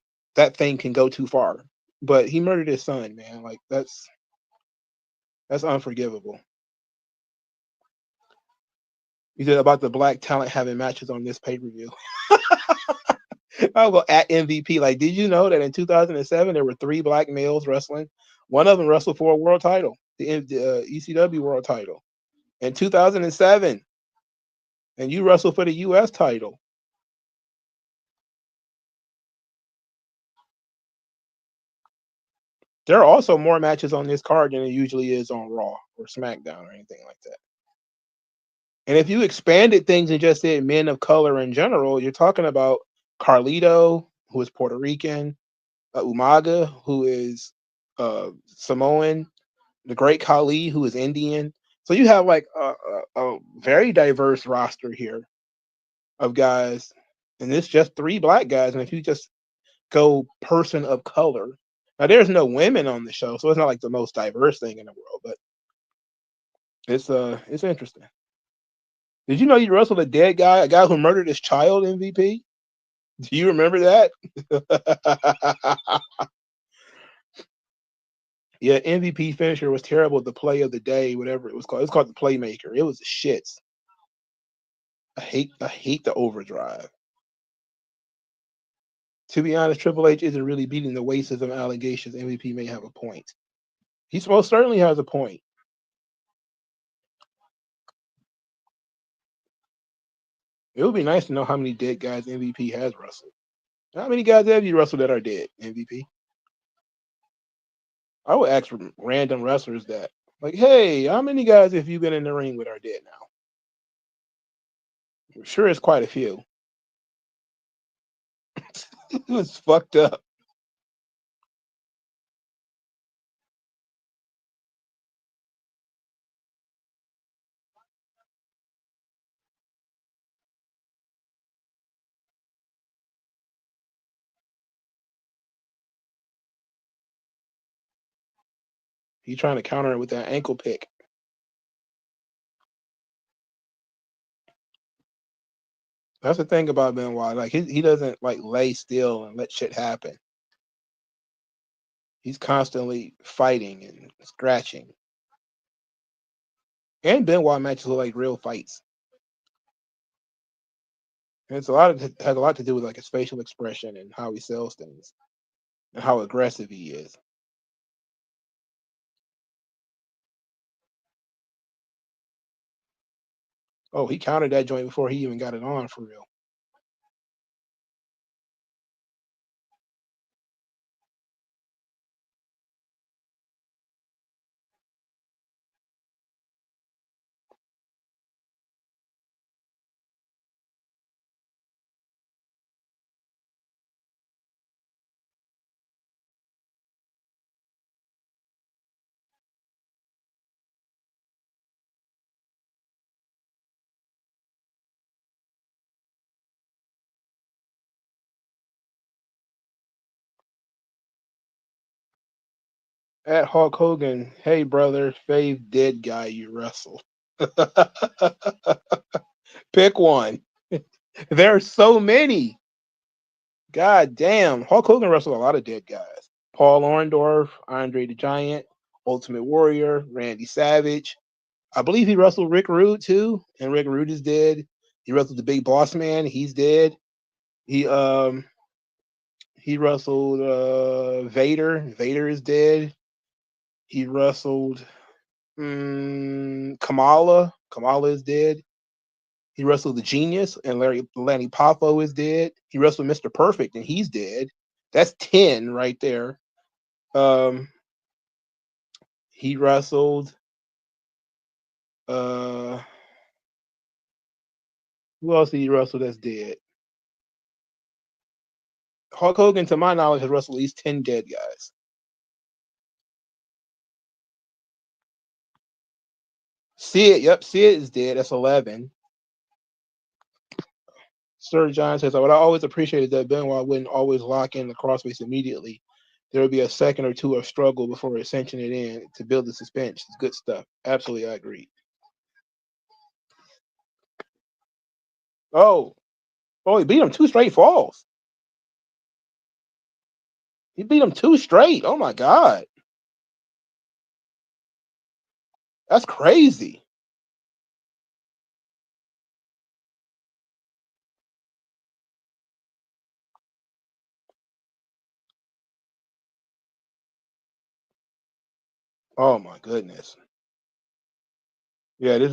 thing can go too far. But he murdered his son, man. Like that's unforgivable. He said about the black talent having matches on this pay-per-view. I'll go at MVP. Like, did you know that in 2007 there were 3 black males wrestling? One of them wrestled for a world title. the ECW World Title in 2007, and you wrestled for the U.S. title. There are also more matches on this card than it usually is on Raw or SmackDown or anything like that. And if you expanded things and just said men of color in general, you're talking about Carlito, who is Puerto Rican, Umaga, who is Samoan, the Great Khali, who is Indian. So you have like a very diverse roster here of guys, and it's just 3 black guys. And if you just go person of color, now there's no women on the show, so it's not like the most diverse thing in the world, but it's interesting. Did you know you wrestled a dead guy, a guy who murdered his child, MVP? Do you remember that? Yeah, MVP finisher was terrible. The play of the day, whatever it was called. It was called the Playmaker. It was the shits. I hate the overdrive. To be honest, Triple H isn't really beating the waste of some allegations. MVP may have a point. He most certainly has a point. It would be nice to know how many dead guys MVP has wrestled. How many guys have you wrestled that are dead, MVP? I would ask random wrestlers that. Like, hey, how many guys have you been in the ring with are dead now? I'm sure it's quite a few. It was fucked up. He's trying to counter it with that ankle pick. That's the thing about Benoit. Like he doesn't like lay still and let shit happen. He's constantly fighting and scratching. And Benoit matches look like real fights. And it's has a lot to do with like his facial expression and how he sells things and how aggressive he is. Oh, he countered that joint before he even got it on for real. At Hulk Hogan, hey brother, fave dead guy you wrestle. Pick one. There are so many. God damn. Hulk Hogan wrestled a lot of dead guys. Paul Orndorff, Andre the Giant, Ultimate Warrior, Randy Savage. I believe he wrestled Rick Rude too, and Rick Rude is dead. He wrestled the Big Boss Man. He's dead. He he wrestled Vader. Vader is dead. He wrestled Kamala. Kamala is dead. He wrestled the Genius, and Lanny Poffo is dead. He wrestled Mr. Perfect, and he's dead. That's 10 right there. Um, he wrestled. Uh, who else did he wrestle that's dead? Hulk Hogan, to my knowledge, has wrestled at least 10 dead guys. Sid, yep, Sid is dead. That's 11. Sir John says, what I always appreciated that Benoit wouldn't always lock in the crossface immediately. There would be a second or two of struggle before ascension it in to build the suspense. It's good stuff. Absolutely, I agree. Oh, he beat him 2 straight falls. He beat him 2 straight. Oh my God. That's crazy. Oh my goodness. Yeah, this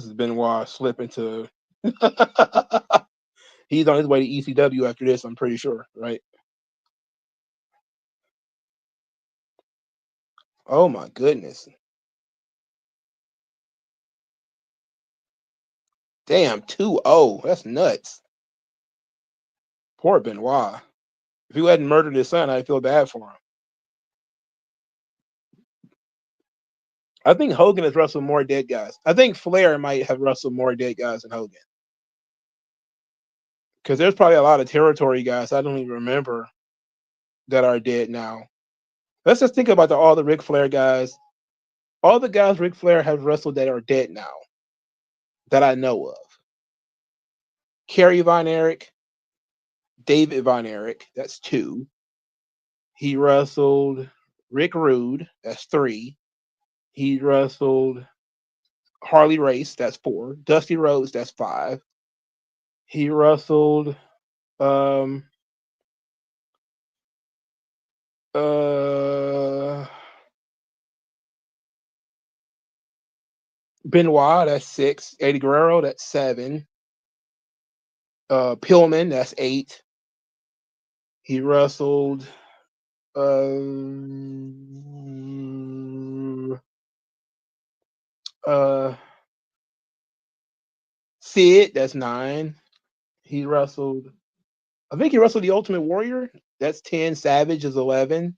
is Benoit slipping to. He's on his way to ECW after this, I'm pretty sure, right? Oh my goodness. Damn, 2-0. That's nuts. Poor Benoit. If he hadn't murdered his son, I'd feel bad for him. I think Hogan has wrestled more dead guys. I think Flair might have wrestled more dead guys than Hogan. Because there's probably a lot of territory guys I don't even remember that are dead now. Let's just think about all the Ric Flair guys. All the guys Ric Flair has wrestled that are dead now that I know of. Kerry Von Erich, David Von Erich, that's 2. He wrestled Rick Rude, that's 3. He wrestled Harley Race, that's 4. Dusty Rhodes, that's 5. He wrestled uh Benoit, that's 6. Eddie Guerrero, that's 7. Pillman, that's 8. He wrestled Sid, that's 9. He wrestled, I think he wrestled the Ultimate Warrior, that's 10. Savage is 11.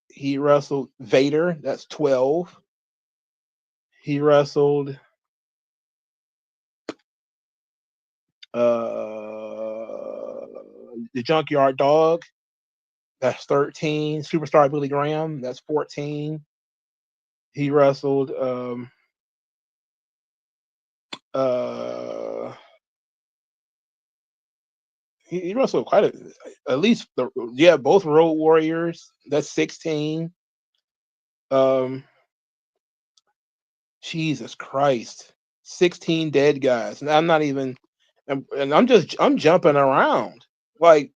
He wrestled Vader, that's 12. He wrestled the Junkyard Dog, that's 13. Superstar Billy Graham, that's 14. He wrestled he wrestled quite at least both Road Warriors, that's 16. Jesus Christ, 16 dead guys, and I'm not even, and I'm jumping around like.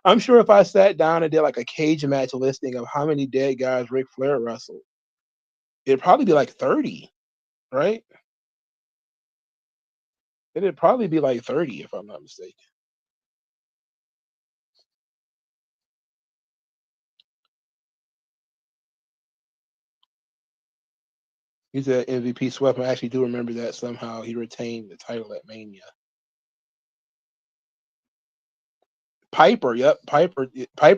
I'm sure if I sat down and did like a cage match listing of how many dead guys Ric Flair wrestled, it'd probably be like 30, right? It'd probably be like 30 if I'm not mistaken. He said MVP swept him. I actually do remember that somehow he retained the title at Mania. Piper, yep, Piper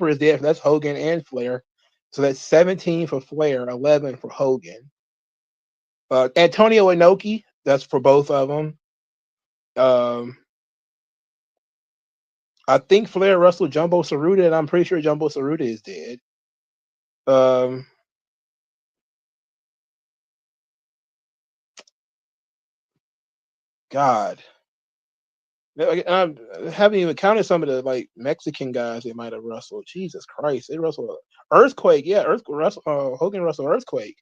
is there. That's Hogan and Flair. So that's 17 for Flair, 11 for Hogan. Antonio Inoki, that's for both of them. I think Flair wrestled Jumbo Tsuruta, and I'm pretty sure Jumbo Tsuruta is dead. God, I haven't even counted some of the like Mexican guys they might have wrestled. Jesus Christ, they wrestled Earthquake. Yeah, Hogan wrestled Earthquake,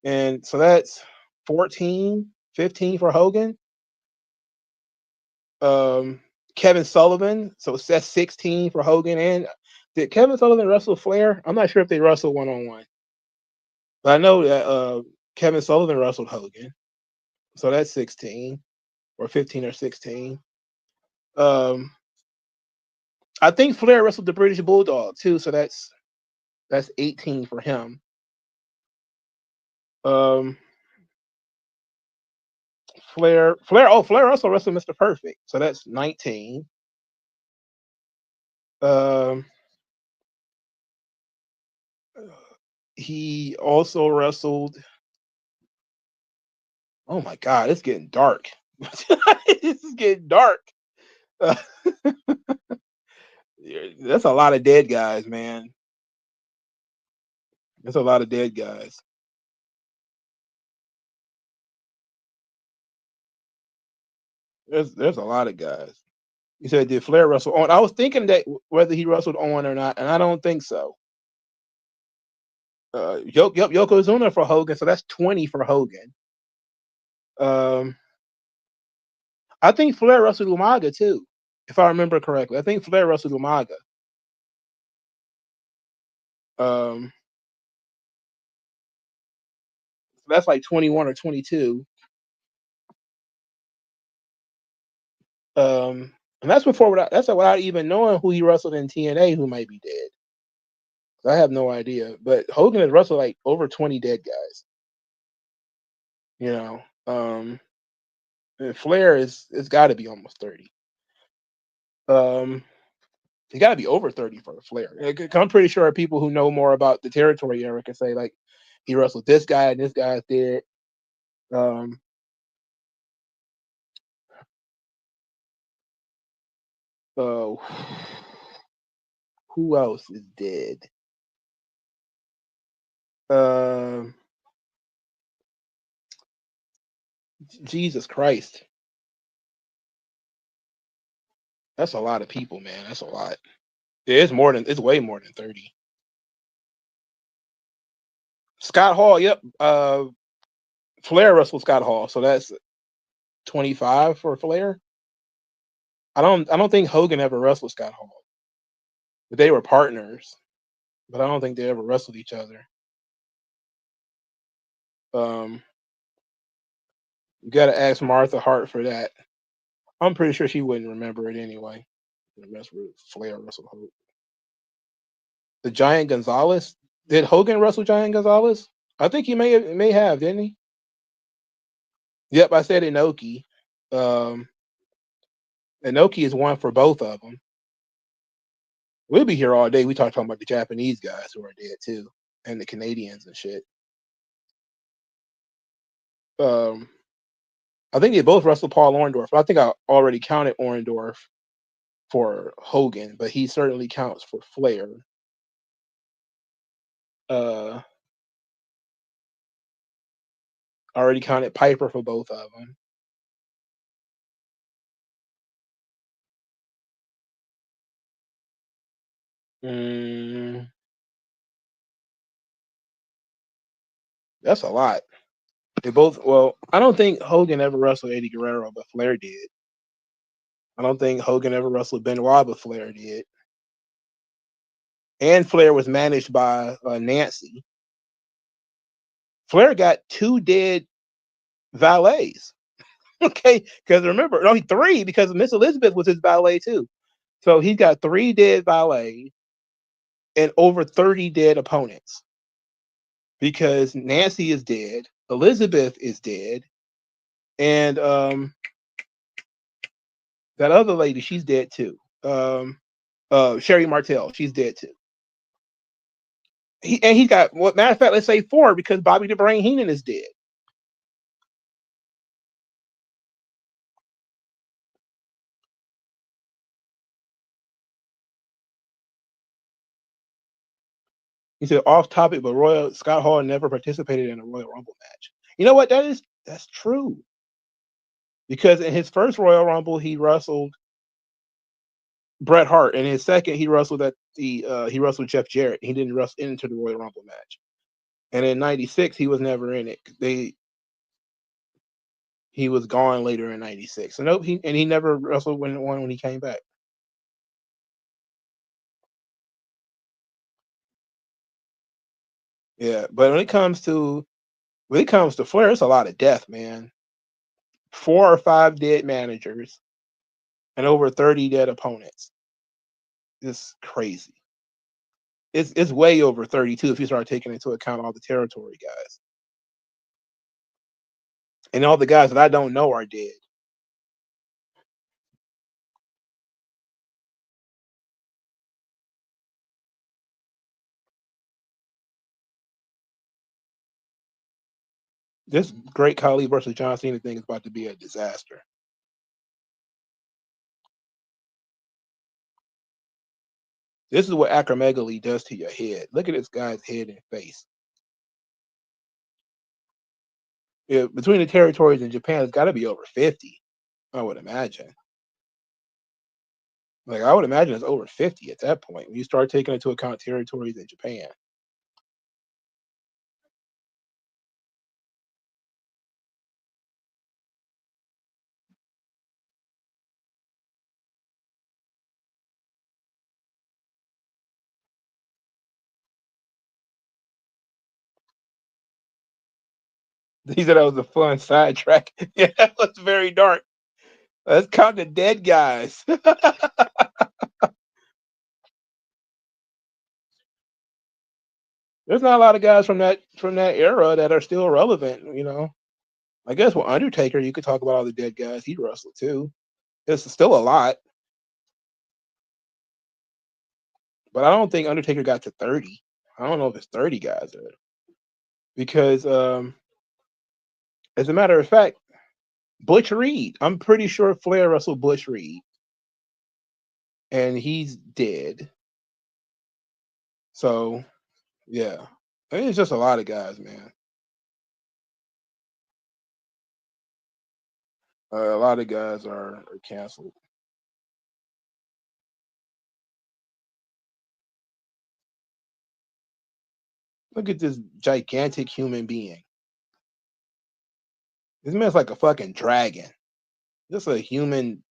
and so that's 14, 15 for Hogan. Kevin Sullivan, so that's 16 for Hogan. And did Kevin Sullivan wrestle Flair? I'm not sure if they wrestled 1-on-1, but I know that Kevin Sullivan wrestled Hogan, so that's 16 or 15 or 16. I think Flair wrestled the British Bulldog too, so that's 18 for him. Flair also wrestled Mr. Perfect, so that's 19. He also wrestled. Oh my God, it's getting dark. This is getting dark. That's a lot of dead guys, man. That's a lot of dead guys. There's a lot of guys. You said did Flair wrestle on? I was thinking that whether he wrestled on or not, and I don't think so. Yokozuna for Hogan, so that's 20 for Hogan. I think Flair wrestled Umaga too, if I remember correctly. I think Flair wrestled Umaga. Um, that's like 21 or 22. And that's that's without even knowing who he wrestled in TNA who might be dead. I have no idea. But Hogan has wrestled like over 20 dead guys. You know, and Flair it's got to be almost 30. He got to be over 30 for Flair. Like, I'm pretty sure people who know more about the territory era can say like he wrestled this guy and this guy's dead. Uh, who else is dead? Jesus Christ. That's a lot of people, man. That's a lot. Yeah, it's way more than 30. Scott Hall, yep. Flair wrestled Scott Hall, so that's 25 for Flair. I don't think Hogan ever wrestled Scott Hall. But they were partners, but I don't think they ever wrestled each other. Um, you gotta ask Martha Hart for that. I'm pretty sure she wouldn't remember it anyway. The rest were Flair wrestled Hogan. The Giant Gonzalez. Did Hogan wrestle Giant Gonzalez? I think he may have, didn't he? Yep, I said Inoki. Um, Inoki is one for both of them. We'll be here all day. We talking about the Japanese guys who are dead too, and the Canadians and shit. Um, I think they both wrestled Paul Orndorff. I think I already counted Orndorff for Hogan, but he certainly counts for Flair. I already counted Piper for both of them. That's a lot. They both. Well, I don't think Hogan ever wrestled Eddie Guerrero, but Flair did. I don't think Hogan ever wrestled Benoit, but Flair did. And Flair was managed by Nancy. Flair got 2 dead valets. Okay, because remember, only 3 because Miss Elizabeth was his valet too. So he's got 3 dead valets and over 30 dead opponents because Nancy is dead, Elizabeth is dead, and that other lady, she's dead too. Sherry Martel, she's dead too. He's got, what matter of fact, let's say 4 because Bobby the Brain Heenan is dead. He said off topic, but Scott Hall never participated in a Royal Rumble match. You know what? That's true. Because in his first Royal Rumble, he wrestled Bret Hart. In his second, he wrestled he wrestled Jeff Jarrett. He didn't wrestle into the Royal Rumble match. And in '96, he was never in it. He was gone later in '96. So nope, he never wrestled when he came back. Yeah, but when it comes to Flair, it's a lot of death, man. 4 or 5 dead managers and over 30 dead opponents. It's crazy. It's way over 32 if you start taking into account all the territory guys. And all the guys that I don't know are dead. This Great Khali versus John Cena thing is about to be a disaster. This is what acromegaly does to your head. Look at this guy's head and face. Yeah, between the territories and Japan, it's got to be over 50. I would imagine. Like I would imagine it's over 50 at that point when you start taking into account territories in Japan. He said that was a fun sidetrack. Yeah, that was very dark. Let's count the dead guys. There's not a lot of guys from that era that are still relevant. I guess with Undertaker, you could talk about all the dead guys he wrestled too. It's still a lot, but I don't think Undertaker got to 30. I don't know if it's 30 guys there because, as a matter of fact, Butch Reed. I'm pretty sure Flair wrestled Butch Reed, and he's dead. So yeah, I mean, it's just a lot of guys, man. A lot of guys are canceled. Look at this gigantic human being. This man's like a fucking dragon. Just a human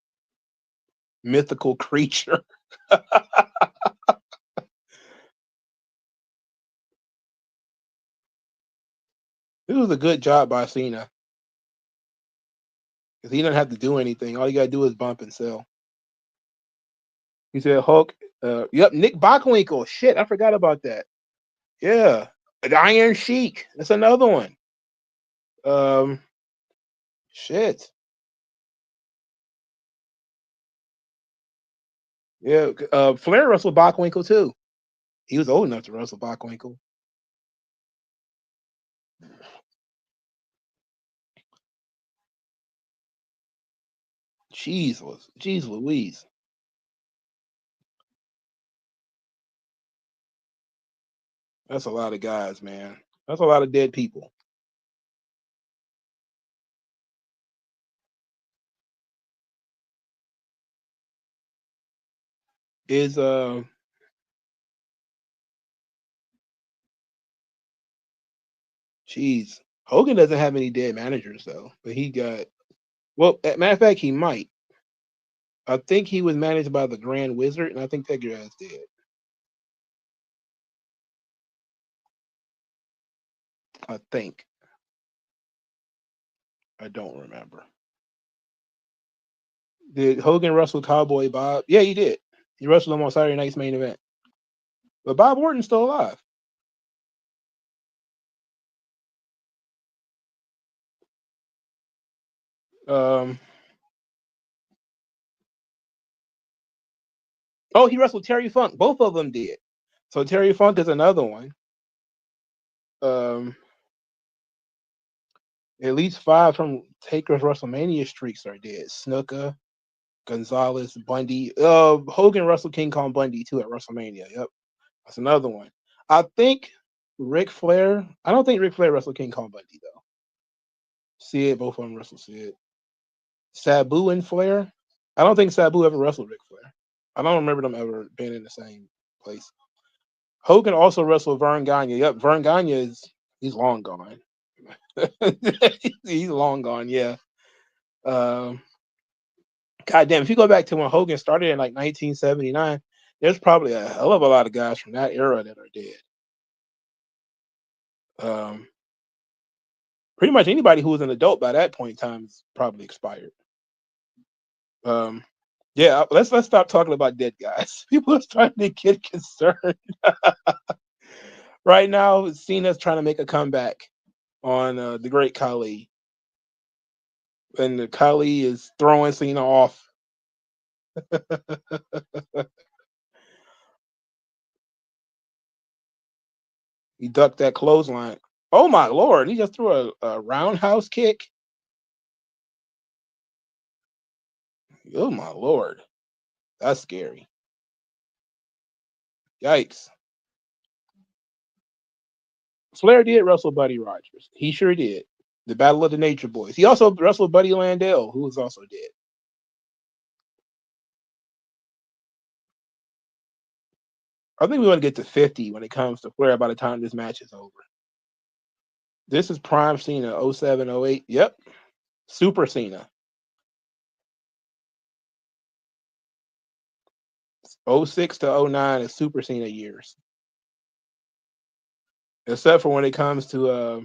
mythical creature. This was a good job by Cena. Because he doesn't have to do anything. All you gotta do is bump and sell. He said Hulk. Yep, Nick Bockwinkel. Shit, I forgot about that. Yeah. The Iron Sheik. That's another one. Shit. Yeah. Flair wrestled Bockwinkel too. He was old enough to wrestle Bockwinkel. Jeez Louise. That's a lot of guys, man. That's a lot of dead people. Is Jeez. Hogan doesn't have any dead managers though, but he got. Well, as a matter of fact, he might. I think he was managed by the Grand Wizard, and I think that guy's dead. I think. I don't remember. Did Hogan wrestle Cowboy Bob? Yeah, he did. He wrestled him on Saturday Night's Main Event. But Bob Orton's still alive. Um. Oh, he wrestled Terry Funk. Both of them did. So Terry Funk is another one. Um. At least 5 from Taker's WrestleMania streaks are dead. Snuka, Gonzalez, Bundy. Hogan wrestled King Kong Bundy too at WrestleMania. Yep, that's another one. I think Ric Flair. I don't think Ric Flair wrestled King Kong Bundy though. Sid, both of them wrestled Sid. Sabu and Flair. I don't think Sabu ever wrestled Ric Flair. I don't remember them ever being in the same place. Hogan also wrestled Vern Gagne. Yep, Vern Gagne he's long gone. He's long gone. Yeah. Um, God damn, if you go back to when Hogan started in like 1979, there's probably a hell of a lot of guys from that era that are dead. Um, Pretty much anybody who was an adult by that point in time is probably expired. Um, yeah, let's stop talking about dead guys. People are starting to get concerned. Right now, Cena's trying to make a comeback on the Great Khali, and the Khali is throwing Cena off. He ducked that clothesline. Oh my lord! He just threw a roundhouse kick. Oh my lord, that's scary. Yikes! Flair did wrestle Buddy Rogers. He sure did. The Battle of the Nature Boys. He also wrestled Buddy Landell, who was also dead. I think we want to get to 50 when it comes to Flair by the time this match is over. This is Prime Cena, 07, 08. Yep. Super Cena. 06 to 09 is Super Cena years. Except for when it comes to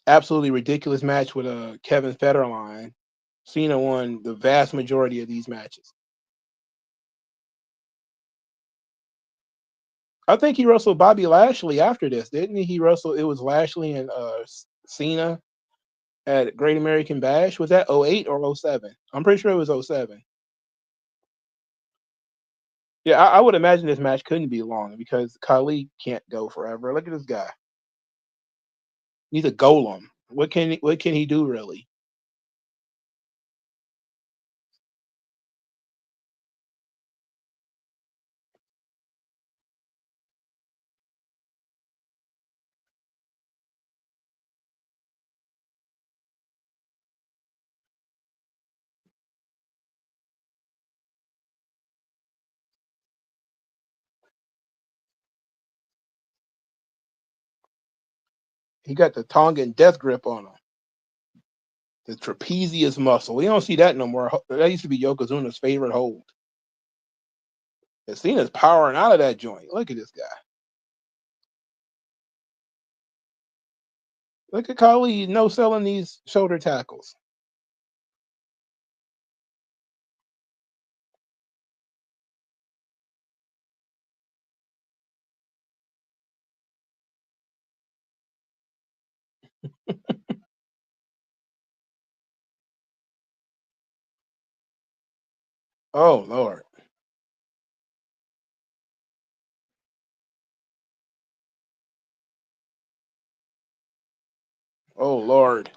absolutely ridiculous match with Kevin Federline. Cena won the vast majority of these matches. I think he wrestled Bobby Lashley after this, didn't he? He wrestled. It was Lashley and Cena at Great American Bash. Was that 08 or 07? I'm pretty sure it was 07. Yeah, I would imagine this match couldn't be long because Khali can't go forever. Look at this guy. He's a golem. What can he do really? He got the Tongan death grip on him. The trapezius muscle. We don't see that no more. That used to be Yokozuna's favorite hold. And Cena's powering out of that joint. Look at this guy. Look at Khali no selling these shoulder tackles. Oh Lord. Oh Lord.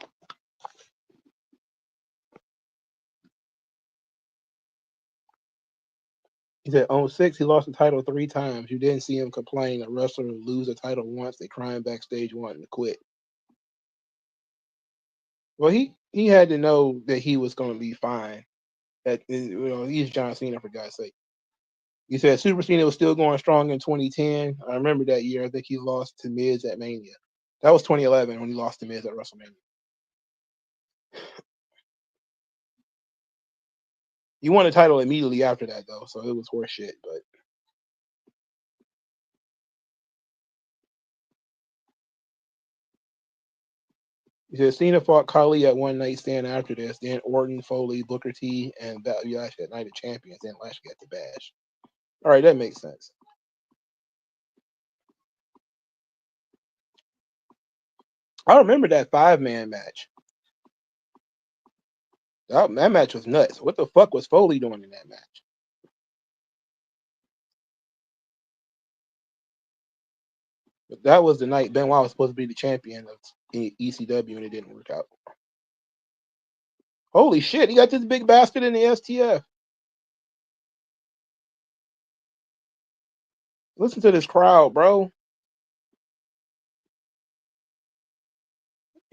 He said, "Oh 06, he lost the title 3 times. You didn't see him complain. A wrestler lose a title once, they crying backstage wanting to quit." Well, he had to know that he was going to be fine. That he's John Cena for God's sake. He said Super Cena was still going strong in 2010. I remember that year. I think he lost to Miz at Mania. That was 2011 when he lost to Miz at WrestleMania. He won the title immediately after that, though, so it was horse shit. But he said Cena fought Khali at One Night Stand after this. Then Orton, Foley, Booker T, and Lashley at Night of Champions. Then Lashley got the bash. All right, that makes sense. I remember that 5-man match. That match was nuts. What the fuck was Foley doing in that match? But that was the night Benoit was supposed to be the champion of ECW, and it didn't work out. Holy shit, he got this big bastard in the STF. Listen to this crowd, bro.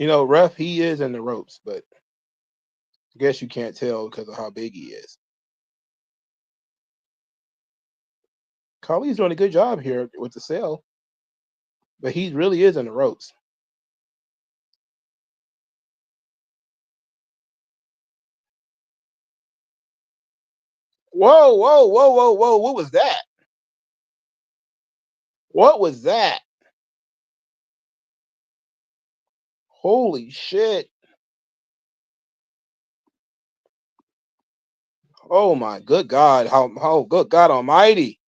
Ref, he is in the ropes, but I guess you can't tell because of how big he is. Khali's doing a good job here with the sell, but he really is in the ropes. Whoa, whoa, whoa, whoa, whoa. What was that? What was that? Holy shit. Oh my good God. How good God Almighty.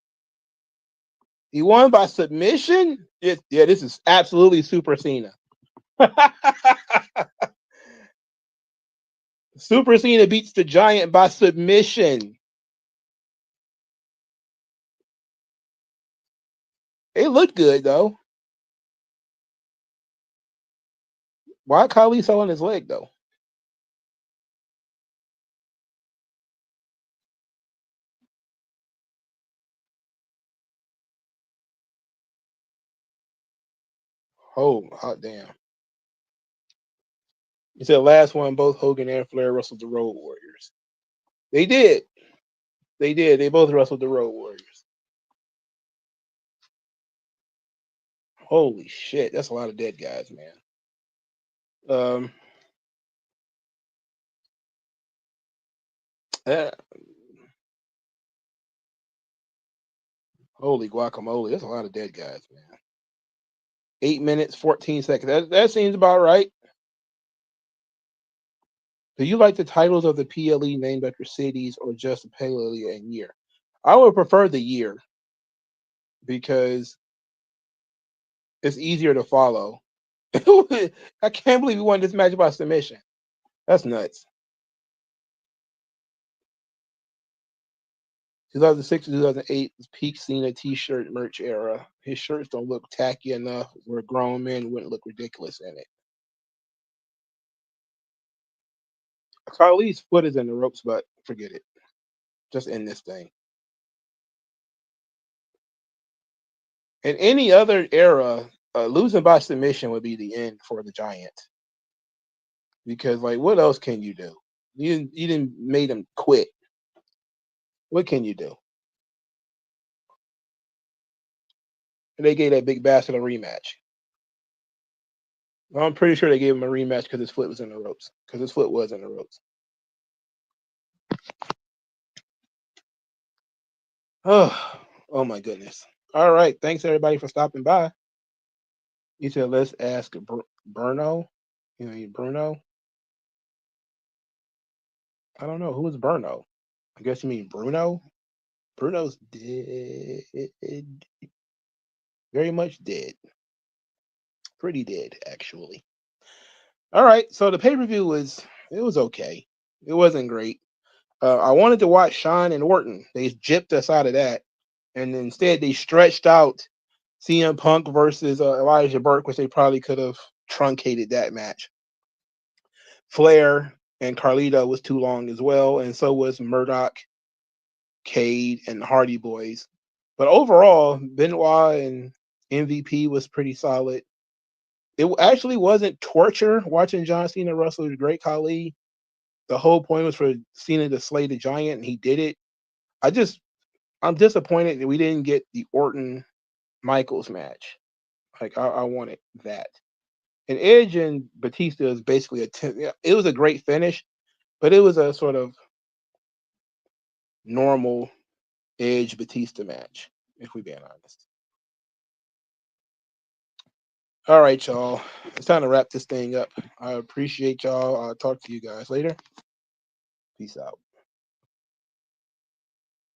He won by submission? Yeah, this is absolutely Super Cena. Super Cena beats the Giant by submission. It looked good though. Why Khali selling his leg though? Oh, hot damn. You said last one, both Hogan and Flair wrestled the Road Warriors. They did. They did. They both wrestled the Road Warriors. Holy shit. That's a lot of dead guys, man. Uh, Holy guacamole. That's a lot of dead guys, man. 8 minutes, 14 seconds. That seems about right. Do you like the titles of the PLE named after cities or just the PLE and year? I would prefer the year because it's easier to follow. I can't believe we won this match by submission. That's nuts. 2006 to 2008 was peak Cena t-shirt merch era. His shirts don't look tacky enough where grown men wouldn't look ridiculous in it. Carly's foot is in the ropes, but forget it. Just end this thing. In any other era, losing by submission would be the end for the Giant. Because, like, what else can you do? You didn't made him quit. What can you do? And they gave that big bastard a rematch. I'm pretty sure they gave him a rematch because his foot was in the ropes. Because his foot was in the ropes. Oh my goodness. All right. Thanks everybody for stopping by. You said let's ask Bruno. You mean Bruno? I don't know. Who is Bruno? I guess you mean Bruno? Bruno's dead. Very much dead. Pretty dead, actually. All right. So the pay-per-view was okay. It wasn't great. I wanted to watch Sean and Orton. They gypped us out of that. And instead they stretched out CM Punk versus Elijah Burke, which they probably could have truncated that match. Flair and Carlito was too long as well, and so was Murdoch, Cade, and the Hardy Boys. But overall, Benoit and MVP was pretty solid. It actually wasn't torture watching John Cena wrestle with Great Khali. The whole point was for Cena to slay the Giant, and he did it. I'm disappointed that we didn't get the Orton Michaels match. Like I wanted that. And Edge and Batista is basically it was a great finish, but it was a sort of normal Edge Batista match, if we're being honest. All right, y'all. It's time to wrap this thing up. I appreciate y'all. I'll talk to you guys later. Peace out.